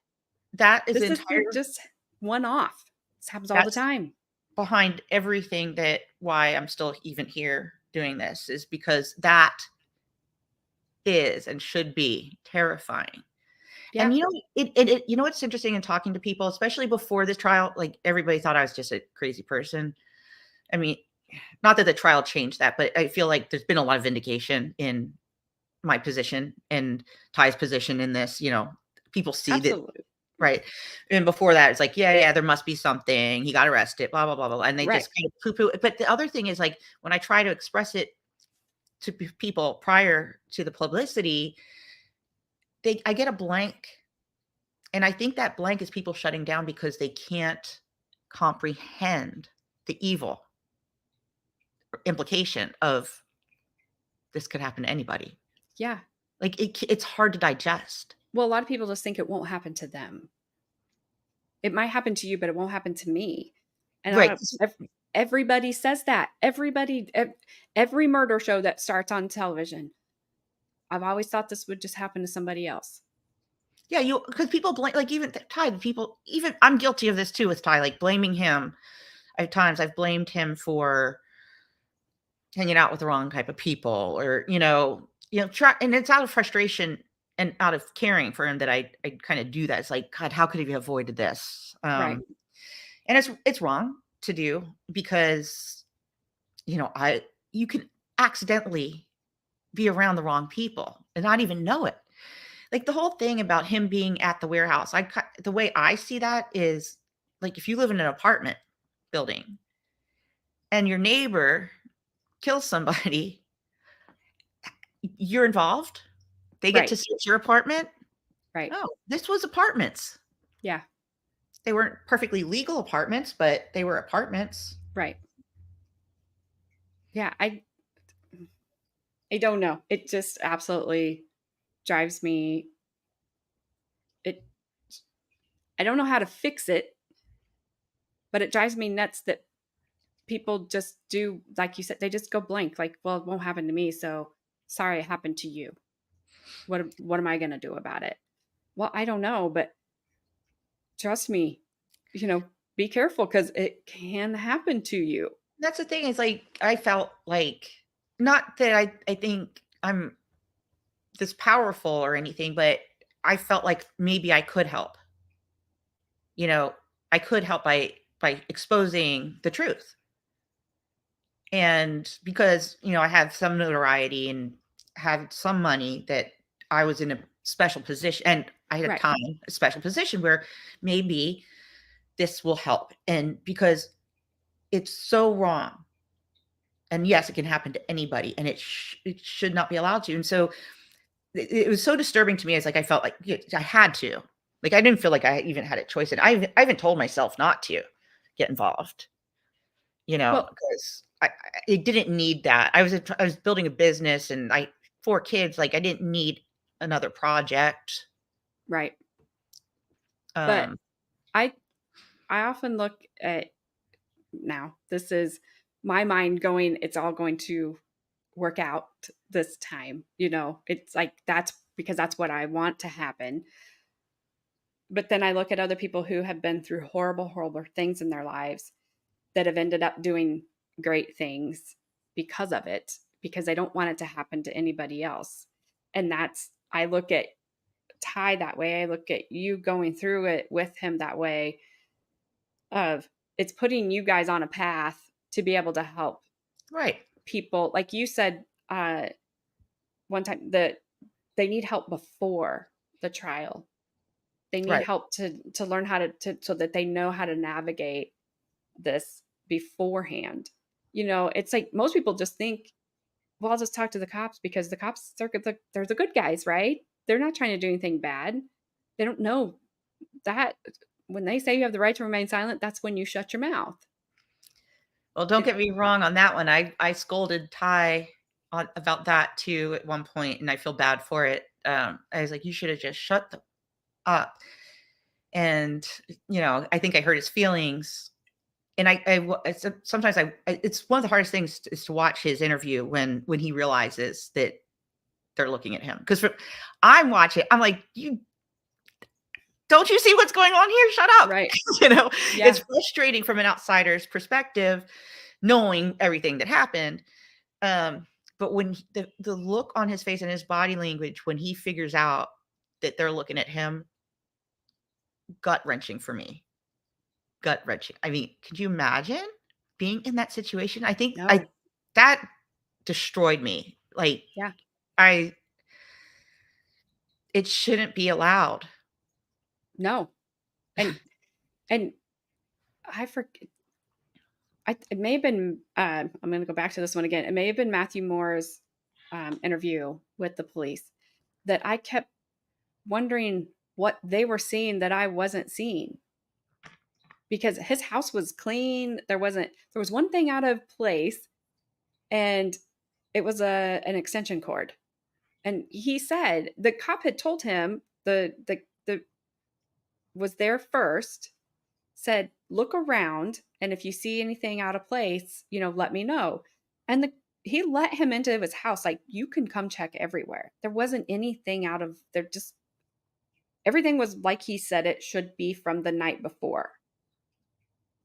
that is This isn't entire just one-off. This happens all the that's time. behind everything that why I'm still even here doing this is because that is and should be terrifying. And, Yeah, you know what's interesting in talking to people, especially before this trial, like, everybody thought I was just a crazy person. I mean, not that the trial changed that, but I feel like there's been a lot of vindication in my position and Ty's position in this, people see that, absolutely. right? And before that, it's like, "Yeah, yeah, there must be something. He got arrested, blah, blah, blah, blah," blah, and they Right. just kind of poo-poo it. But the other thing is, like, when I try to express it to people prior to the publicity, I get a blank. And I think that blank is people shutting down because they can't comprehend the evil implication of this could happen to anybody. Yeah. Like, it's hard to digest. Well, a lot of people just think it won't happen to them. It might happen to you, but it won't happen to me. And I Right. don't everybody says that. Every murder show that starts on television. I've always thought this would just happen to somebody else. Yeah, because people blame, like, even Ty, the people, even I'm guilty of this too with Ty, like, blaming him. At times I've blamed him for hanging out with the wrong type of people or, try, and it's out of frustration and out of caring for him that I kind of do that. It's like, God, how could he have avoided this? Right. And it's wrong to do because, I you can accidentally be around the wrong people and not even know it. Like, the whole thing about him being at the warehouse, the way I see that is, like, if you live in an apartment building and your neighbor kills somebody, you're involved. They get Right. to search your apartment. Right. Oh, this was apartments. Yeah. They weren't perfectly legal apartments, but they were apartments. Right. Yeah. I don't know. It just absolutely drives me it I don't know how to fix it, but it drives me nuts that people just do, like you said, they just go blank, like, well, it won't happen to me, so sorry it happened to you. What am I gonna do about it? Well, I don't know, but trust me, you know, be careful because it can happen to you. That's the thing is, like, I felt like, not that I think I'm this powerful or anything, but I felt like maybe I could help. You know, I could help by exposing the truth. And because, I had some notoriety and had some money, that I was in a special position, and I had a Right. time, a special position where maybe this will help. And because it's so wrong. And yes, it can happen to anybody and it should not be allowed to. And so it was so disturbing to me. It's like I felt like, yeah, I had to. Like, I didn't feel like I even had a choice. And I even told myself not to get involved, Well, because I didn't need that. I was building a business and 4 kids, like, I didn't need another project. right. But Um, I I often look at now, this is my mind going, it's all going to work out this time. It's like that's because that's what I want to happen. But then I look at other people who have been through horrible, horrible things in their lives that have ended up doing great things because of it, because they don't want it to happen to anybody else. And I look at Ty that way. I look at you going through it with him that way of it's putting you guys on a path to be able to help right, people. Like you said, one time that they need help before the trial. They need right. help to learn how to so that they know how to navigate this beforehand. It's like most people just think, well, I'll just talk to the cops because the cops they're the good guys, right? They're not trying to do anything bad. They don't know that when they say you have the right to remain silent, that's when you shut your mouth. Well, don't It, get me wrong on that one. I scolded Ty on about that too at one point, and I feel bad for it. I was like, "You should have just shut the up." And, I think I hurt his feelings. And sometimes it's one of the hardest things is to watch his interview when he realizes that they're looking at him. Because I'm watching, I'm like, you don't you see what's going on here? Shut up. Right. You know, it's Yeah. frustrating from an outsider's perspective, knowing everything that happened. But when the look on his face and his body language, when he figures out that they're looking at him, gut wrenching for me. Gut wrenching. I mean, could you imagine being in that situation? I think No. that destroyed me. Like Yeah. I it shouldn't be allowed. No. And I forget. It may have been. I'm going to go back to this one again. It may have been Matthew Moore's interview with the police that I kept wondering what they were seeing that I wasn't seeing, because his house was clean. There was one thing out of place, and it was an extension cord. And he said the cop had told him, the was there first, said, look around, and if you see anything out of place, let me know. And he let him into his house, like, you can come check everywhere. There wasn't anything out of there, just everything was like he said it should be from the night before.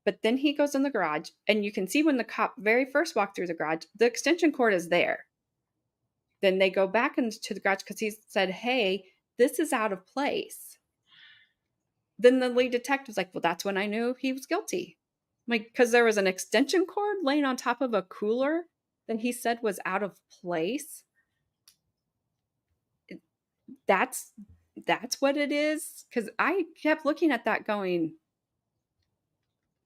But then he goes in the garage, and you can see when the cop very first walked through the garage, the extension cord is there. Then they go back into the garage because he said, hey, this is out of place. Then the lead detective's like, well, that's when I knew he was guilty. Like, because there was an extension cord laying on top of a cooler that he said was out of place. That's what it is. Because I kept looking at that going,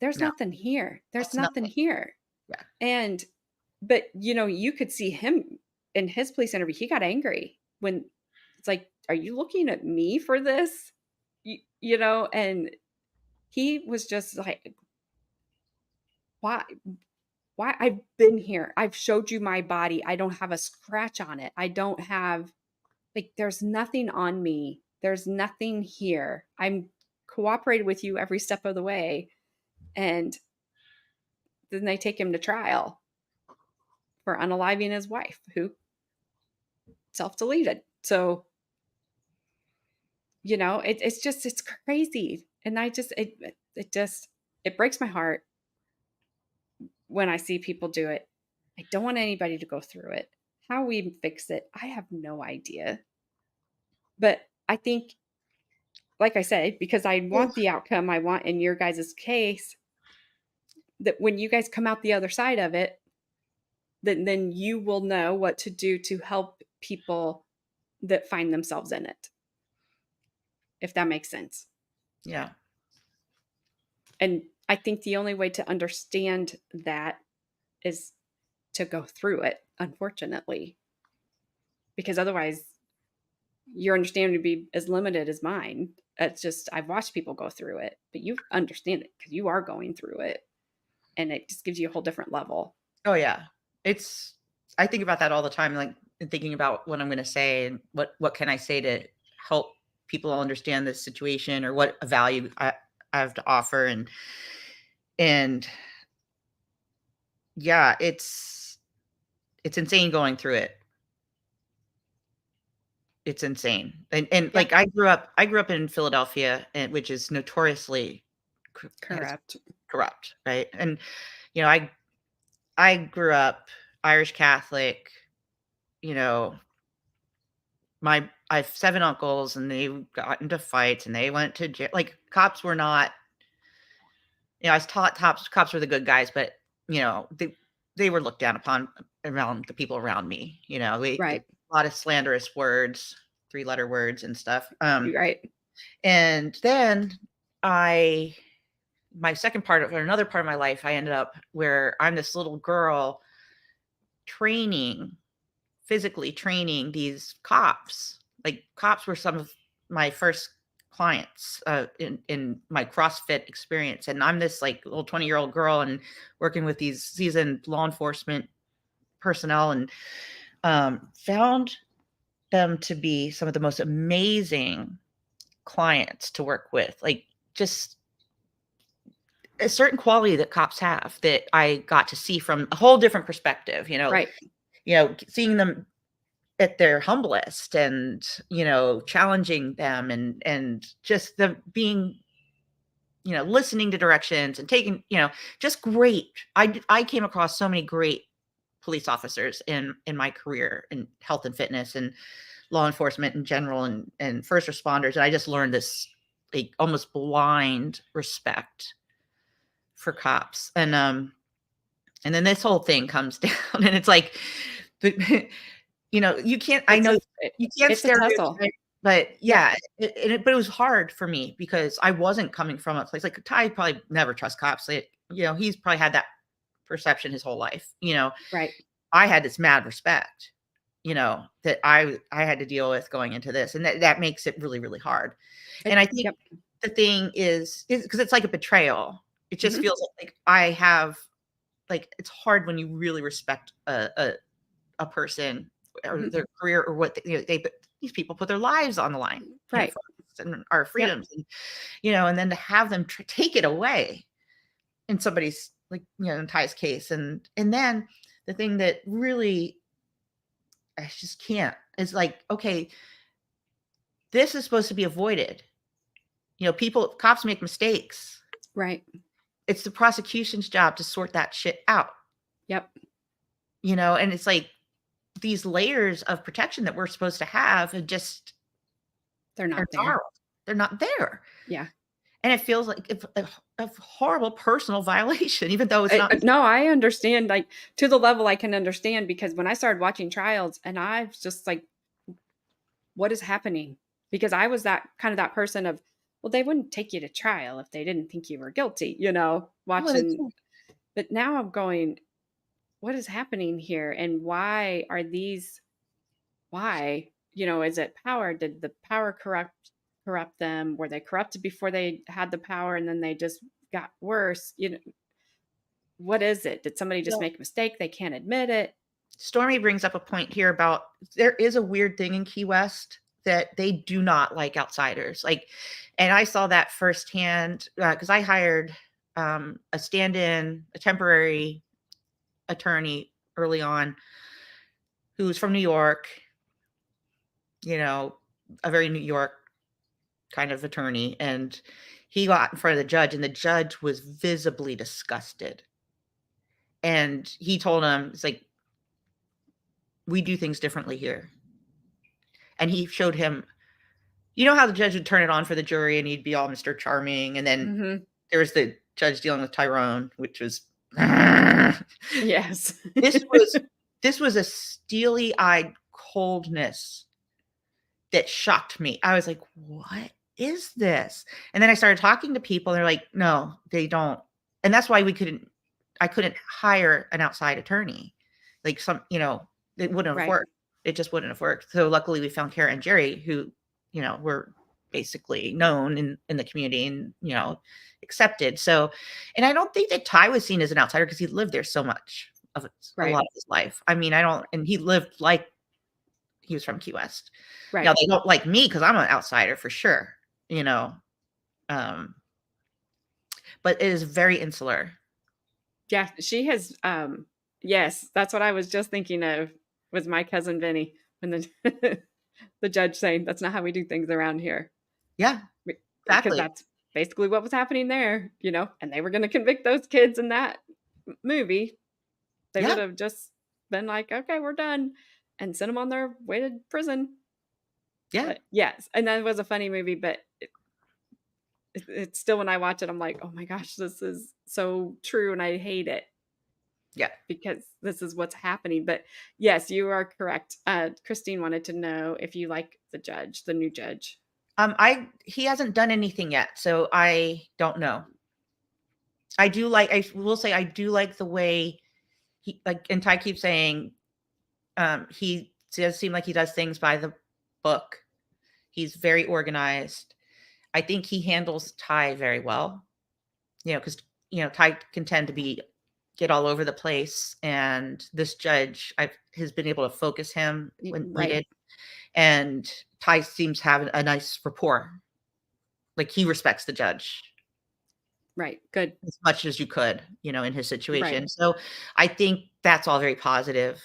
there's No, nothing here. There's that's nothing nothing. here. Yeah. And, but, you could see him in his police interview. He got angry when it's like, are you looking at me for this? And he was just like, why? Why? I've been here. I've showed you my body. I don't have a scratch on it. I don't have, like, there's nothing on me. There's nothing here. I'm cooperated with you every step of the way. And then they take him to trial for unaliving his wife, who self-deleted. So, it's crazy. And it breaks my heart when I see people do it. I don't want anybody to go through it. How we fix it, I have no idea. But I think, like I said, because I Well, want the outcome I want in your guys' case, that when you guys come out the other side of it, then you will know what to do to help people that find themselves in it, if that makes sense. yeah. And I think the only way to understand that is to go through it, unfortunately, because otherwise your understanding would be as limited as mine. It's just, I've watched people go through it, but you understand it because you are going through it, and it just gives you a whole different level. Oh yeah. It's I think about that all the time, like thinking about what I'm going to say and what can I say to help people understand this situation, or what value I have to offer. And yeah, it's insane going through it. It's insane. And Yeah, like I grew up in Philadelphia, and which is notoriously has correct. corrupt, right? And I grew up Irish Catholic, you know, I have 7 uncles, and they got into fights, and they went to jail. Like, cops were not, I was taught cops were the good guys, but, they were looked down upon around the people around me, Right. a lot of slanderous words, 3-letter words and stuff. Right. And then I my second part of or another part of my life, I ended up where I'm this little girl training physically training these cops. Like, cops were some of my first clients, in my CrossFit experience, and I'm this, like, little 20-year-old girl and working with these seasoned law enforcement personnel, and, found them to be some of the most amazing clients to work with. Like, just a certain quality that cops have that I got to see from a whole different perspective, Right. seeing them at their humblest, and, challenging them, and just the being, listening to directions and taking, just great. I came across so many great police officers in my career in health and fitness and law enforcement in general, and first responders, and I just learned this, like, almost blind respect for cops, and then this whole thing comes down, and it's like, but, you can't, I It's know a you can't it's a tussle. stereotype, but Yep. yeah, but it was hard for me because I wasn't coming from a place like Ty probably never trust cops, like, he's probably had that perception his whole life, Right. I had this mad respect, that I had to deal with going into this, and that makes it really, really hard. And I think Yep. the thing is because it's like a betrayal. It just Mhm. feels like I have, like, it's hard when you really respect a person or Mhm. their career or what they put, these people put their lives on the line, Right. for us and our Yep. freedoms, and then to have them take it away in somebody's, like, in Ty's case, and then the thing that really I just can't, it's like, okay, this is supposed to be avoided. Cops make mistakes. Right. It's the prosecution's job to sort that shit out, Yep. and it's like these layers of protection that we're supposed to have and just They're are not there. gnarled. They're not there. Yeah. And it feels like a horrible personal violation, even though it's not. No, I understand, like, to the level I can understand because when I started watching trials and I was just like, "What is happening?" Because I was that kind of that person of, well, they wouldn't take you to trial if they didn't think you were guilty, Well, they watching. can't. But now I'm going, "What is happening here? And why are these why? Is it power? Did the power corrupt them? Were they corrupted before they had the power and then they just got worse? What is it? Did somebody just Well, make a mistake? They can't admit it." Stormy brings up a point here about there is a weird thing in Key West that they do not like outsiders. Like, and I saw that firsthand because I hired a stand-in, a temporary attorney early on who was from New York, you know, a very New York kind of attorney. And he got in front of the judge, and the judge was visibly disgusted. And he told him, it's like, we do things differently here. And he showed him, how the judge would turn it on for the jury and he'd be all Mr. Charming. And then Mhm. there was the judge dealing with Tyrone, which was Yes. this was this was a steely-eyed coldness that shocked me. I was like, "What is this?" And then I started talking to people, and they're like, "No, they don't." And that's why I couldn't hire an outside attorney. Like, it wouldn't have Right. worked. It just wouldn't have worked. So luckily we found Kara and Jerry who, were basically known in the community and, accepted. So, and I don't think that Ty was seen as an outsider because he lived there so much of a Right. lot of his life. I mean, I don't, and he lived like he was from Key West. Now Right. they don't like me because I'm an outsider for sure, you know. Um, but it is very insular. Yeah, she has, yes, that's what I was just thinking of, was my cousin Vinny when the the judge saying, "That's not how we do things around here." Yeah, Because exactly. that's basically what was happening there, and they were gonna convict those kids in that movie. They would Yeah, have just been like, "Okay, we're done," and sent them on their way to prison. yeah, But, yes, and that was a funny movie, but it's still when I watch it, I'm like, "Oh my gosh, this is so true," and I hate it yeah. because this is what's happening. But, yes, you are correct. Christine wanted to know if you like the new judge. I he hasn't done anything yet, so I don't know. I will say I do like the way he, like, and Ty keeps saying, he does seem like he does things by the book. He's very organized. I think he handles Ty very well, because, Ty can tend to get all over the place, and this judge has been able to focus him when Right, needed, and Ty seems to have a nice rapport. Like, he respects the judge right, good, as much as you could, in his right. situation. So I think that's all very positive.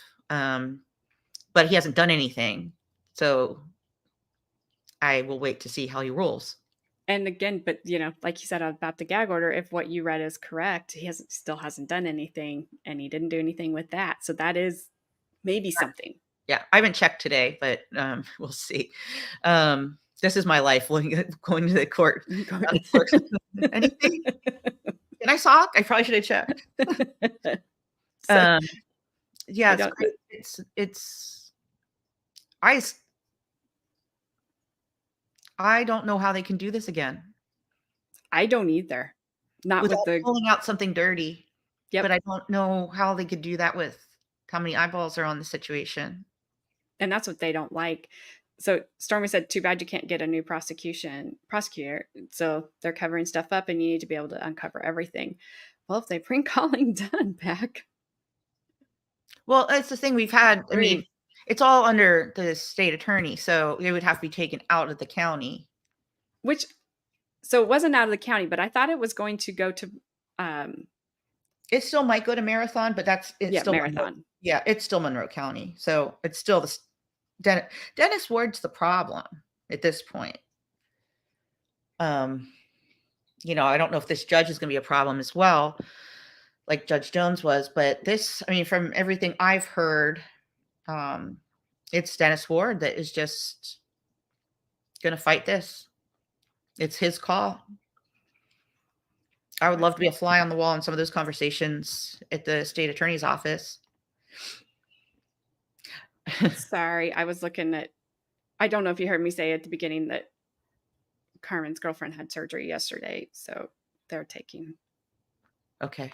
but he hasn't done anything. So I will wait to see how he rules. And again, but like you said about the gag order, if what you read is correct, he still hasn't done anything, and he didn't do anything with that. So that is maybe something. Yeah, I haven't checked today, but we'll see. This is my life going to the court. Anything? Can I talk? I probably should have checked. So Um, yeah, I it's don't. great. It's I I don't know how they can do this again I don't either. Not with without the. pulling out something dirty. But Yep. I don't know how they could do that with how many eyeballs are on the situation. And that's what they don't like. So Stormy said, "Too bad you can't get a new prosecutor. So they're covering stuff up, and you need to be able to uncover everything." Well, if they bring Colleen Dunn back, Well, that's the thing we've had. I mean, grief. it's all under the state attorney, so it would have to be taken out of the county. Which, so it wasn't out of the county, but I thought it was going to go to, um, It still might go to Marathon, but it's yeah, still Monroe. Marathon. Yeah, it's still Monroe County, so it's still Dennis Ward's the problem at this point. Um, I don't know if this judge is going to be a problem as well, like Judge Jones was, but this, I mean, from everything I've heard, um, it's Dennis Ward that is just going to fight this. It's his call. I would love to be a fly on the wall in some of those conversations at the state attorney's office. Sorry, I was looking at. I don't know if you heard me say at the beginning that Carmen's girlfriend had surgery yesterday, so they're taking Okay.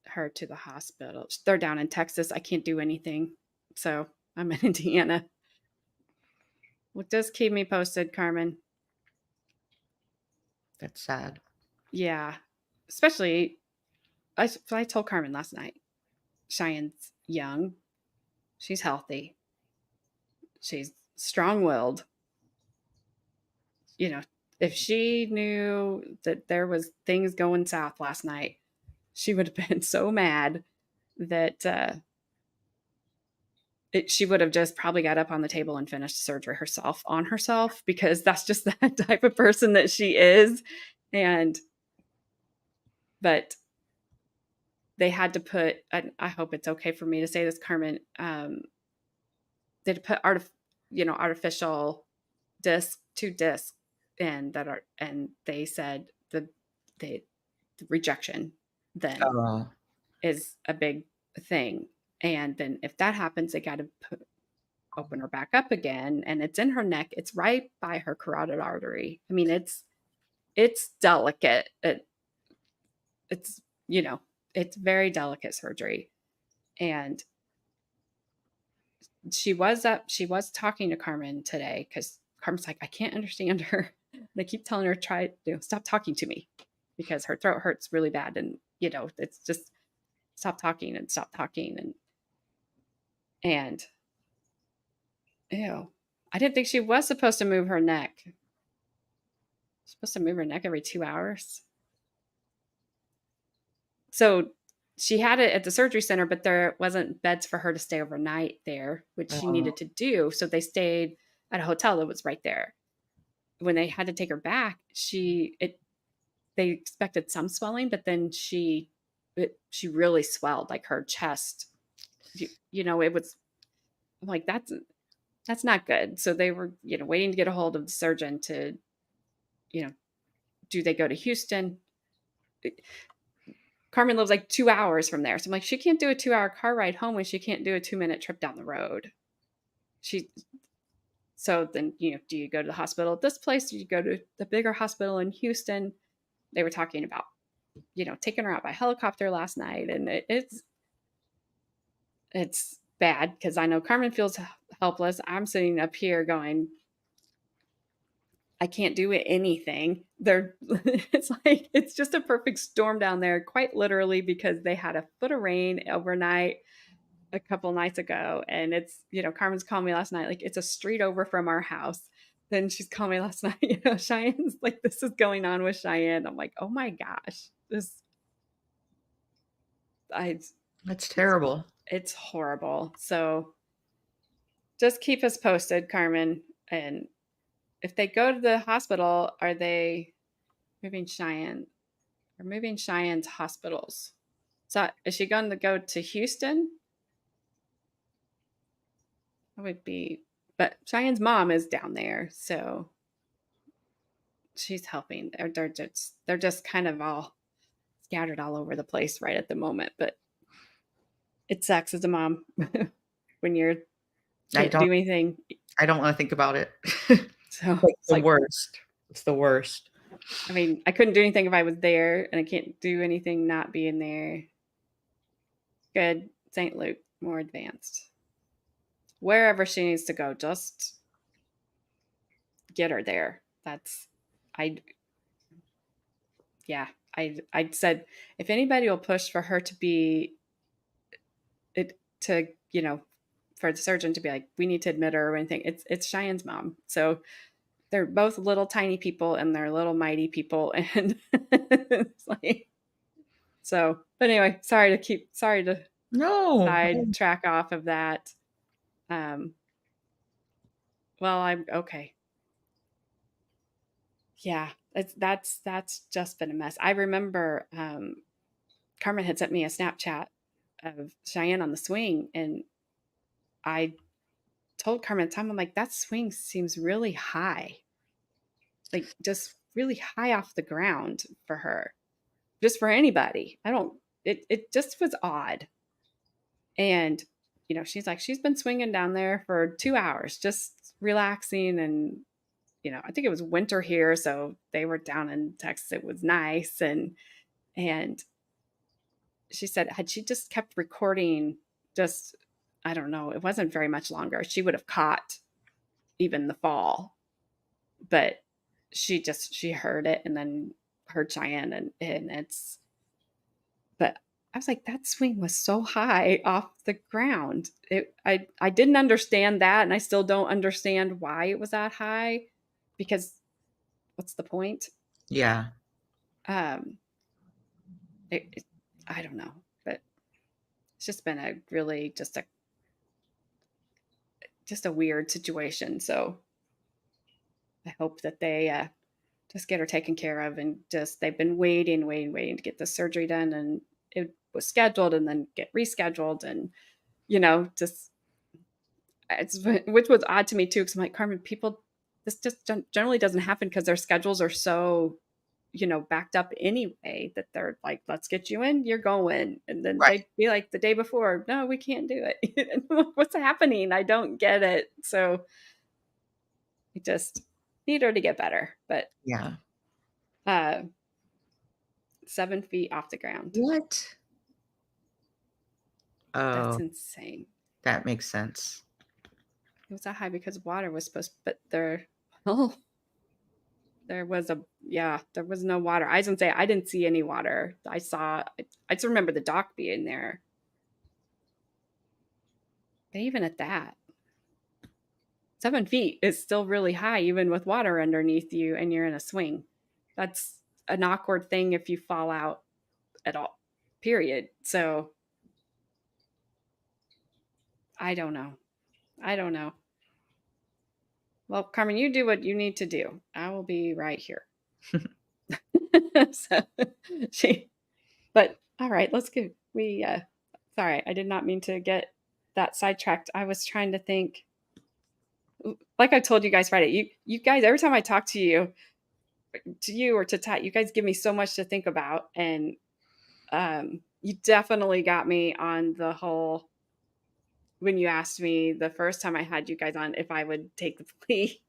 her to the hospital. They're down in Texas. I can't do anything, so I'm in Indiana. Well, just keep me posted, Carmen. That's sad. Yeah, especially I told Carmen last night. Cheyenne's young. She's healthy. She's strong-willed. If she knew that there was things going south last night, she would have been so mad that she would have just probably got up on the table and finished surgery herself on herself, because that's just that type of person that she is. And but they had to put, and I hope it's okay for me to say this, Carmen, they had to put artificial two discs in that are, and they said the rejection then Oh, is a big thing. And then if that happens, they got to open her back up again, and it's in her neck. It's right by her carotid artery. I mean, it's delicate. It's it's very delicate surgery. And she was talking to Carmen today, because Carmen's like, I can't understand her. They keep telling her, stop talking to me, because her throat hurts really bad, and it's just stop talking and stop talking. And ew, I didn't think she was supposed to move her neck. She's supposed to move her neck every 2 hours. So she had it at the surgery center, but there wasn't beds for her to stay overnight there, which she oh, needed to do. So they stayed at a hotel that was right there. When they had to take her back, they expected some swelling, but then she really swelled, like her chest. It was, I'm like, that's not good. So they were, waiting to get a hold of the surgeon to, you know, do they go to Houston? Carmen lives like 2 hours from there. So I'm like, she can't do a 2 hour car ride home when she can't do a 2 minute trip down the road. She, so then, do you go to the hospital at this place? Do you go to the bigger hospital in Houston? They were talking about, taking her out by helicopter last night. And it's bad, because I know Carmen feels helpless. I'm sitting up here going, I can't do anything. It's just a perfect storm down there, quite literally, because they had a foot of rain overnight a couple nights ago. And Carmen's calling me last night, like, it's a street over from our house. Then she's calling me last night, Cheyenne's like, this is going on with Cheyenne. I'm like, oh my gosh, I that's terrible. it's horrible. So just keep us posted, Carmen. And if they go to the hospital, are they moving Cheyenne or moving Cheyenne's hospitals? So is she going to go to Houston? That would be, but Cheyenne's mom is down there, so she's helping. They're just kind of all scattered all over the place right at the moment. But it sucks as a mom when you I can't don't do anything. I don't wanna think about it. So Like, it's the like, worst. It's the worst. I mean, I couldn't do anything if I was there, and I can't do anything not being there. Good, St. Luke, more advanced. Wherever she needs to go, just get her there. I, yeah, I said if anybody will push for her to be it to for the surgeon to be like we need to admit her or anything, it's Cheyenne's mom. So they're both little tiny people and they're little mighty people, and it's like so. But anyway, sorry to No. sidetrack off of that. Um, well, I'm okay. Yeah, that's just been a mess. I remember Carmen had sent me a Snapchat of Cheyenne on the swing, and I told Carmen at the time, I'm like, that swing seems really high, like just really high off the ground for her, just for anybody. I don't. It just was odd, and she's like, she's been swinging down there for 2 hours, just relaxing, and I think it was winter here, so they were down in Texas. It was nice, and she said, had she just kept recording, just I don't know, it wasn't very much longer. She would have caught even the fall, but she heard it and then heard Cheyenne, and it's but I was like, that swing was so high off the ground. I didn't understand that, and I still don't understand why it was that high, because what's the point? Yeah. Um, it I don't know, but it's just been a really just a weird situation. So I hope that they just get her taken care of, and just they've been waiting to get the surgery done, and it was scheduled and then get rescheduled, and just which was odd to me too, because I'm like, Carmen, people, this just generally doesn't happen because their schedules are so backed up anyway, that they're like, let's get you in, you're going, and then Right. they'd be like the day before, no, we can't do it. What's happening? I don't get it. So we just need her to get better, but Yeah. uh 7 feet off the ground. What? That's Oh, insane. that makes sense. It was that high because water was supposed, but oh, there was there was no water. I was gonna say I didn't see any water. I just remember the dock being there. But even at that, 7 feet is still really high, even with water underneath you and you're in a swing. That's an awkward thing if you fall out at all. Period. So I don't know. I don't know. Well, Carmen, you do what you need to do. I will be right here. So she, but all right, let's go. Sorry, I did not mean to get that sidetracked. I was trying to think, like I told you guys Friday, you guys, every time I talk to you or to Tat, you guys give me so much to think about. And you definitely got me on the whole, when you asked me the first time I had you guys on if I would take the plea.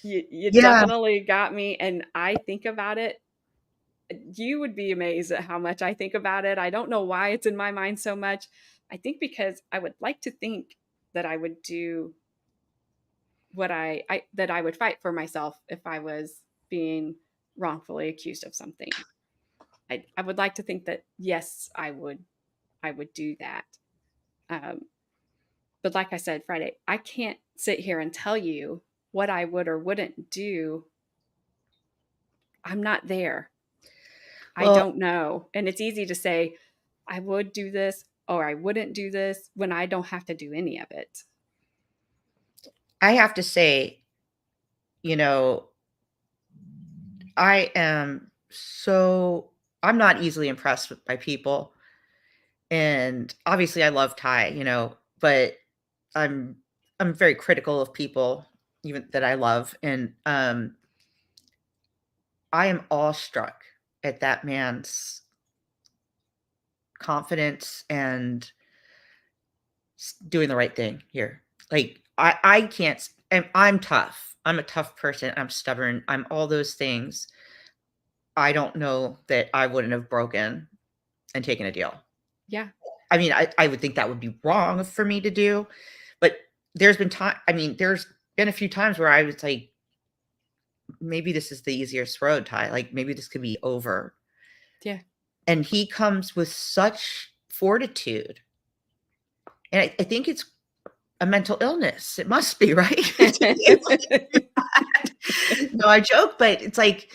You Yeah. definitely got me, and I think about it. You would be amazed at how much I think about it. I don't know why it's in my mind so much. I think because I would like to think that I would do what I that I would fight for myself if I was being wrongfully accused of something. I would like to think that yes, I would do that. Um, but like I said Friday, I can't sit here and tell you what I would or wouldn't do. I'm not there. I Well, don't know. And it's easy to say, I would do this. or I wouldn't do this when I don't have to do any of it. I have to say, you know, I am so I'm not easily impressed with by people, and obviously I love Ty, but I'm I'm very critical of people even that I love, and, I am awestruck at that man's confidence and doing the right thing here. Like, I can't s and I'm tough. I'm a tough person, I'm stubborn, I'm all those things. I don't know that I wouldn't have broken and taken a deal. Yeah. I mean, I would think that would be wrong for me to do, but there's been a few times where I was like, "Maybe this is the easiest road, Ty, like, maybe this could be over." Yeah. And he comes with such fortitude, and I think it's a mental illness. It must be, right? To be able to do that. No, I joke, but it's like,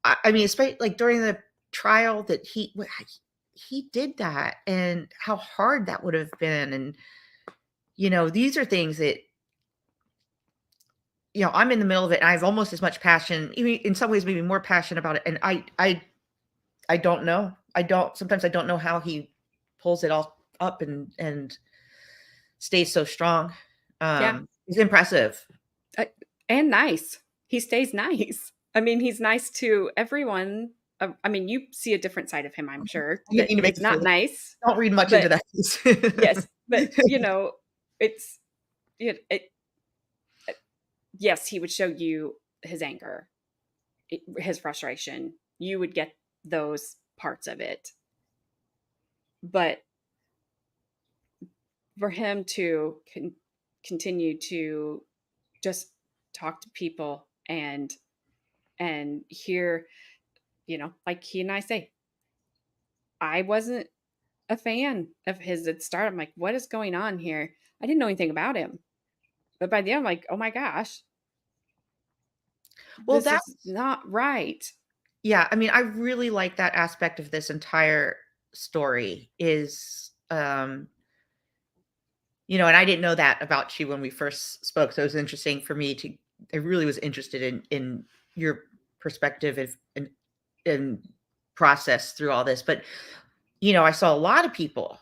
I mean, especially, like, during the trial that he did that, and how hard that would have been, and, these are things that, I'm in the middle of it, and I have almost as much passion, even in some ways, maybe more passion about it, and I don't know. Sometimes I don't know how he pulls it all up and stays so strong. Yeah. It's impressive. Uh, and nice. He stays nice. I mean, he's nice to everyone. I mean, you see a different side of him, I'm sure, I didn't that mean to make he's you feel not like nice, don't read much into but that piece. yes, but, it's it yes, he would show you his anger, his frustration. You would get those parts of it. But for him to continue to just talk to people and hear, like he and I say, I wasn't a fan of his at start. I'm like, what is going on here? I didn't know anything about him. But by the end, I'm like, oh my gosh, Well, this that is not right. yeah, I mean, I really like that aspect of this entire story is, and I didn't know that about you when we first spoke, so it was interesting for me to I really was interested in your perspective and process through all this, but, I saw a lot of people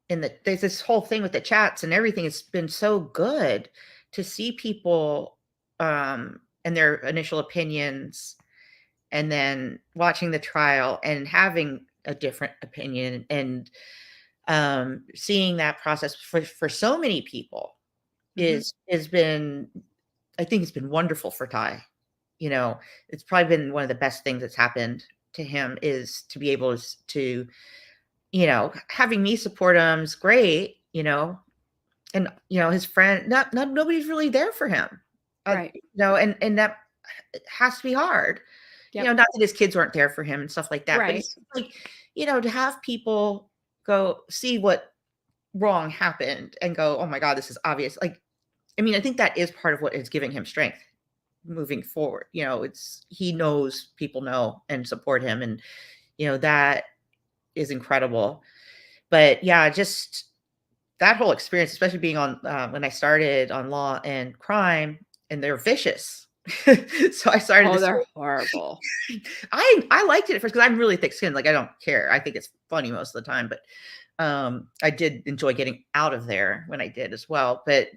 there's this whole thing with the chats and everything. It's been so good to see people, and their initial opinions, and then watching the trial and having a different opinion, and, seeing that process for so many people Hmm. has been I think it's been wonderful for Ty. It's probably been one of the best things that's happened to him is to be able to, having me support him is great, and, his friend not nobody's really there for him. Right. And that has to be hard. Yep. Not that his kids weren't there for him and stuff like that, but Right. it's like, to have people go see what wrong happened and go, "Oh my god, this is obvious." Like, I mean, I think that is part of what is giving him strength moving forward. It's he knows people know and support him, and, that is incredible. But yeah, just that whole experience, especially being on, when I started on Law and Crime, and they're vicious. So I started Oh, this they're whole horrible. I liked it at first because 'cause I'm really thick-skinned, like, I don't care. I think it's funny most of the time, but, I did enjoy getting out of there when I did as well. But,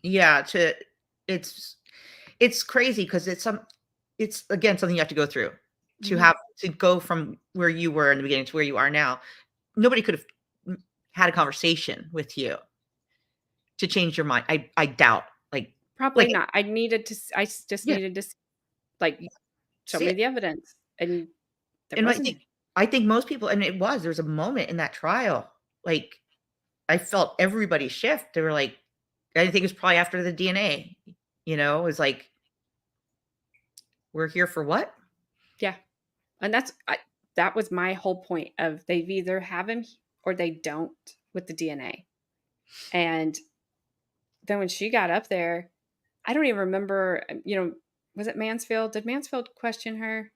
yeah, to it's it's crazy because it's, again, something you have to go through Hmm. to go from where you were in the beginning to where you are now. Nobody could have had a conversation with you to change your mind. I doubt, Probably like, not. Just yeah, needed to like show see me it. the evidence, and there And wasn't any. I think most people, and there was a moment in that trial, like, I felt everybody shift. They were like, I think it was probably after the DNA, it was like, "We're here for what?" Yeah. And that was my whole point of they either have him or they don't with the DNA. And then when she got up there, I don't even remember, was it Mansfield? Did Mansfield question her,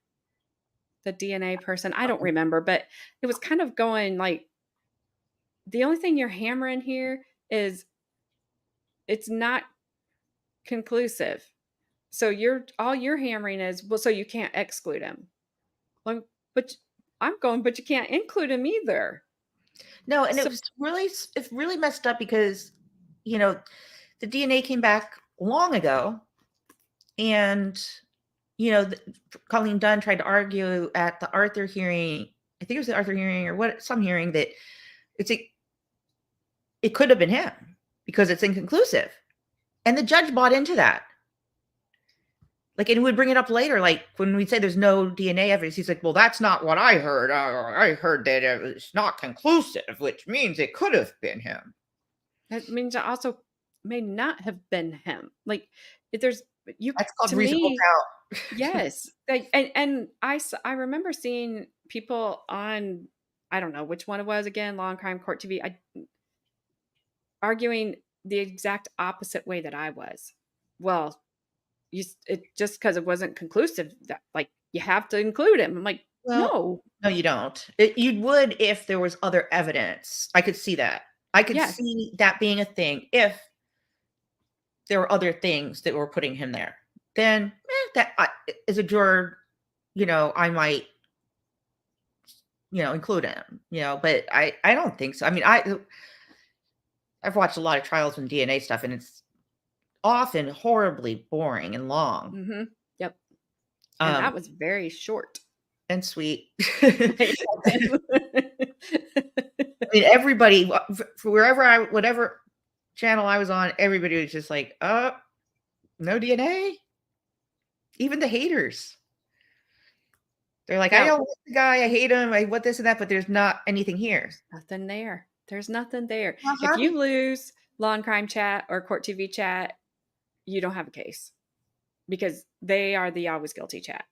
the DNA person? I don't remember, but it was kind of going like the only thing you're hammering here is it's not conclusive. So all you're hammering is, well, so you can't exclude him. Like, but I'm going, but you can't include him either. No, and So it's really messed up because, you know, the DNA came back long ago, and, you know, Colleen Dunn tried to argue at the Arthur hearing, I think it was the Arthur hearing or what, some hearing, that it's a it could have been him because it's inconclusive. And the judge bought into that. Like, and we'd bring it up later, like when we'd say there's no DNA evidence, he's like, well, that's not what I heard. I heard that it's not conclusive, which means it could have been him. that means it also may not have been him. Like, if there's you That's called to reasonable me, doubt. yes. Like, and I remember seeing people on, I don't know which one it was again, Law and Crime Court TV, arguing the exact opposite way that I was. Well, it just because it wasn't conclusive that like you have to include him. I'm like, Well, no, no, you don't. You would if there was other evidence. I could see that. I could yes, see that being a thing if there were other things that were putting him there. Then, as a juror, I might, include him. But I don't think so. I mean, I've watched a lot of trials and DNA stuff, and it's often horribly boring and long, mm-hmm, yep, and that um, was very short. and sweet. Yeah, I mean, everybody, whatever channel I was on, everybody was just like, no DNA? Even the haters. They're like, I now don't like the guy, I hate him, I what this and that, but there's not anything here. nothing there. There's nothing there. Well, If how do you lose Law and Crime Chat or Court TV Chat, you don't have a case because they are the always guilty chat.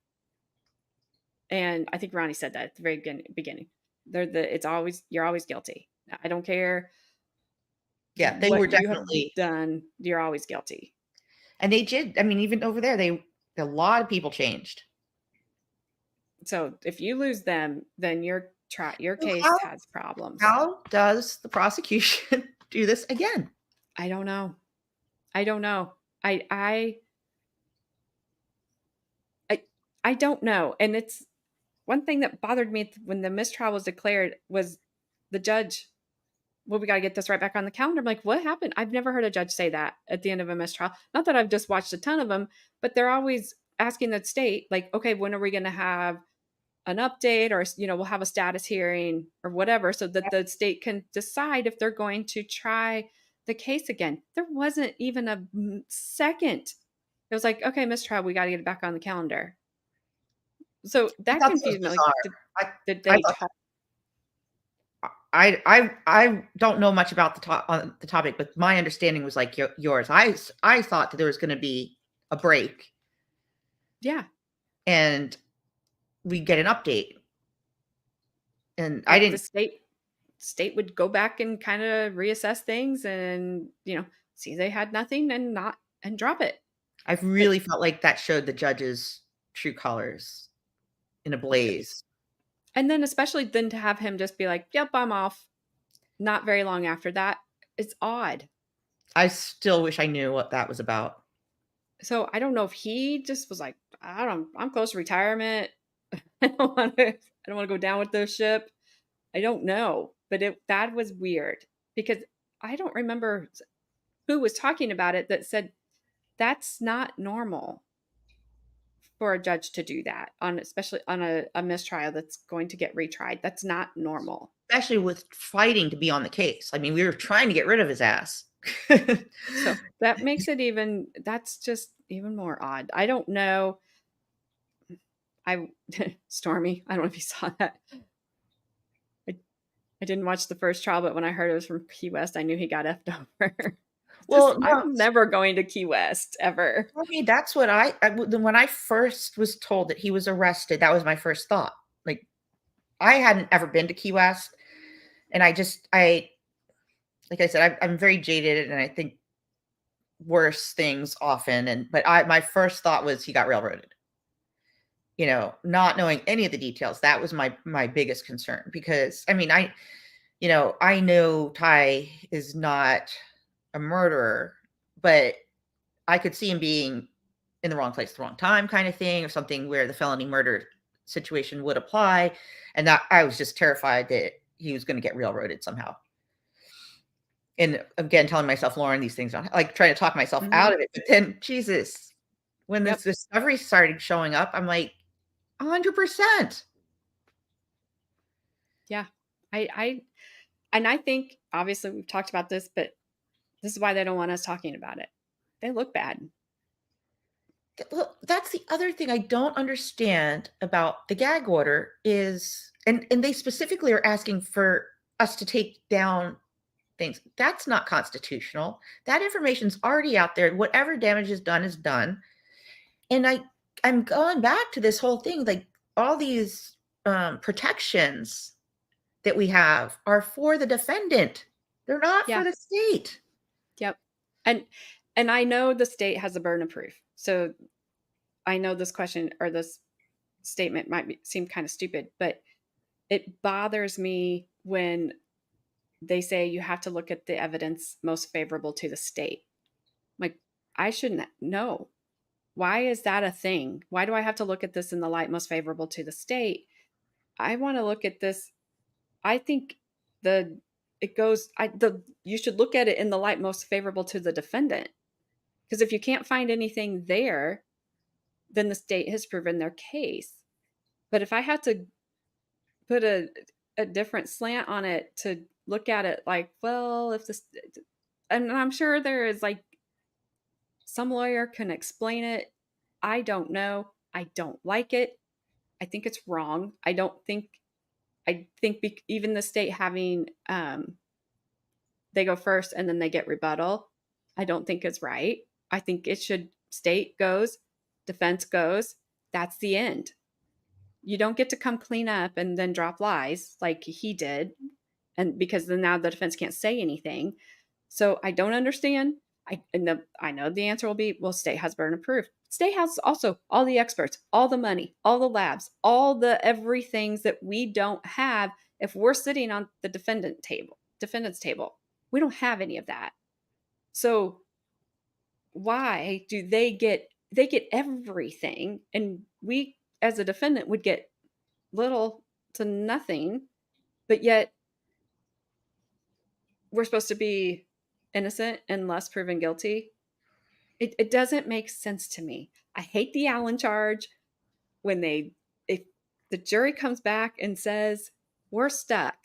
And I think Ronnie said that at the very beginning. You're always guilty. I don't care Yeah, they were what you have definitely, done, you're always guilty. and they did, I mean, even over there, a lot of people changed. So if you lose them, then your So case has problems. how does the prosecution do this again? I don't know. I don't know. I I don't know. And it's one thing that bothered me when the mistrial was declared was the judge, well, we got to get this right back on the calendar. I'm like, what happened? I've never heard a judge say that at the end of a mistrial. Not that I've just watched a ton of them, but they're always asking the state, like, okay, when are we going to have an update, or we'll have a status hearing or whatever, so that the state can decide if they're going to try the case again. There wasn't even a second. It was like, okay, mistrial, we got to get it back on the calendar. So I that thought that was confused me. Like, bizarre. did I they thought talk? I don't know much about on the topic, but my understanding was like yours. I thought that there was gonna be a break Yeah, and we'd get an update, and I that the didn't state would go back and kind of reassess things and see they had nothing and not and drop it. I've But really felt like that showed the judge's true colors in a blaze. and then especially then to have him just be like, "Yep, I'm off." Not very long after that, it's odd. I still wish I knew what that was about. So I don't know if he just was like, I'm close to retirement. I don't want to go down with this ship. I don't know, but that was weird because I don't remember who was talking about it that said that's not normal for a judge to do that on, especially on a mistrial that's going to get retried. That's not normal. Especially with fighting to be on the case. I mean, we were trying to get rid of his ass. So that makes it that's just even more odd. I don't know. I Stormy, I don't know if you saw that. I, I didn't watch the first trial, but when I heard it was from Key West, I knew he got effed over. Just Well, I'm no, never going to Key West ever. okay, that's what when I first was told that he was arrested, that was my first thought. Like, I hadn't ever been to Key West, and like I said, I'm very jaded, and I think worse things often. But my first thought was he got railroaded. Not knowing any of the details, that was my biggest concern because I mean, I know Ty is not a murderer, but I could see him being in the wrong place at the wrong time kind of thing, or something where the felony murder situation would apply. And that I was just terrified that he was going to get railroaded somehow. And again, telling myself, Lauren, these things don't like trying to talk myself Mhm. out of it. But then, Jesus, when this Yep. discovery started showing up, I'm like, 100%. Yeah. I and I think obviously we've talked about this, but this is why they don't want us talking about it. They look bad. Well, that's the other thing I don't understand about the gag order is, and they specifically are asking for us to take down things. That's not constitutional. That information's already out there. Whatever damage is done is done. And I'm going back to this whole thing, like all these protections that we have are for the defendant. They're not for Yeah. the state. Yep. And and I know the state has a burden of proof. So I know this question or this statement seem kind of stupid, but it bothers me when they say you have to look at the evidence most favorable to the state. Like, I shouldn't know. Why is that a thing? Why do I have to look at this in the light most favorable to the state? I want to look at this. I think the it goes I the you should look at it in the light most favorable to the defendant. Because if you can't find anything there, then the state has proven their case. But if I had to put a different slant on it to look at it like, well, if this, and I'm sure there is like some lawyer can explain it. I don't know. I don't like it. I think it's wrong. I think even the state having, they go first and then they get rebuttal, I don't think is right. I think it should state goes, defense goes. That's the end. You don't get to come clean up and then drop lies like he did, and because then now the defense can't say anything. So I don't understand. I know the answer will be, well, state has burden of proof. State has also all the experts, all the money, all the labs, all the everythings that we don't have if we're sitting on the defendant's table. We don't have any of that. So why do they get everything and we as a defendant would get little to nothing, but yet we're supposed to be innocent unless proven guilty. It doesn't make sense to me. I hate the Allen charge when if the jury comes back and says we're stuck,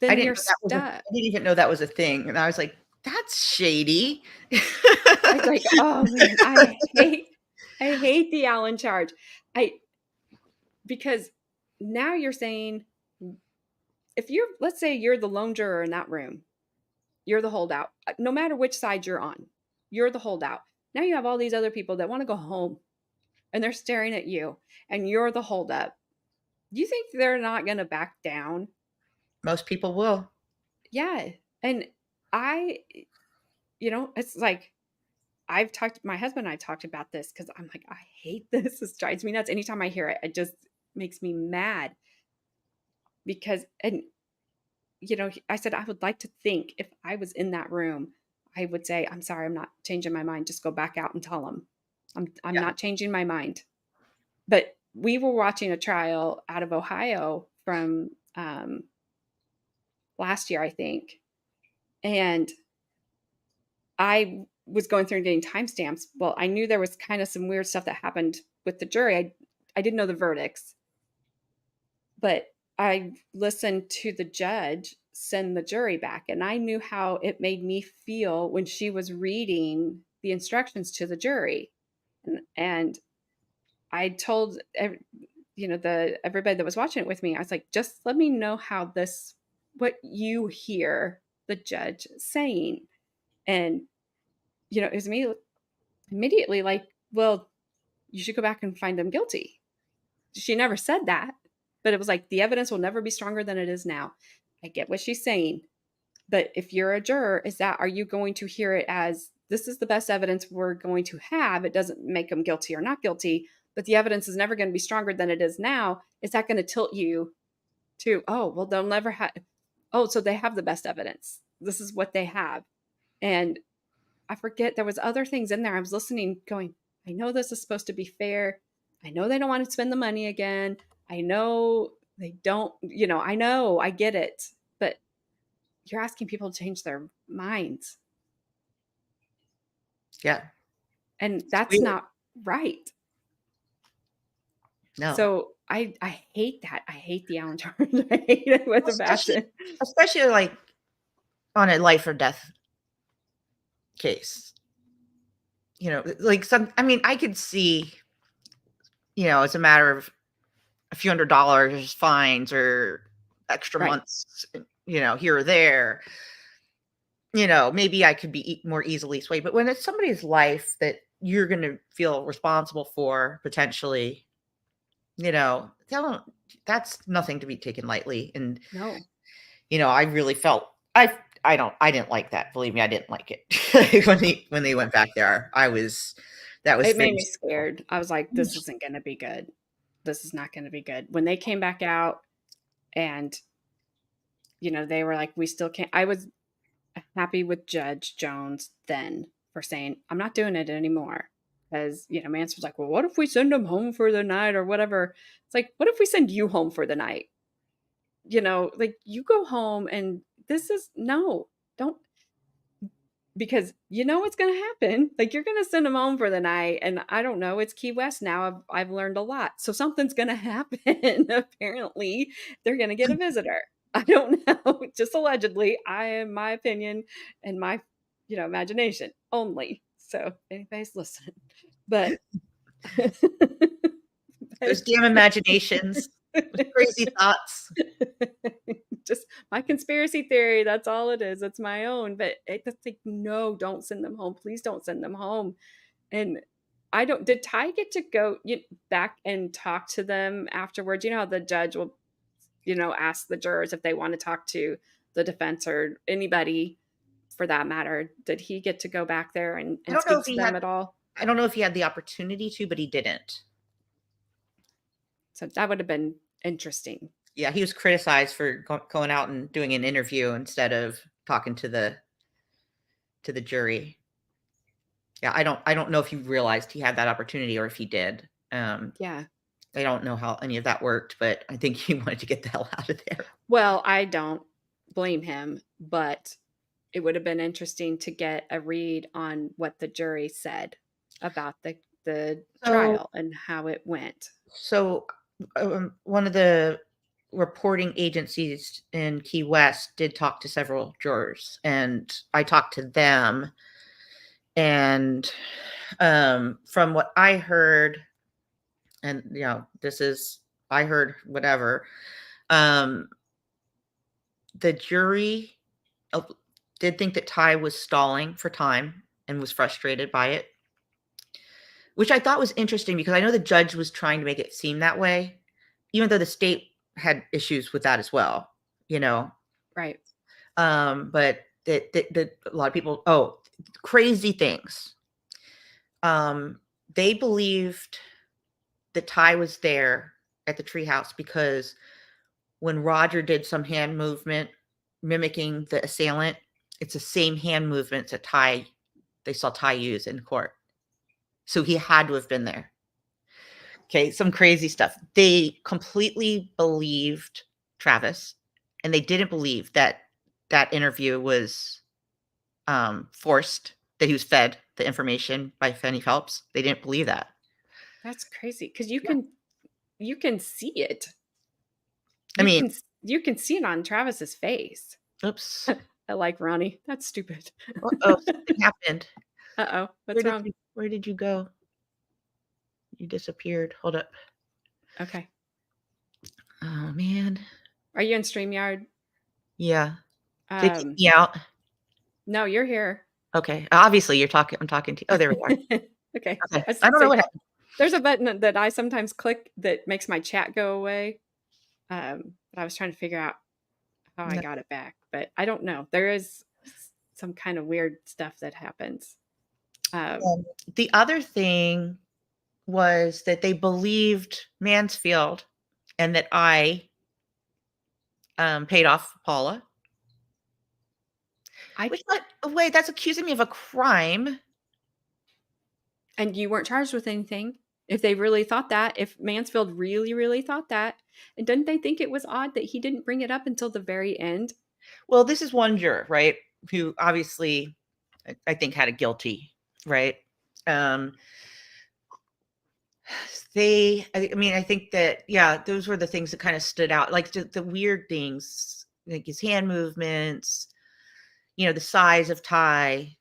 then you're I stuck. didn't even know that was a thing. And I was like, that's shady. I was like, oh man, I hate the Allen charge. I Because now you're saying if you're, let's say you're the lone juror in that room, you're the holdout. No matter which side you're on, you're the holdout. Now you have all these other people that want to go home and they're staring at you and you're the holdup. You think they're not going to back down? Most people will. Yeah. And I, it's like my husband and I talked about this because I'm like, I hate this. This drives me nuts. Anytime I hear it, it just makes me mad because, and I said, I would like to think if I was in that room, I would say, I'm sorry, I'm not changing my mind. Just go back out and tell them I'm Yeah. not changing my mind. But we were watching a trial out of Ohio from last year, I think. And I was going through and getting timestamps. Well, I knew there was kind of some weird stuff that happened with the jury. I didn't know the verdicts, but I listened to the judge send the jury back, and I knew how it made me feel when she was reading the instructions to the jury. And I told the everybody that was watching it with me, I was like, just let me know how this what you hear the judge saying. And it was immediately like, well, you should go back and find them guilty. She never said that, but it was like the evidence will never be stronger than it is now. I get what she's saying, but if you're a juror, are you going to hear it as this is the best evidence we're going to have? It doesn't make them guilty or not guilty, but the evidence is never going to be stronger than it is now. Is that going to tilt you too. Oh, well, they'll never have. Oh, so they have the best evidence. This is what they have. And I forget there was other things in there. I was listening, going, I know this is supposed to be fair. I know they don't want to spend the money again. I know they don't, I know, I get it. But you're asking people to change their minds. Yeah. And It's that's weird. not right. No. So I hate that. I hate the Allen charge. I hate it with a Especially passion. especially, like, on a life or death case. Like, I mean, I could see, it's a matter of a few $100 fines or extra Right. months, here or there. Maybe I could be more easily swayed, but when it's somebody's life that you're gonna feel responsible for potentially, don't that's nothing to be taken lightly, and, No. I really felt I didn't like that, believe me, I didn't like it. When they went back there, that was It very made me stressful. scared. I was like, this isn't going to be good. This is not going to be good. When they came back out and, they were like, we still can't. I was happy with Judge Jones then for saying, I'm not doing it anymore. Because, Mance was like, well, what if we send him home for the night or whatever? It's like, what if we send you home for the night? Like you go home and this is no, don't, because you know what's going to happen. Like you're going to send them home for the night, and I don't know. It's Key West now. I've learned a lot, so something's going to happen. Apparently, they're going to get a visitor. I don't know. Just allegedly. I am my opinion and my imagination only. So if anybody's listening, but Those but damn imaginations, those crazy thoughts. just my conspiracy theory. That's all it is. It's my own. But it's like, no, don't send them home. Please don't send them home. And I don't. Did Ty get to go back and talk to them afterwards? You know how the judge will, ask the jurors if they want to talk to the defense or anybody for that matter. Did he get to go back there and, I and don't know speak if to he them had at all? I don't know if he had the opportunity to, but he didn't. So that would have been interesting. Yeah, he was criticized for going out and doing an interview instead of talking to the jury. Yeah, I don't know if he realized he had that opportunity or if he did. Yeah. I don't know how any of that worked, but I think he wanted to get the hell out of there. Well, I don't blame him, but it would have been interesting to get a read on what the jury said about the So trial and how it went. so one of the reporting agencies in Key West did talk to several jurors, and I talked to them, and from what I heard, and this is I heard whatever, um, the jury uh, did think that Ty was stalling for time and was frustrated by it, which I thought was interesting because I know the judge was trying to make it seem that way, even though the state had issues with that as well, you know. Right. But a lot of people, crazy things. Um, they believed that Ty was there at the treehouse because when Roger did some hand movement mimicking the assailant, it's the same hand movements that they saw Ty use in court. So he had to have been there. Okay, some crazy stuff. They completely believed Travis, and they didn't believe that that interview was forced, that he was fed the information by Fanny Phelps. They didn't believe that. That's crazy because Yeah. you can see it. I You mean, can you can see it on Travis's face. oops. I like Ronnie. That's stupid. Uh-oh, something happened. Uh-oh. What's wrong? Where did you go? You disappeared. Hold up. Okay. Oh man. Are you in StreamYard? Yeah. Did it kick Um, me out? no, you're here. Okay. Obviously I'm talking to you. Oh, there we are. Okay. Okay. I was I gonna don't know say what happened. there's a button that I sometimes click that makes my chat go away. But I was trying to figure out how I No. got it back, but I don't know. There is some kind of weird stuff that happens. Um, The other thing was that they believed Mansfield and that I paid off Paula, I which, by the way, that's accusing me of a crime. And you weren't charged with anything. If they really thought that, if Mansfield really, really thought that, and didn't they think it was odd that he didn't bring it up until the very end? Well, this is one juror, right, who obviously I think had a guilty, right? Um, I mean, I think that, yeah, those were the things that kind of stood out, like the weird things, like his hand movements, the size of tie,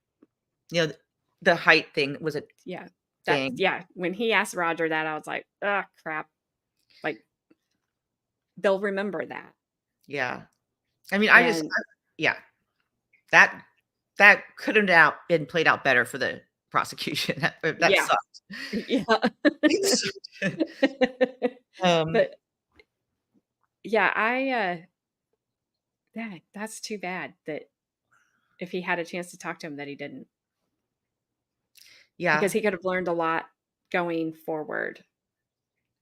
the height thing was a Yeah. thing. When he asked Roger that, I was like, "Oh, crap." Like, they'll remember that. Yeah. I mean, And yeah, that could have now been played out better for the prosecution. That yeah. sucked. Yeah. It sucked. Um, But yeah, that's too bad that if he had a chance to talk to him that he didn't, because yeah. he could have learned a lot going forward.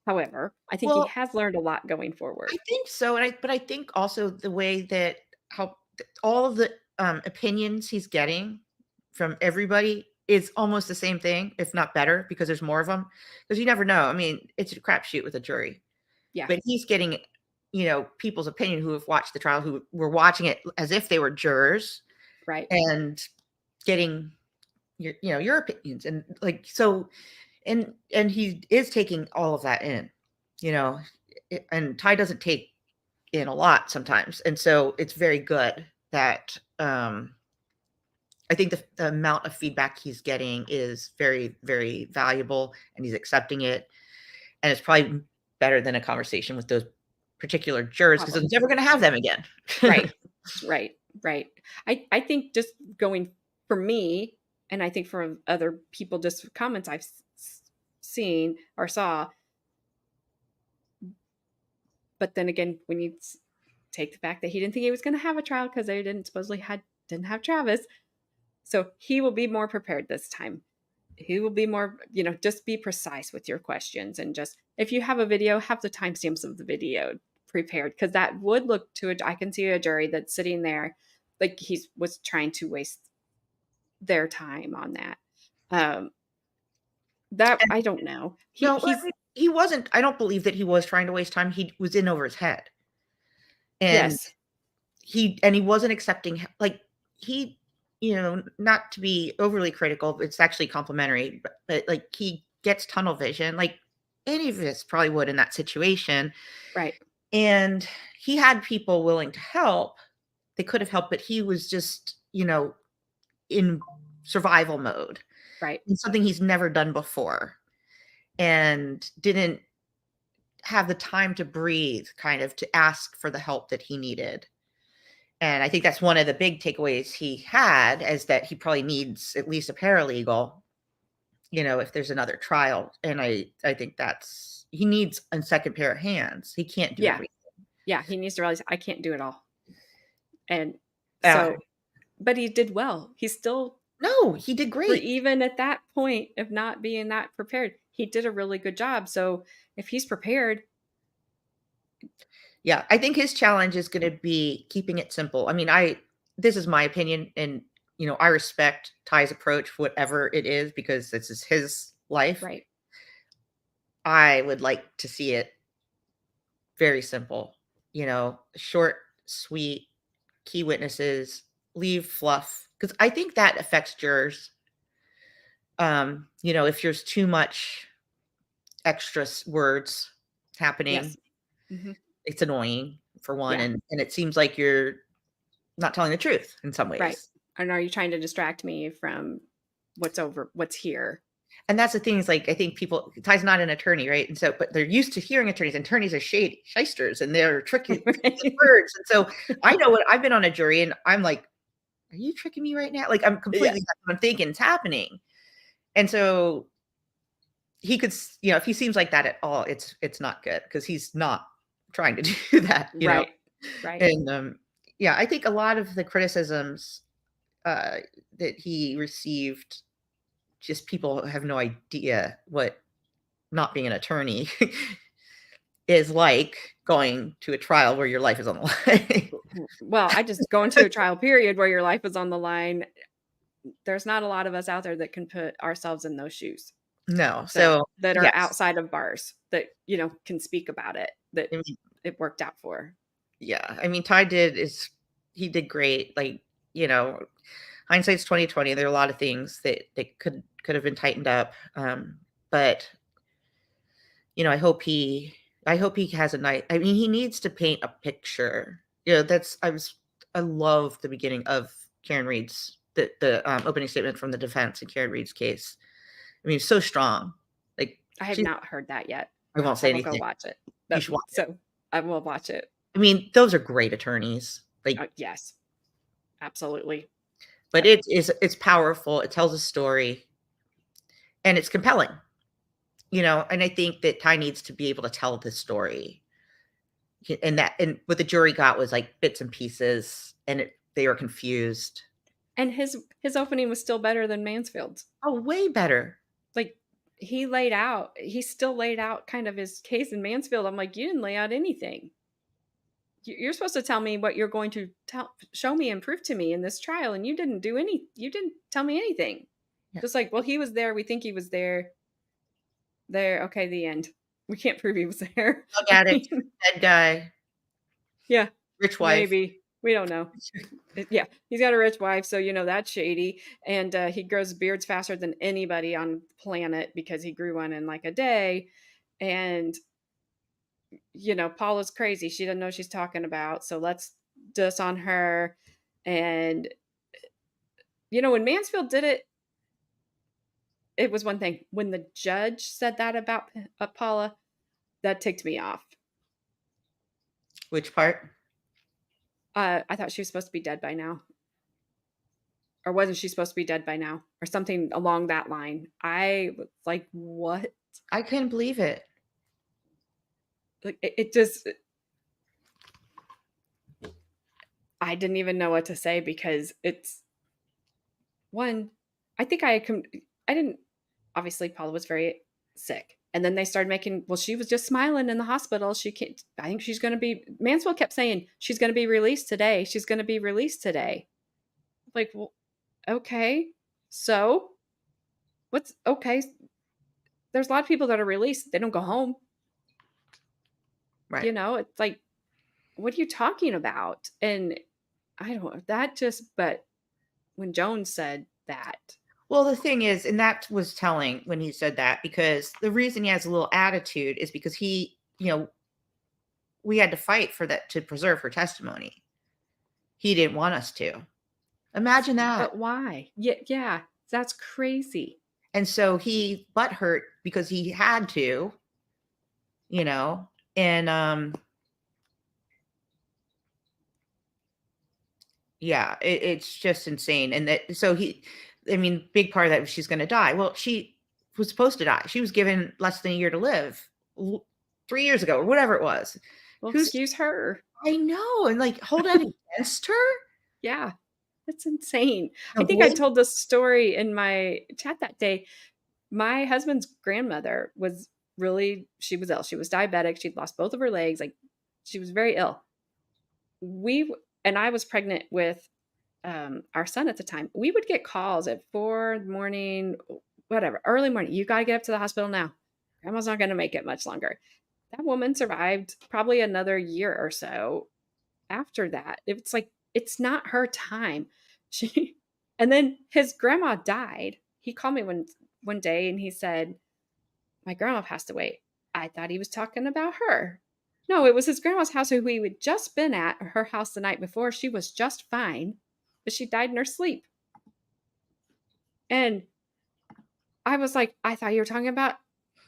However, I think he Well, has learned a lot going I forward. think so, but I think also the way that how all of the, opinions he's getting from everybody is almost the same thing, if not better, because there's more of them. Because you never know. I mean, it's a crapshoot with a jury. Yeah, But he's getting, people's opinion who have watched the trial, who were watching it as if they were jurors, right. and getting your opinions, and like, so, and he is taking all of that in, you know, and Ty doesn't take in a lot sometimes, and so it's very good that, I think the amount of feedback he's getting is very, very valuable, and he's accepting it, and it's probably better than a conversation with those particular jurors, because Probably. he's never gonna have them again. Right. Right. Right. I think just going for me, and I think for other people, just comments I've seen or saw. But then again, when you take the fact that he didn't think he was going to have a trial because they didn't have Travis, so he will be more prepared this time. He will be more, just be precise with your questions, and just if you have a video, have the timestamps of the video prepared, because that would look to it. I can see a jury that's sitting there like he was trying to waste their time on that. Um, that I don't know. No, I He's mean, he wasn't. I don't believe that he was trying to waste time. He was in over his head, and yes, he wasn't accepting like, he, not to be overly critical, it's actually complimentary, but like, he gets tunnel vision, like any of us probably would in that situation, right, and he had people willing to help. They could have helped, but he was just, in survival mode, right. and something he's never done before, and didn't have the time to breathe, kind of, to ask for the help that he needed. And I think that's one of the big takeaways he had, is that he probably needs at least a paralegal, if there's another trial. And I think he needs a second pair of hands. He can't do Yeah, everything. yeah. He needs to realize I can't do it all, and Uh, so, but he did well. He still, no, he did for great. even at that point of not being that prepared, he did a really good job. So if he's prepared, Yeah, I think his challenge is going to be keeping it simple. I mean, this is my opinion, and I respect Ty's approach, whatever it is, because this is his life. right, I would like to see it very simple, short, sweet, key witnesses, leave fluff, because I think that affects jurors. If there's too much extra words happening, yes, hmm, it's annoying, for one, yeah, and it seems like you're not telling the truth in some right. ways. And are you trying to distract me from what's here? And that's the thing, is like, I think Ty's not an attorney, right? And so, but they're used to hearing attorneys, and attorneys are shysters, and they're tricky with Right? words. And so I know I've been on a jury, and I'm like, are you tricking me right now? Like, I'm Yeah, completely, that's what I'm thinking is happening. And so he could, if he seems like that at all, it's not good, because he's not trying to do that. right, right. And yeah, I think a lot of the criticisms uh, that he received, just people have no idea what not being an attorney is like going to a trial where your life is on the line. Well, I just go into a trial period where your life is on the line. There's not a lot of us out there that can put ourselves in those shoes No. that So, that are yes. outside of bars that, can speak about it, that I mean, it worked out for. yeah. I mean, Ty did is he did great. Like, you know, hindsight's 2020. There are a lot of things that could have been tightened up. But I hope he has a night. I mean, he needs to paint a picture. That's I love the beginning of Karen Reed's the opening statement from the defense in Karen Reed's case. I mean, it's so strong. Like I have she not heard that yet. I won't I say will go anything. watch it. You should watch it. So I will watch it. I mean, those are great attorneys. Like, Yes, absolutely. but it's powerful. It tells a story and it's compelling. And I think that Ty needs to be able to tell this story. And what the jury got was like bits and pieces, and they were confused. And his opening was still better than Mansfield's. Oh, way better. Like, he still laid out kind of his case in Mansfield. I'm like, you didn't lay out anything. You're supposed to tell me what you're going to show me and prove to me in this trial, and you didn't tell me anything. Yeah. Just like, well, he was there. We think he was there. There, okay, the end. We can't prove he was there. Drug addict, dead guy, Yeah, rich wife. maybe. We don't know. Yeah, he's got a rich wife, so that's shady. And he grows beards faster than anybody on the planet because he grew one in like a day. And Paula's crazy. She doesn't know what she's talking about. So let's diss on her. And when Mansfield did it, it was one thing. When the judge said that about Paula, that ticked me off. Which part? I thought she was supposed to be dead by now. Or wasn't she supposed to be dead by now? Or something along that line. I was like, what? I couldn't believe it. Like, it just, I didn't even know what to say because it's one. I think I didn't. Obviously, Paula was very sick, and then they started making. Well, she was just smiling in the hospital. She can't. I think she's going to be. Mansfield kept saying she's going to be released today. She's going to be released today. Like, well, okay, so what's okay? There's a lot of people that are released. They don't go home. Right. It's like, what are you talking about? And I don't know that but when Jones said that, Well, the thing is, and that was telling when he said that, because the reason he has a little attitude is because we had to fight for that to preserve her testimony. He didn't want us to. Imagine that. but why? Yeah, that's crazy. And so he butthurt because he had to, and yeah, it's just insane. And big part of that was she's going to die. Well, she was supposed to die. She was given less than a year to live 3 years ago or whatever it was. Well, excuse her. I know. And like, hold that against her. Yeah, that's insane. I think I Avoid. told this story in my chat that day. My husband's grandmother she was ill. She was diabetic. She'd lost both of her legs. Like, she was very ill. And I was pregnant with our son at the time. We would get calls at 4 in the morning, whatever, early morning. You got to get up to the hospital now. Grandma's not going to make it much longer. That woman survived probably another year or so after that. It's like, it's not her time. And then his grandma died. He called me one day and he said, my grandma passed away. I thought he was talking about her. No, it was his grandma's house who we had just been at her house the night before. She was just fine, but she died in her sleep. And I was like, I thought you were talking about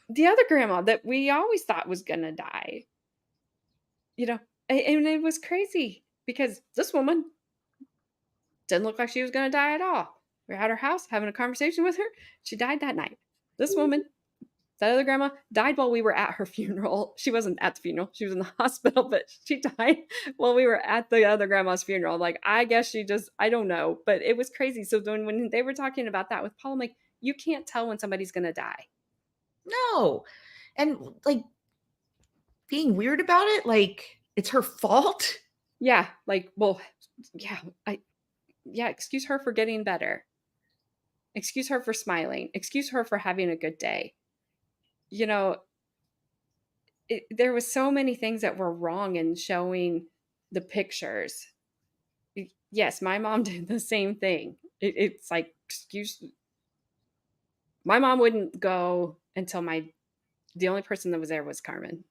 the other grandma that we always thought was going to die. And it was crazy because this woman didn't look like she was going to die at all. We were at her house having a conversation with her. She died that night. This woman, that other grandma, died while we were at her funeral. She wasn't at the funeral. She was in the hospital, but she died while we were at the other grandma's funeral. Like, I guess I don't know, but it was crazy. So when they were talking about that with Paul, I'm like, you can't tell when somebody's going to die. No. And like, being weird about it, like it's her fault. Yeah, like, well, yeah, excuse her for getting better. Excuse her for smiling. Excuse her for having a good day. You know, there was so many things that were wrong in showing the pictures. Yes, my mom did the same thing. It's like, excuse, my mom wouldn't go until the only person that was there was Carmen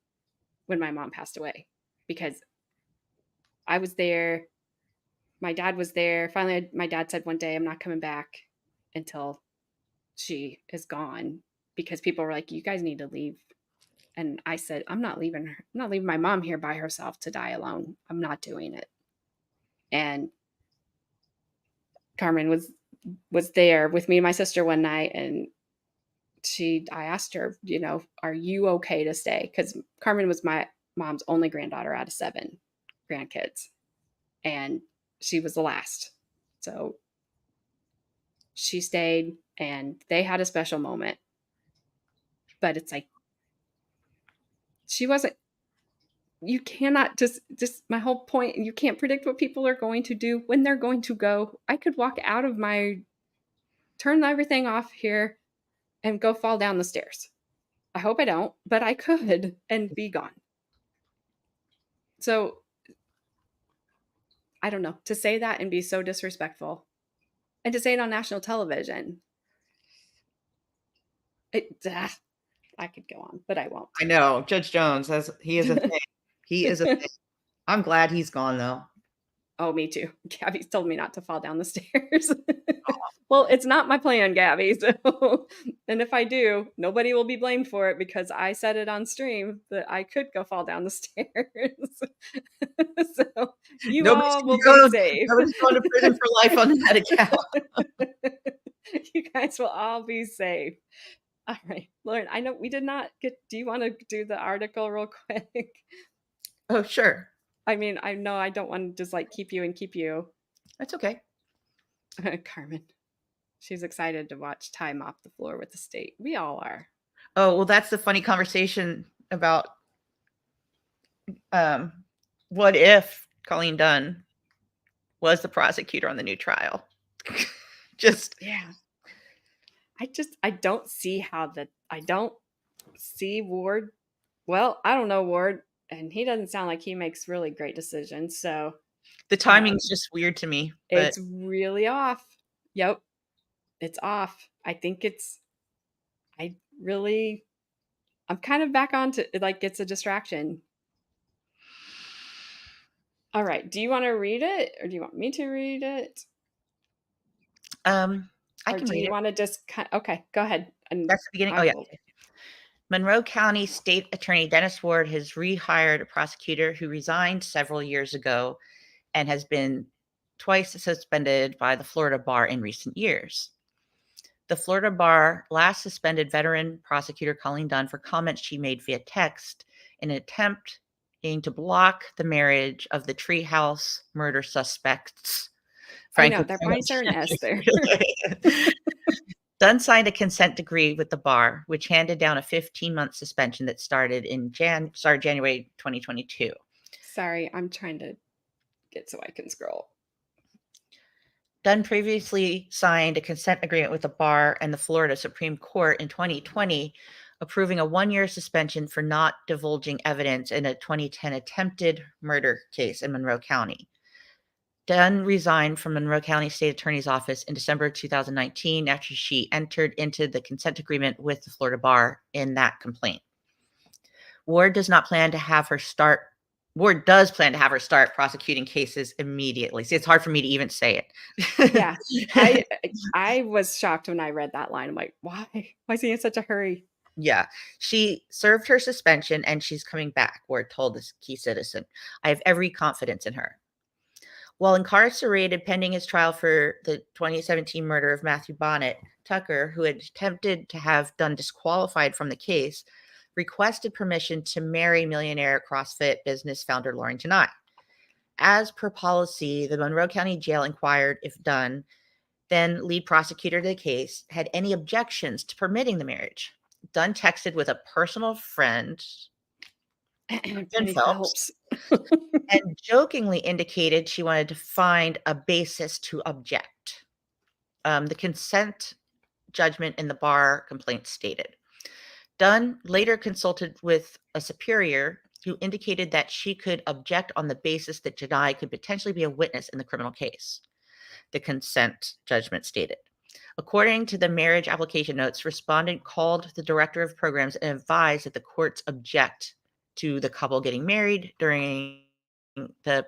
when my mom passed away, because I was there, my dad was there. Finally, my dad said one day, I'm not coming back until she is gone, because people were like, you guys need to leave. And I said, I'm not leaving her. I'm not leaving my mom here by herself to die alone. I'm not doing it. And Carmen was there with me and my sister one night, and I asked her, are you okay to stay? Because Carmen was my mom's only granddaughter out of 7 grandkids, and she was the last. So she stayed, and they had a special moment. But it's like, she wasn't, you cannot just my whole point, you can't predict what people are going to do, when they're going to go. I could walk out of turn everything off here and go fall down the stairs. I hope I don't, but I could, and be gone. So I don't know, to say that and be so disrespectful, and to say it on national television. I could go on, but I won't. I know Judge Jones, as he is a thing. He is a thing. I'm glad he's gone though. Oh, me too. Gabby's told me not to fall down the stairs. Well, it's not my plan, Gabby. So, and if I do, nobody will be blamed for it, because I said it on stream that I could go fall down the stairs. So you Nobody's all gonna will be go. safe. Nobody's going to prison for life on that account. You guys will all be safe. All right, Lauren, I know we did not get, do you want to do the article real quick? Oh, sure. I mean, I know I don't want to just like keep you. That's okay. Carmen, she's excited to watch Ty mop the floor with the state. We all are. Oh, well, that's the funny conversation about what if Colleen Dunn was the prosecutor on the new trial. Just Yeah. I don't see I don't see Ward. Well, I don't know Ward, and he doesn't sound like he makes really great decisions. So the timing's just weird to me, but it's really off. Yep. It's off. I really, I'm kind of back on to, like, it's a distraction. All right. Do you want to read it, or do you want me to read it? I Or can do read you it. want to just okay, go ahead. And That's the beginning. I Oh, yeah. will. Monroe County State Attorney Dennis Ward has rehired a prosecutor who resigned several years ago and has been twice suspended by the Florida bar in recent years. The Florida bar last suspended veteran prosecutor Colleen Dunn for comments she made via text in an attempt to block the marriage of the Treehouse murder suspects. I know, Franklin. there, why is there an S there? Dunn signed a consent decree with the bar, which handed down a 15-month suspension that started in January 2022. Sorry, I'm trying to get so I can scroll. Dunn previously signed a consent agreement with the bar and the Florida Supreme Court in 2020, approving a 1-year suspension for not divulging evidence in a 2010 attempted murder case in Monroe County. Dunn resigned from Monroe County State Attorney's Office in December 2019 after she entered into the consent agreement with the Florida bar in that complaint. Ward does plan to have her start prosecuting cases immediately. See, it's hard for me to even say it. Yeah. I was shocked when I read that line. I'm like, why? Why is he in such a hurry? Yeah. She served her suspension and she's coming back, Ward told this key citizen. I have every confidence in her. While incarcerated pending his trial for the 2017 murder of Matthew Bonnet, Tucker, who had attempted to have Dunn disqualified from the case, requested permission to marry millionaire CrossFit business founder Lauren Jenai. As per policy, the Monroe County Jail inquired if Dunn, then lead prosecutor of the case, had any objections to permitting the marriage. Dunn texted with a personal friend Jen Penny Phelps, Phelps. and jokingly indicated she wanted to find a basis to object. The consent judgment in the bar complaint stated. Dunn later consulted with a superior who indicated that she could object on the basis that Jenai could potentially be a witness in the criminal case. The consent judgment stated. According to the marriage application notes, respondent called the director of programs and advised that the courts object to the couple getting married during the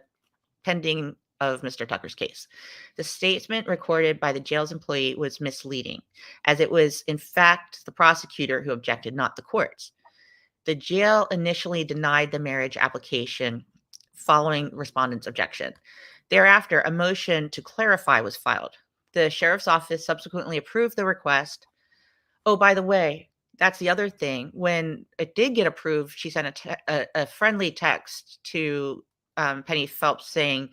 pending of Mr. Tucker's case. The statement recorded by the jail's employee was misleading, as it was, in fact, the prosecutor who objected, not the courts. The jail initially denied the marriage application following respondent's objection. Thereafter, a motion to clarify was filed. The sheriff's office subsequently approved the request. Oh, by the way, that's the other thing. When it did get approved, she sent a friendly text to Penny Phelps saying,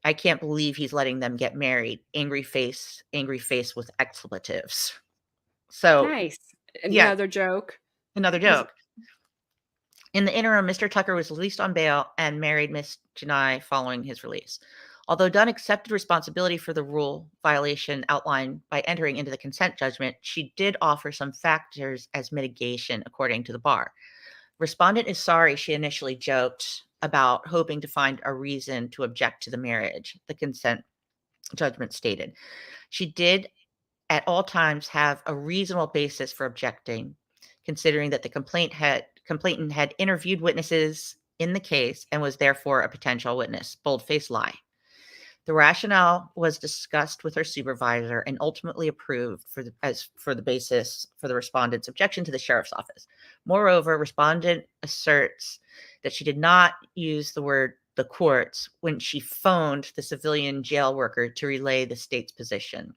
I can't believe he's letting them get married. Angry face with expletives. So, Nice. yeah, Another joke. another Was joke. In the interim, Mr. Tucker was released on bail and married Miss Jenai following his release. Although Dunn accepted responsibility for the rule violation outlined by entering into the consent judgment, she did offer some factors as mitigation, according to the bar. Respondent is sorry she initially joked about hoping to find a reason to object to the marriage, the consent judgment stated. She did at all times have a reasonable basis for objecting, considering that the complainant had interviewed witnesses in the case and was therefore a potential witness. Bold-faced lie. The rationale was discussed with her supervisor and ultimately approved for the basis for the respondent's objection to the sheriff's office. Moreover, respondent asserts that she did not use the word the courts when she phoned the civilian jail worker to relay the state's position,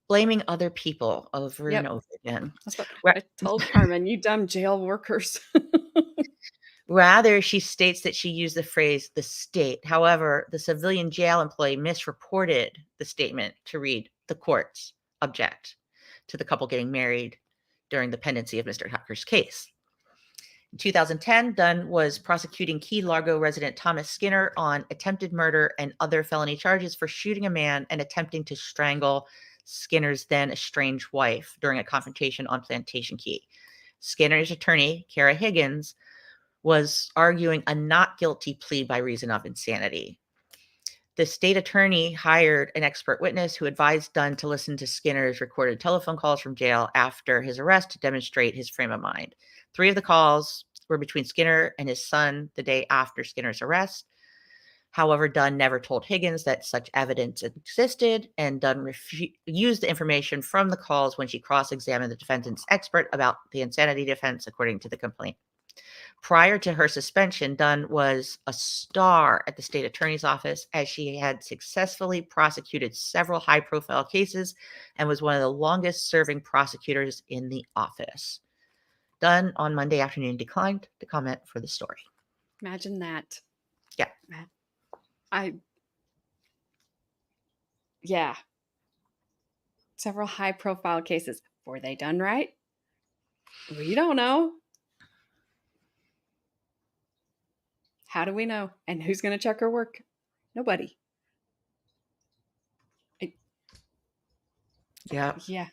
blaming other people over and Yep. over again. That's what Ra- I told Carmen, "You dumb jail workers." Rather, she states that she used the phrase the state. However, the civilian jail employee misreported the statement to read the courts object to the couple getting married during the pendency of Mr. Tucker's case. In 2010, Dunn was prosecuting Key Largo resident Thomas Skinner on attempted murder and other felony charges for shooting a man and attempting to strangle Skinner's then estranged wife during a confrontation on Plantation Key. Skinner's attorney, Kara Higgins, was arguing a not guilty plea by reason of insanity. The state attorney hired an expert witness who advised Dunn to listen to Skinner's recorded telephone calls from jail after his arrest to demonstrate his frame of mind. 3 of the calls were between Skinner and his son the day after Skinner's arrest. However, Dunn never told Higgins that such evidence existed, and Dunn used the information from the calls when she cross-examined the defendant's expert about the insanity defense, according to the complaint. Prior to her suspension, Dunn was a star at the state attorney's office as she had successfully prosecuted several high-profile cases and was one of the longest-serving prosecutors in the office. Dunn on Monday afternoon declined to comment for the story. Imagine that. Yeah. Yeah. Several high-profile cases. Were they done right? We don't know. How do we know? And who's going to check her work? Nobody. Yeah. Yeah.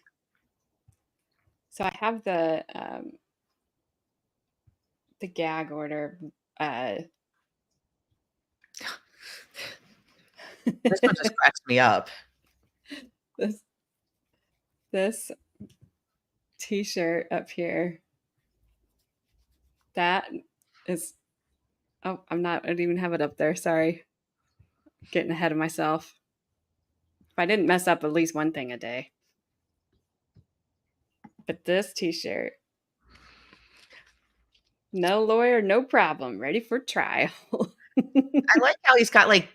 So I have the gag order. This one just cracks me up. this this t-shirt up here. That is oh, I don't even have it up there. Sorry. Getting ahead of myself. If I didn't mess up at least one thing a day. But this t-shirt. No lawyer, no problem. Ready for trial. I like how he's got like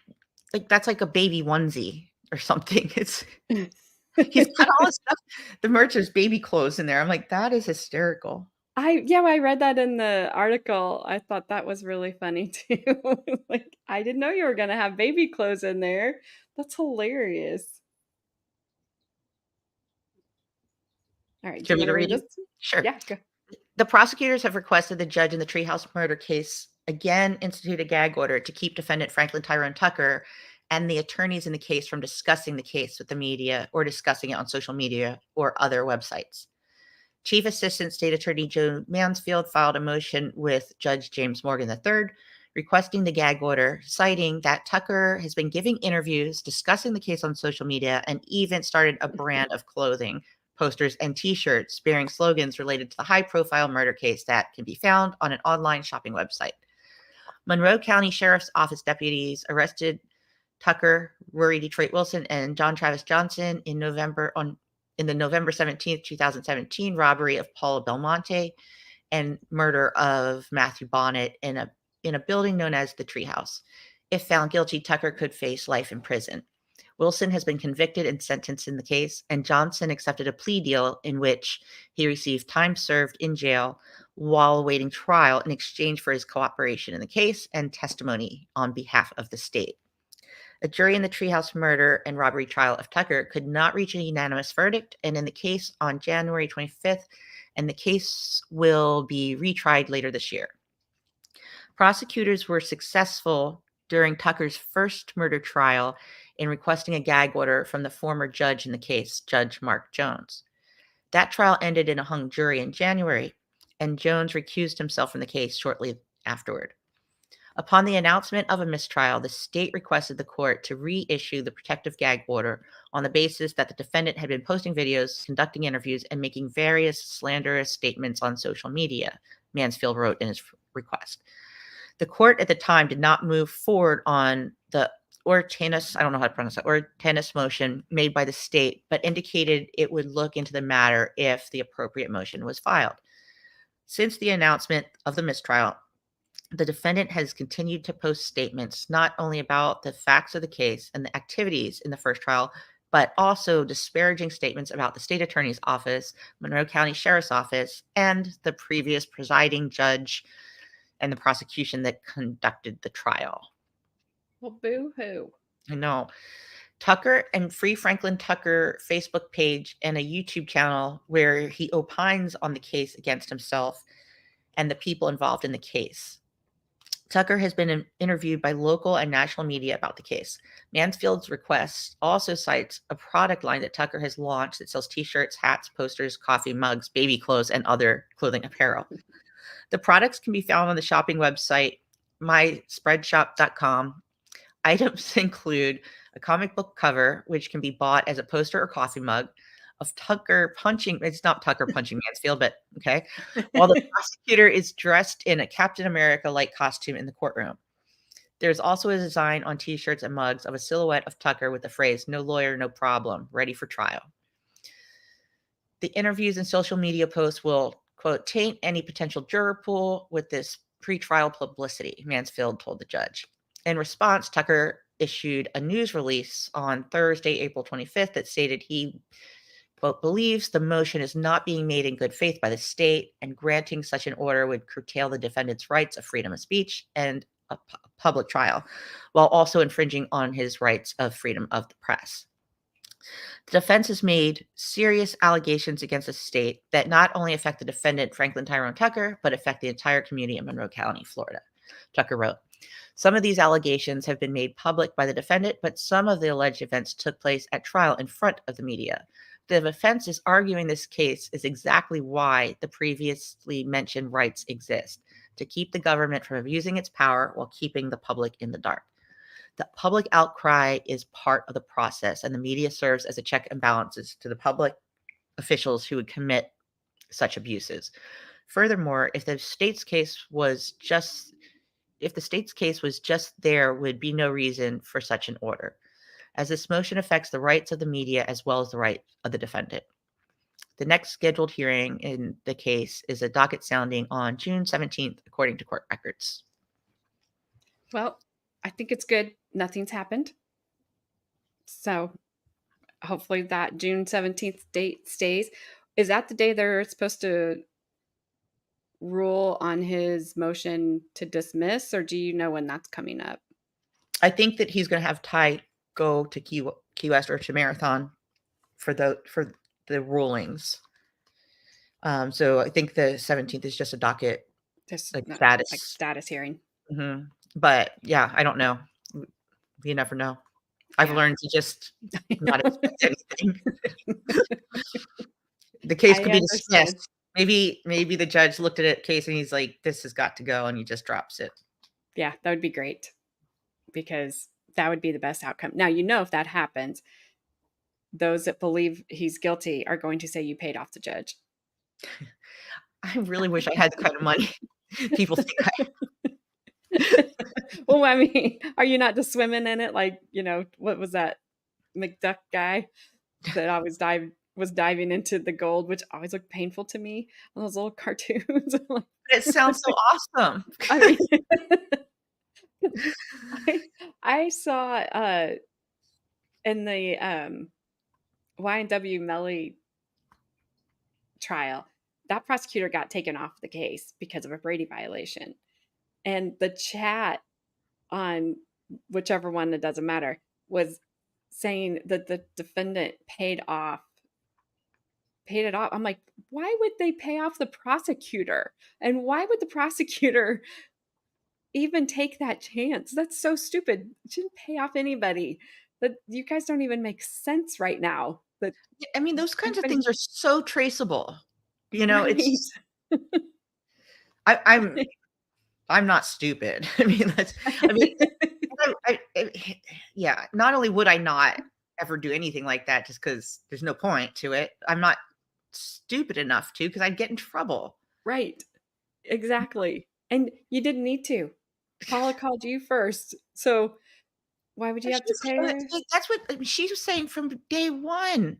that's like a baby onesie or something. He's got all his stuff. The merch is baby clothes in there. I'm like, that is hysterical. I read that in the article. I thought that was really funny too. Like, I didn't know you were gonna have baby clothes in there. That's hilarious. All right, Do do you you want me want to to read read this? it? Sure. Yeah, go. The prosecutors have requested the judge in the Treehouse murder case again institute a gag order to keep defendant Franklin Tyrone Tucker and the attorneys in the case from discussing the case with the media or discussing it on social media or other websites. Chief Assistant State Attorney Joe Mansfield filed a motion with Judge James Morgan III requesting the gag order, citing that Tucker has been giving interviews, discussing the case on social media, and even started a brand of clothing, posters, and T-shirts bearing slogans related to the high-profile murder case that can be found on an online shopping website. Monroe County Sheriff's Office deputies arrested Tucker, Rory Detroit Wilson, and John Travis Johnson in the November 17th, 2017 robbery of Paula Belmonte and murder of Matthew Bonnet in a building known as the Treehouse. If found guilty, Tucker could face life in prison. Wilson has been convicted and sentenced in the case, and Johnson accepted a plea deal in which he received time served in jail while awaiting trial in exchange for his cooperation in the case and testimony on behalf of the state. A jury in the Treehouse murder and robbery trial of Tucker could not reach a unanimous verdict, and in the case on January 25th, and the case will be retried later this year. Prosecutors were successful during Tucker's first murder trial in requesting a gag order from the former judge in the case, Judge Mark Jones. That trial ended in a hung jury in January, and Jones recused himself from the case shortly afterward. Upon the announcement of a mistrial, the state requested the court to reissue the protective gag order on the basis that the defendant had been posting videos, conducting interviews, and making various slanderous statements on social media, Mansfield wrote in his request. The court at the time did not move forward on the Ortanis motion made by the state, but indicated it would look into the matter if the appropriate motion was filed. Since the announcement of the mistrial, the defendant has continued to post statements not only about the facts of the case and the activities in the first trial, but also disparaging statements about the state attorney's office, Monroe County Sheriff's Office, and the previous presiding judge and the prosecution that conducted the trial. Well, boo-hoo. I know. Tucker and Free Franklin Tucker Facebook page and a YouTube channel where he opines on the case against himself and the people involved in the case. Tucker has been interviewed by local and national media about the case. Mansfield's request also cites a product line that Tucker has launched that sells T-shirts, hats, posters, coffee mugs, baby clothes, and other clothing apparel. The products can be found on the shopping website, myspreadshop.com. Items include a comic book cover, which can be bought as a poster or coffee mug, of Tucker punching, it's not Tucker punching Mansfield, but okay, while the prosecutor is dressed in a Captain America-like costume in the courtroom. There's also a design on T-shirts and mugs of a silhouette of Tucker with the phrase, "No lawyer, no problem, ready for trial." The interviews and social media posts will, quote, taint any potential juror pool with this pretrial publicity, Mansfield told the judge. In response, Tucker issued a news release on Thursday, April 25th, that stated he, quote, believes the motion is not being made in good faith by the state, and granting such an order would curtail the defendant's rights of freedom of speech and a public trial, while also infringing on his rights of freedom of the press. The defense has made serious allegations against the state that not only affect the defendant, Franklin Tyrone Tucker, but affect the entire community in Monroe County, Florida. Tucker wrote, some of these allegations have been made public by the defendant, but some of the alleged events took place at trial in front of the media. The defense is arguing this case is exactly why the previously mentioned rights exist, to keep the government from abusing its power while keeping the public in the dark. The public outcry is part of the process, and the media serves as a check and balances to the public officials who would commit such abuses. Furthermore, if the state's case was just there would be no reason for such an order, as this motion affects the rights of the media as well as the right of the defendant. The next scheduled hearing in the case is a docket sounding on June 17th, according to court records. Well, I think it's good. Nothing's happened. So hopefully that June 17th date stays. Is that the day they're supposed to rule on his motion to dismiss, or do you know when that's coming up? I think that he's going to have Ty go to Key West or to Marathon for the rulings. So I think the 17th is just a docket, Just like, like status. status hearing. Mhm. But, yeah, I don't know. You never know. I've Yeah. learned to just not expect anything. The case I could be understand. dismissed. Maybe the judge looked at it case and he's like, "This has got to go," and he just drops it. Yeah, that would be great because that would be the best outcome. Now, if that happens, those that believe he's guilty are going to say you paid off the judge. I really wish I had the kind of money people think I. Well, I mean, are you not just swimming in it like, what was that McDuck guy that always was diving into the gold, which always looked painful to me on those little cartoons. I'm like, It sounds so awesome. I mean, I I saw, in the, Y&W Melly trial, that prosecutor got taken off the case because of a Brady violation, and the chat on whichever one, it doesn't matter, was saying that the defendant paid it off. I'm like, why would they pay off the prosecutor? And why would the prosecutor even take that chance? That's so stupid. You shouldn't pay off anybody. That you guys don't even make sense right now. That Yeah, I mean, those kinds of anybody things are so traceable. You know, right. it's I I'm not stupid. I mean, I mean, yeah, not only would I not ever do anything like that just because there's no point to it, I'm not stupid enough to because 'cause I'd get in trouble. Right. Exactly. And you didn't need to. Paula called you first. So why would you And have to she's pay her? like, that's what I mean, she was saying from day one.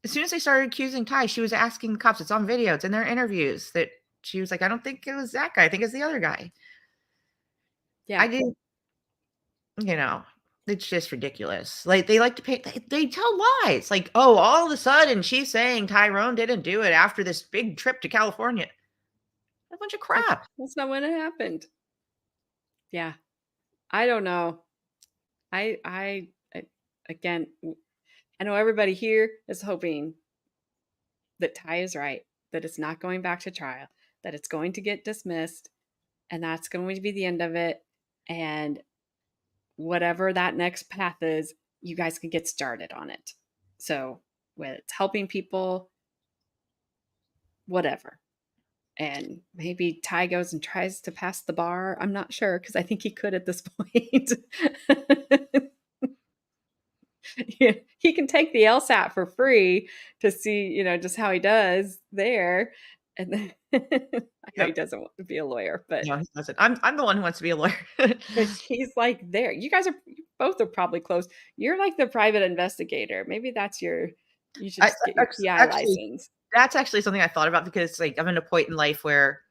As soon as they started accusing Ty, she was asking the cops, it's on video, it's in their interviews, that she was like, "I don't think it was that guy, I think it's the other guy." I Yeah. didn't you know, it's just ridiculous. Like, they like to pay they tell lies, like, "Oh, all of a sudden, she's saying Tyrone didn't do it after this big trip to California." A bunch of It's like, crap. that's not when it happened. Yeah. I don't know. I again, I know everybody here is hoping that Ty is right, that it's not going back to trial, that it's going to get dismissed, and that's going to be the end of it. And whatever that next path is, you guys can get started on it. So, whether it's helping people, whatever. And maybe Ty goes and tries to pass the bar. I'm not sure because I think he could at this point. Yeah, he can take the LSAT for free to see, just how he does there. And then I know he Yep. doesn't want to be a lawyer, but No, he doesn't. I'm the one who wants to be a lawyer. he's like there. You both are probably close. You're like the private investigator. Maybe you should I just get your PI actually, license. that's actually something I thought about because, like, I'm in a point in life where,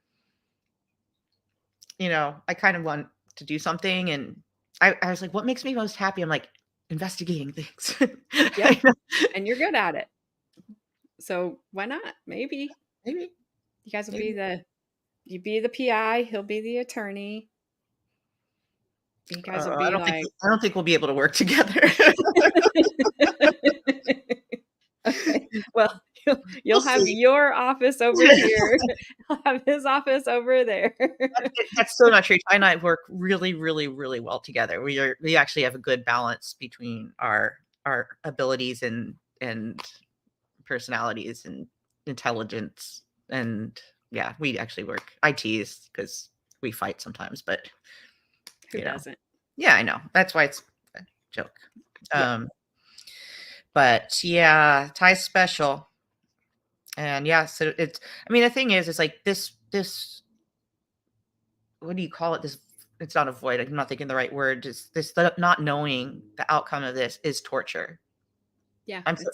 I kind of want to do something, and I was like, "What makes me most happy?" I'm like, "Investigating things." Yep. I know. And you're good at it. So why not? Maybe Maybe, you guys will maybe. you be the PI, he'll be the attorney. You guys will be like I don't think we'll be able to work together. okay. Well, We'll you'll have see. your office over here. I'll have his office over there. That's so not true. Ty and I work really, really, really well together. We actually have a good balance between our abilities and personalities and intelligence, and yeah, we actually work. I tease because we fight sometimes, but Who you know, doesn't? yeah, I know. That's why it's a joke. Yep. Um, but yeah, Ty's special, and yeah, so it's. I mean, the thing is like this. What do you call it? This. It's not a void. I'm not thinking the right word. Just this not knowing the outcome of this is torture. Yeah, I'm so,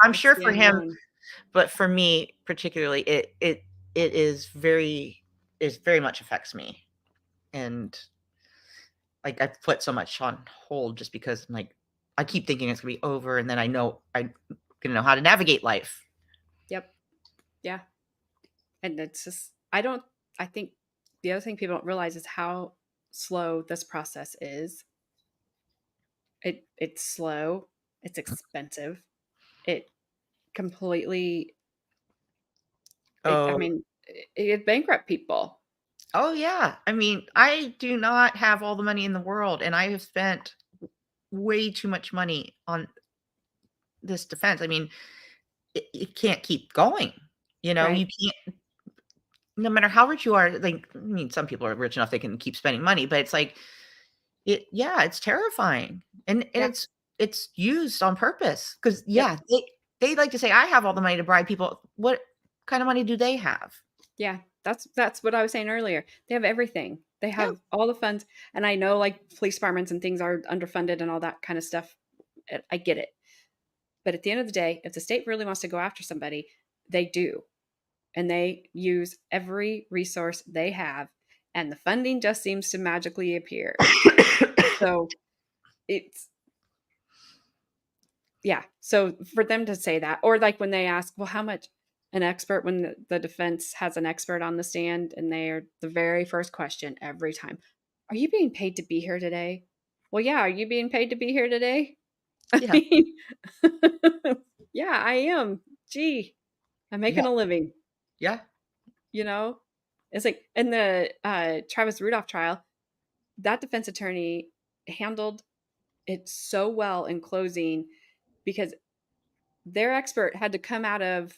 I'm it's sure the for him, unknown. but for me particularly, it is very much affects me, and like I've put so much on hold just because I'm like I keep thinking it's gonna be over, and then I'm gonna know how to navigate life. Yep. Yeah. And it's just I think the other thing people don't realize is how slow this process is. It's slow, it's expensive. It completely I Oh, mean, it bankrupt people. oh, yeah. I mean, I do not have all the money in the world, and I have spent way too much money on this defense. I mean, it can't keep going, you Right. can't no matter how rich you are, like, I mean, some people are rich enough they can keep spending money, but it's like, yeah, it's terrifying, and Yeah. it's used on purpose because Yep. yeah, they like to say, "I have all the money to bribe people." What kind of money do they have? Yeah. That's what I was saying earlier. They have everything. They Yeah, have all the funds, and I know, like, police departments and things are underfunded and all that kind of stuff. I get it. But at the end of the day, if the state really wants to go after somebody, they do. And they use every resource they have, and the funding just seems to magically appear. So it's, yeah. So for them to say that, or like when they ask, well, how much an expert, when the defense has an expert on the stand and they're the very first question every time, are you being paid to be here today? Well, yeah. Are you being paid to be here today? I yeah, mean, yeah, I am. Gee, I'm yeah, making a living. yeah, You know? It's like in the, Travis Rudolph trial, that defense attorney handled it so well in closing because their expert had to come out of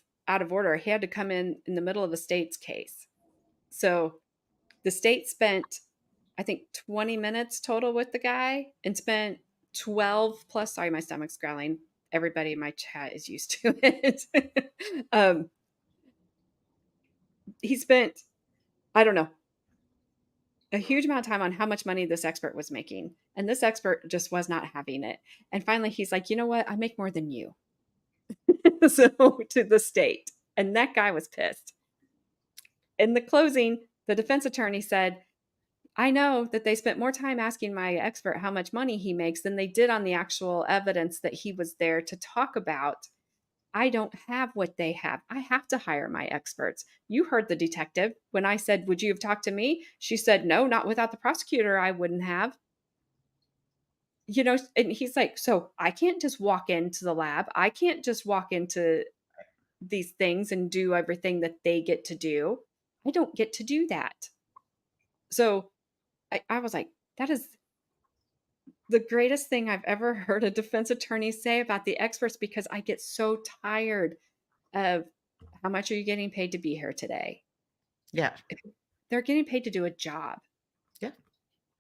order. He had to come in the middle of the state's case. So, the state spent, I think, 20 minutes total with the guy and spent 12 plus, sorry, my stomach's growling. Everybody in my chat is used to it. Um, he spent, I don't know, a huge amount of time on how much money this expert was making. And this expert just was not having it. And finally, he's like, you know what? I make more than you. So to the state. And that guy was pissed. In the closing, the defense attorney said, I know that they spent more time asking my expert how much money he makes than they did on the actual evidence that he was there to talk about. I don't have what they have. I have to hire my experts. You heard the detective when I said, would you have talked to me? She said, no, not without the prosecutor. I wouldn't have. And he's like, so I can't just walk into the lab. I can't just walk into these things and do everything that they get to do. I don't get to do that. So I was like, that is the greatest thing I've ever heard a defense attorney say about the experts because I get so tired of how much are you getting paid to be here today? yeah, They're getting paid to do a job. yeah,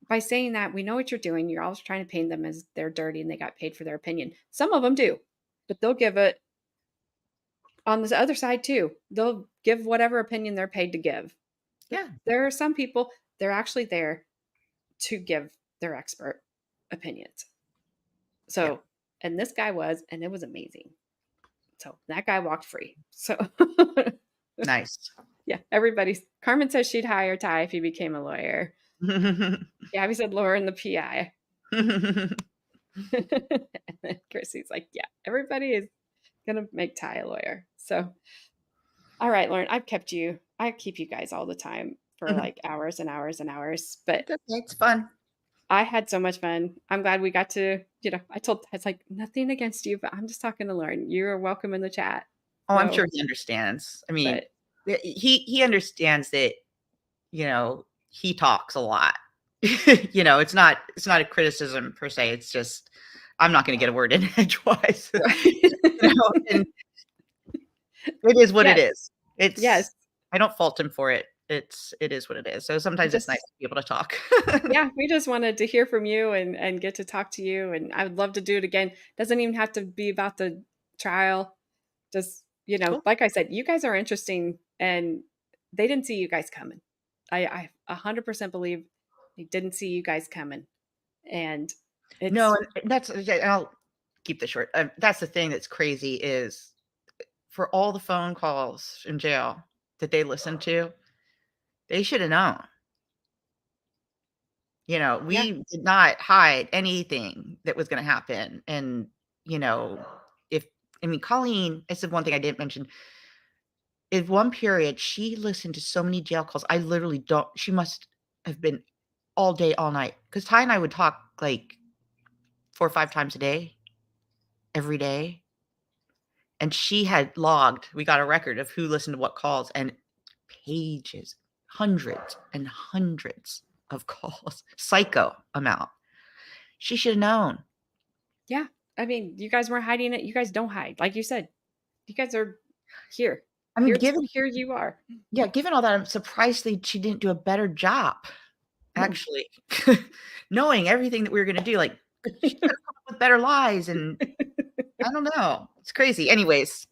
By saying that, we know what you're doing. You're always trying to paint them as they're dirty and they got paid for their opinion. Some of them do, but they'll give it on the other side too. They'll give whatever opinion they're paid to give. But yeah, there are some people, they're actually there to give their expert opinions. yeah. So, and this guy was, and it was amazing. So that guy walked free. So, Nice. yeah, everybody's, Carmen says she'd hire Ty if he became a lawyer. Gabby said Lauren, the PI. And then Chrissy's like, yeah, everybody is going to make Ty a lawyer. So, all right, Lauren, I keep you guys all the time for like hours and hours and hours, but It's okay, it's fun. I had so much fun. I'm glad we got to, it's like nothing against you, but I'm just talking to Lauren. You're welcome in the chat. Oh, I'm So, sure he understands. I mean, but he understands that, he talks a lot. It's not a criticism per se, it's just I'm not gonna get a word in edgewise, and it is what it yes, is. It's yes. I don't fault him for it. It is what it is. So We sometimes it's nice just to be able to talk. Yeah, we just wanted to hear from you and get to talk to you, and I would love to do it again. Doesn't even have to be about the trial. Just, Cool. like I said, you guys are interesting and they didn't see you guys coming. I 100% believe they didn't see you guys coming. And No, it's and that's okay, and I'll keep this short. That's the thing that's crazy is for all the phone calls in jail that they listened to, they should have known. yeah, We did not hide anything that was gonna happen, and, you know, if I mean, Colleen, this is one thing I didn't mention. In one period, she listened to so many jail calls, I literally don't she must have been all day, all night. Because Ty and I would talk, like, 4 or 5 times a day, every day, and she had logged, we got a record of who listened to what calls, and pages, hundreds and hundreds of calls, psycho amount. She should have known. Yeah. I mean, you guys weren't hiding it. You guys don't hide. Like you said, you guys are here. I mean, given Here you are. yeah, given all that, I'm surprised she didn't do a better job, actually. Knowing everything that we were gonna do, like, she could have come up with better lies, and I don't know. It's crazy. Anyways,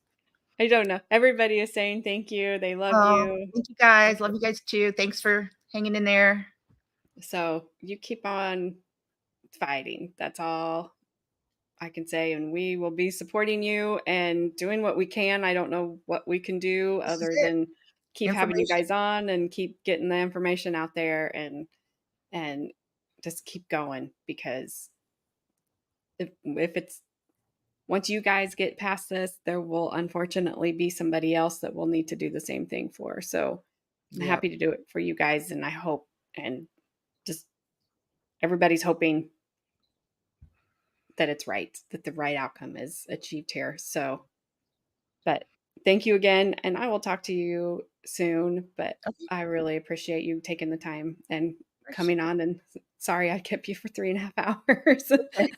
I don't know. Everybody is saying thank you. They love oh, you. thank you guys. Love you guys too. Thanks for hanging in there. So you keep on fighting. That's all I can say. And we will be supporting you and doing what we can. I don't know what we can do This is other it. than keep having you Information. guys on and keep getting the information out there and just keep going, because if it's once you guys get past this, there will unfortunately be somebody else that will need to do the same thing for. So I'm Yep. happy to do it for you guys, and I hope, and just everybody's hoping that it's right, that the right outcome is achieved here. So, but thank you again, and I will talk to you soon. But Okay. I really appreciate you taking the time and Of course. coming on. And sorry I kept you for 3.5 hours. Okay.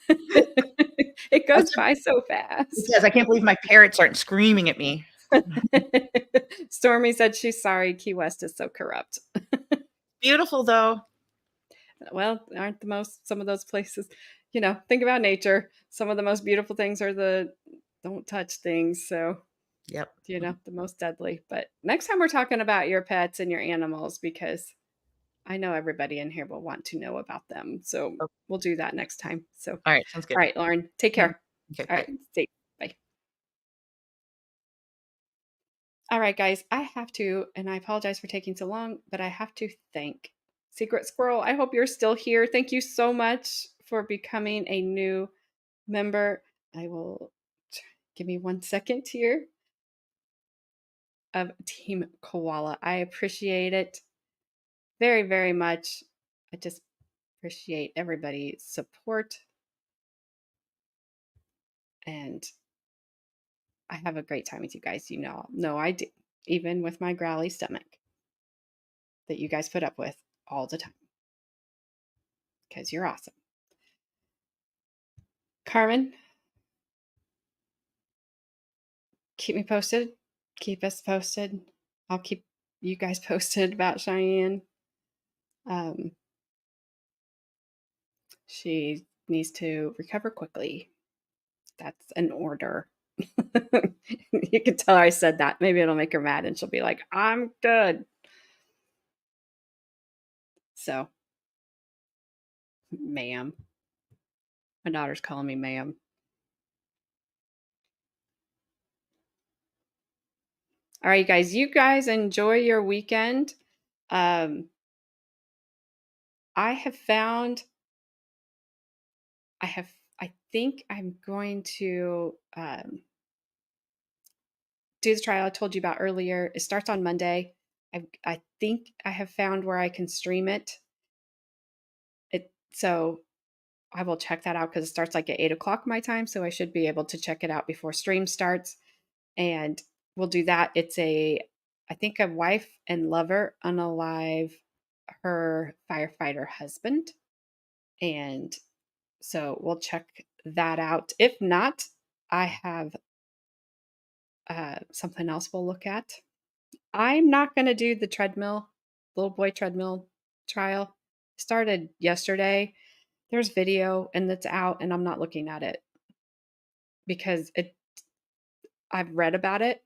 It goes Awesome. by so It fast. does. I can't believe my parrots aren't screaming at me. Stormy said she's sorry Key West is so corrupt. Beautiful, though. Well, aren't some of those places, think about nature. Some of the most beautiful things are the don't touch things. So, Yep. the most deadly. But next time we're talking about your pets and your animals, because I know everybody in here will want to know about them. So Oh, we'll do that next time. So, all alright, sounds good. right, Lauren, take Mhm. care. Okay, All bye. right, stay. Bye. All right, guys, I have to, and I apologize for taking so long, but I have to thank Secret Squirrel. I hope you're still here. Thank you so much for becoming a new member. I will give me 1 second here of Team Koala. I appreciate it very, very much. I just appreciate everybody's support, and I have a great time with you guys. No, I do, even with my growly stomach that you guys put up with all the time, because you're awesome. Carmen, keep me posted. Keep us posted. I'll keep you guys posted about Cheyenne. Um, she needs to recover quickly. That's an order. You can tell her I said that. Maybe it'll make her mad and she'll be like, I'm good. So, ma'am. My daughter's calling me ma'am. All right, guys. You guys enjoy your weekend. Um, I have found, I think I'm going to do the trial I told you about earlier. It starts on Monday. I think I have found where I can stream it. So I will check that out, because it starts like at 8 o'clock my time. So I should be able to check it out before stream starts. And we'll do that. It's I think, a wife and lover unalive her firefighter husband. And so we'll check that out. If not, I have something else we'll look at. I'm not going to do the little boy treadmill trial. Started yesterday. There's video and it's out, and I'm not looking at it because I've read about it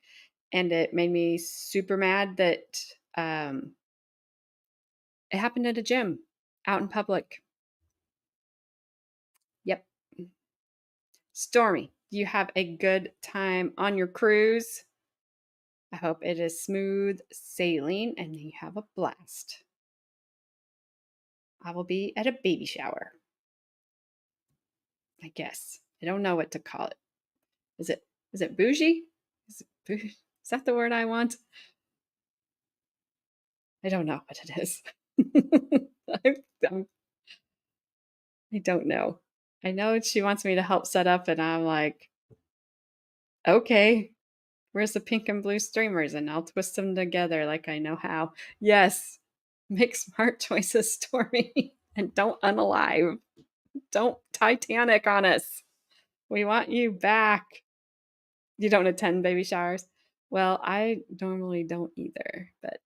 and it made me super mad that it happened at a gym out in public. Yep. Stormy, you have a good time on your cruise. I hope it is smooth sailing and you have a blast. I will be at a baby shower, I guess. I don't know what to call it. Is it bougie? Is that the word I want? I don't know what it is. I, I'm- I don't know. I know she wants me to help set up, and I'm like, okay. Where's the pink and blue streamers? And I'll twist them together like I know how. Yes. Make smart choices, Stormy. And don't unalive. Don't Titanic on us. We want you back. You don't attend baby showers? Well, I normally don't either, but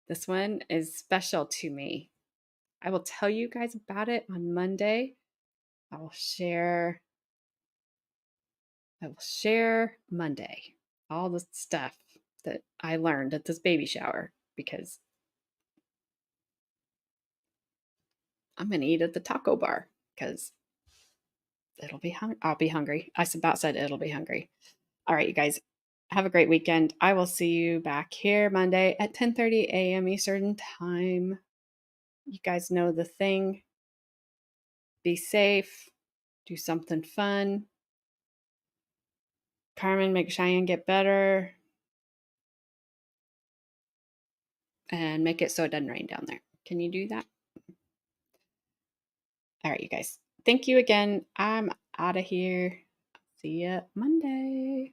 this one is special to me. I will tell you guys about it on Monday. I will share Monday all the stuff that I learned at this baby shower because I'm going to eat at the taco bar because I'll be hungry. I about said it'll be hungry. All right, you guys, have a great weekend. I will see you back here Monday at 10:30 a.m. Eastern Time. You guys know the thing. Be safe. Do something fun. Carmen, make Cheyenne get better. And make it so it doesn't rain down there. Can you do that? All right, you guys. Thank you again. I'm out of here. See ya Monday.